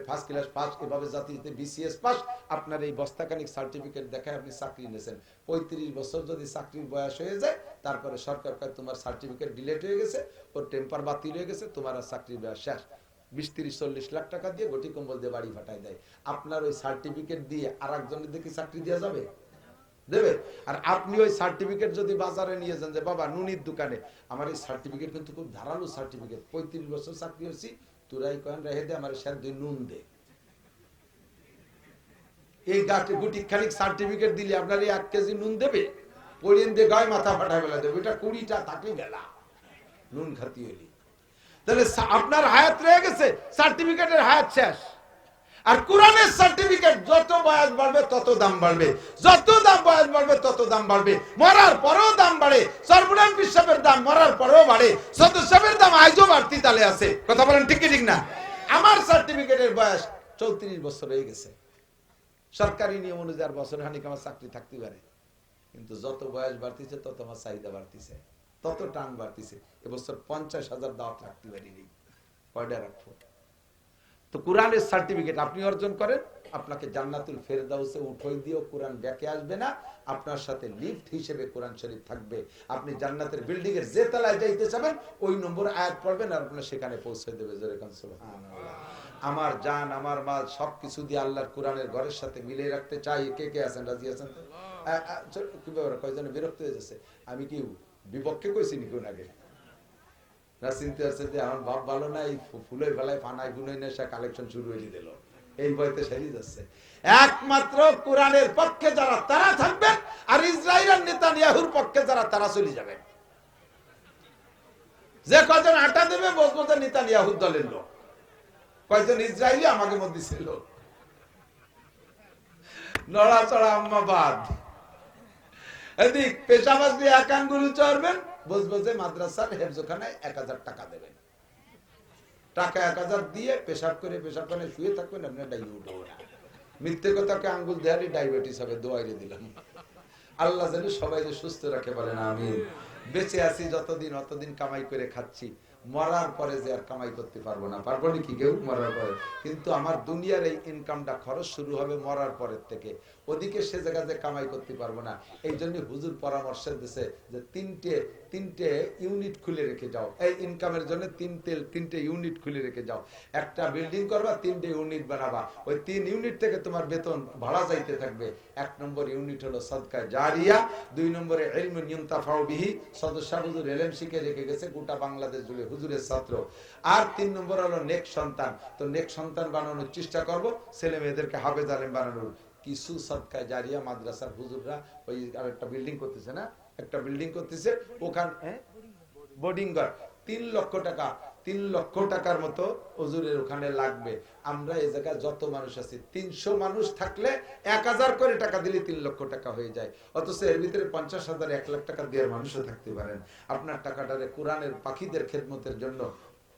ফার্স্ট ক্লাস পাস, এভাবে জাতিতে বিসিএস পাস, আপনার এই বস্তাখানিক সার্টিফিকেট দেখায় আপনি চাকরি নিয়েছেন। 35 বছর যদি চাকরির বয়স হয়ে যায়, তারপরে সরকার কয় তোমার সার্টিফিকেট ডিলেট হয়ে গেছে, ওর টেম্পার বাতিল হয়ে গেছে, তোমার আর চাকরির বয়স শেষ। 20-30-40 লাখ টাকা দিয়ে গটি কম্বল দিয়ে বাড়ি ফাটাই দেয়। আপনার ওই সার্টিফিকেট দিয়ে আর একজনের দেখি চাকরি দেওয়া যাবে? দেবে? আর আপনি ওই সার্টিফিকেট যদি বাজারে নিয়ে যান যে বাবা নুনির দোকানে, আমার এই সার্টিফিকেট কিন্তু খুব ধারালো সার্টিফিকেট, 35 বছর চাকরি হয়েছি, তোরাই কয়েন রেখে দে, আমার স্যার 2 নুন দে। এই গুটি খানিক সার্টিফিকেট দিলে আপনার 1 কেজি নুন দেবে? পড়িয়ে দিয়ে গায়ে মাথা ফাটায় বেলা দেবে, এটা 20টা থাকলে বেলা নুন খাতি হইলি। তাহলে আপনার হায়াত রয়ে গেছে, সার্টিফিকেটের হায়াত শেষ। আর কোরআনের সার্টিফিকেট যত বয়স বাড়বে তত দাম বাড়বে, যত দাম বয়স বাড়বে তত দাম বাড়বে, মরার পরেও দাম বাড়ে। সর্বনাম পিসাবের দাম মরার পরেও বাড়ে, সদস্যের দাম আজও বাড়তি তালে আছে। কথা বলেন ঠিক কি ঠিক না? আমার সার্টিফিকেটের বয়স 34 বছর হয়ে গেছে, সরকারি নিয়ম অনুযায়ী আর বছর খানিক আমার চাকরি থাকতে পারে, কিন্তু যত বয়স বাড়তিছে তত আমার চাহিদা বাড়তিছে, তত টান বাড়তিছে। এবছর 50,000 দাওয়াত রাখতে পারিনি, কয়টা রাখবো? তো কোরআনের সার্টিফিকেট আপনি অর্জন করেন, আপনাকে জান্নাতুল ফেরদাউসে উঠাই দিয়েও কোরআন ব্যাকে আসবে না, আপনার সাথে লিফট হিসেবে কোরআন শরীফ থাকবে। আপনি জান্নাতের বিল্ডিং এর যে তলায় যাইতে চাবেন ওই নম্বর আয়াত পড়বেন আর আপনার সেখানে পৌঁছে দেবে। যেরকম সুবহানাল্লাহ। আমার জান আমার মাল সবকিছু দিয়ে আল্লাহর কোরআনের ঘরের সাথে মিলিয়ে রাখতে চাই। কে কে আছেন, রাজি আছেন? কি ব্যাপার, কয়জন বিরক্ত হয়ে যাচ্ছে? আমি কি বিপক্ষে কইছি নি কোন আগে? চিন্তা আছে যে আমার বাপ ভালো না, এই ফুলের বেলায় ফানায় গুনাই নেশা কালেকশন শুরু হয়ে দিল, এই বইতে সেরে যাচ্ছে। একমাত্র কোরআনের পক্ষে যারা তারা থাকবেন, আর ইসরায়েলের নেতানিয়াহুর পক্ষে যারা তারা চলে যাবেন। যে কয়জন আটা দেবে বসবো যে নেতানিয়াহুর দলের লোক, কয়জন ইসরায়েলি আমাকে মধ্যে ছিল। নড়াচড়া আম্মা বাদ, এদিক পেশাবাজ দিয়ে এক আঙ্গুল চড়বেন, বসবো যে মাদ্রাসার হেফজখানায় 1000 টাকা দেবেন, টাকা 1000 দিয়ে পেশাব করে শুয়ে থাকবেন, আপনার ডাইবে উঠবো না। মিথ্যে কথাকে আঙ্গুল দেয়ারই ডায়াবেটিস হবে, দোয়াইরে দিলাম। আল্লাহ জানি সবাই যে সুস্থ রাখে, বলেন আমিন। বেঁচে আছি যতদিন অতদিন কামাই করে খাচ্ছি, মরার পরে যে আর কামাই করতে পারবো না, পারবো নাকি কেউ মরার পরে? কিন্তু আমার দুনিয়ার এই ইনকামটা খরচ শুরু হবে মরার পরের থেকে, ওদিকে সে জায়গাতে কামাই করতে পারবো না। এই জন্য হুজুর পরামর্শ দিছে যে তিনটে ইউনিট খুলে রেখে যাও, এই ইনকামের জন্য তিনটে ইউনিট খুলে রেখে যাও। একটা বিল্ডিং করবা, 3টে ইউনিট বানাবা, ওই 3 ইউনিট থেকে তোমার বেতন ভাড়া যাইতে থাকবে। 1 নম্বর ইউনিট হলো সাদকা জারিয়া, 2 নম্বরে ইলমুন ইউনতাফাউ বিহি, সদস্য হুজুর ইলম শিখে রেখে গেছে গোটা বাংলাদেশ জুড়ে হুজুরের ছাত্র। আর 3 নম্বর হলো নেক সন্তান। তো নেক সন্তান বানানোর চেষ্টা করব, ছেলে মেয়েদেরকে হাফেজ আলেম বানানোর। কিছু সাদকা জারিয়া মাদ্রাসার হুজুররা ওই আরেকটা বিল্ডিং করতেছে না, একটা বিল্ডিং করতেছে, ওখানে বোর্ডিং ঘর 3 লক্ষ টাকা, 3 লক্ষ টাকার মতো হুজুরের ওখানে লাগবে। আমরা এই জায়গায় যত মানুষ আছি, 300 মানুষ থাকলে 1000 করে টাকা দিলে 3 লক্ষ টাকা হয়ে যায়। অথচ এর ভিতরে 50,000 1 লাখ টাকা দেওয়ার মানুষও থাকতে পারেন। আপনার টাকাটারে কোরআনের পাখিদের খেদমতের জন্য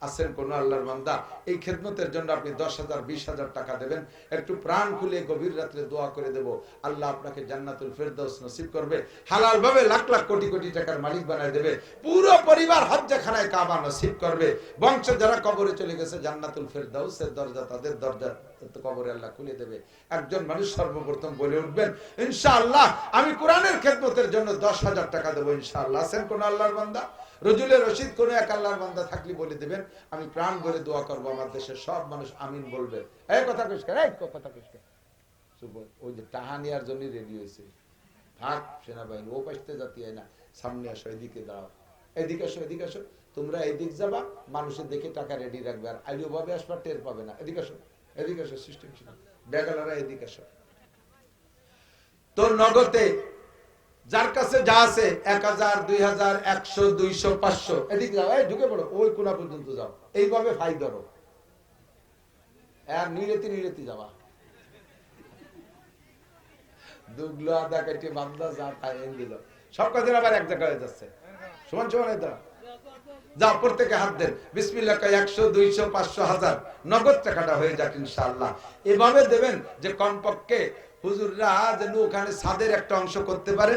আছেন কোন আল্লাহর বান্দা, এই খেদমতের জন্য আপনি 10,000 20,000 টাকা দেবেন। একটু প্রাণ খুলে গভীর রাত্রে দোয়া করে দেব, আল্লাহ আপনাকে জান্নাতুল ফেরদাউস নসিব করবে, হালাল ভাবে লাখ লাখ কোটি কোটি টাকার মালিক বানায় দেবে, পুরো পরিবার হজ্জখানায় কাবা নসিব করবে। বংশ যারা কবরে চলে গেছে, জান্নাতুল ফেরদাউসের দরজা তাদের দরজা কবরে আল্লাহ খুলে দেবে। একজন মানুষ সর্বপ্রথম বলে উঠবেন, ইনশাআল্লাহ আমি কোরআনের খেদমতের জন্য 10,000 টাকা দেবো ইনশাআল্লাহ। আছেন কোন আল্লাহর বান্দা? রজুলের রশিদ কোন এক আল্লাহর বান্দা থাকলে বলে দেবেন, আমি প্রাণ ভরে দোয়া করবো, আমার দেশের সব মানুষ আমিন বলবে। এই কথা কইস্কার, এই কথা কইস্কার, ওই যে টাহা নেওয়ার জন্য রেডি হয়েছে, থাক সেনাবাহিনী, ও পাশতে জাতি হয় না, সামনে আসো, এদিকে দাঁড়াও, এদিকে আসো, এদিকে আসো, তোমরা এদিক যাবা, মানুষের দেখে টাকা রেডি রাখবে, আর আইডিও ভাবে আসবা, টের পাবে না, এদিকে আসো, এদিকে আসো, সিস্টেম ছিল ব্যাগলারা এদিকে আসো। তো নগদে যার কাছে যা আছে 1000 2000 100 200 500 এদিকে যাও, এই ঢুকে পড়ো, ওই কোনা পর্যন্ত যাও, এইভাবে ফাই ধরো আর নিরেতি যাওয়া। দুগলো আদা কেটে বান্দা যা খায় দিল, সব কাজের আবার এক জায়গায় হয়ে যাচ্ছে, সমান সমান হয়ে দাঁড়া। যা প্রত্যেকে হাত দেন, বিসমিল্লাহ 100 200 500 1000 নগদ টাকাটা হয়ে যাক ইনশাআল্লাহ। এভাবে দেবেন যে কমপক্ষে হুজুররা যেন ওখানে ছাদের একটা অংশ করতে পারে,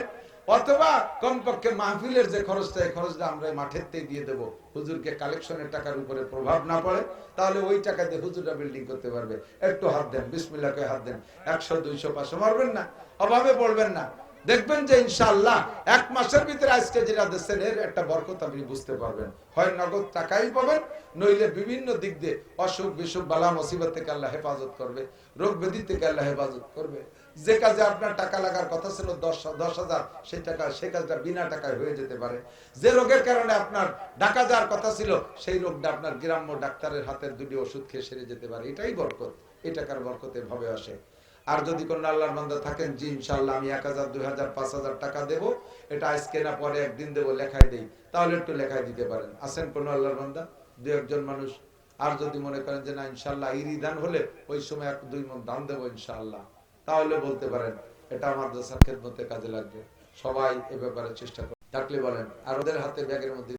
অথবা কমপক্ষে মাহফিলের যে খরচটা, এই খরচটা আমরা মাঠের দিয়ে দেবো, হুজুরকে কালেকশনের টাকার উপরে প্রভাব না পড়ে, তাহলে ওই টাকা দিয়ে হুজুররা বিল্ডিং করতে পারবে। একটু হাত দেন, বিসমিল্লাহ করে হাত দেন, 100 200 500 মারবেন না, অভাবে পড়বেন না। দেখবেন যে ইনশাআল্লাহ এক মাসের ভিতরে আজকে যেটা দিচ্ছেন এর একটা বরকত আপনি বুঝতে পারবেন। হয় নগদ টাকাই পাবেন, নইলে বিভিন্ন দিক দিয়ে অসুখ বিসুখ বালা মুসিবত থেকে আল্লাহ হেফাজত করবে, রোগ ব্যাধি থেকে আল্লাহ হেফাজত করবে। যে কাজে আপনার টাকা লাগার কথা ছিল 10,000, সেই কাজটা বিনা টাকায় হয়ে যেতে পারে। যে রোগের কারণে আপনার ঢাকা যাওয়ার কথা ছিল, সেই রোগটা আপনার গ্রাম্য ডাক্তারের হাতের 2টি ওষুধ খেয়ে সেরে যেতে পারে। এটাই বরকত, এই টাকার বরকতে ভাবে আসে। আর যদি কোন আল্লাহর বান্দা থাকেন, জি ইনশাআল্লাহ আমি 1000 2000 5000 টাকা দেব, এটা আজকে না পরে একদিন দেব, লেখাই দেই, তাহলে একটু লেখাই দিতে পারেন। আছেন কোন আল্লাহর বান্দা? 2-1 মানুষ। আর যদি মনে করেন যে না ইনশাআল্লাহ ইরি দান হলে ওই সময় 1-2 মণ দান দেবো ইনশাআল্লাহ, তাহলে বলতে পারেন, এটা মাদ্রাসার খেদমতে কাজে লাগবে। সবাই এ ব্যাপারে চেষ্টা করে থাকলে বলেন। আর ওদের হাতে ব্যাগের মধ্যে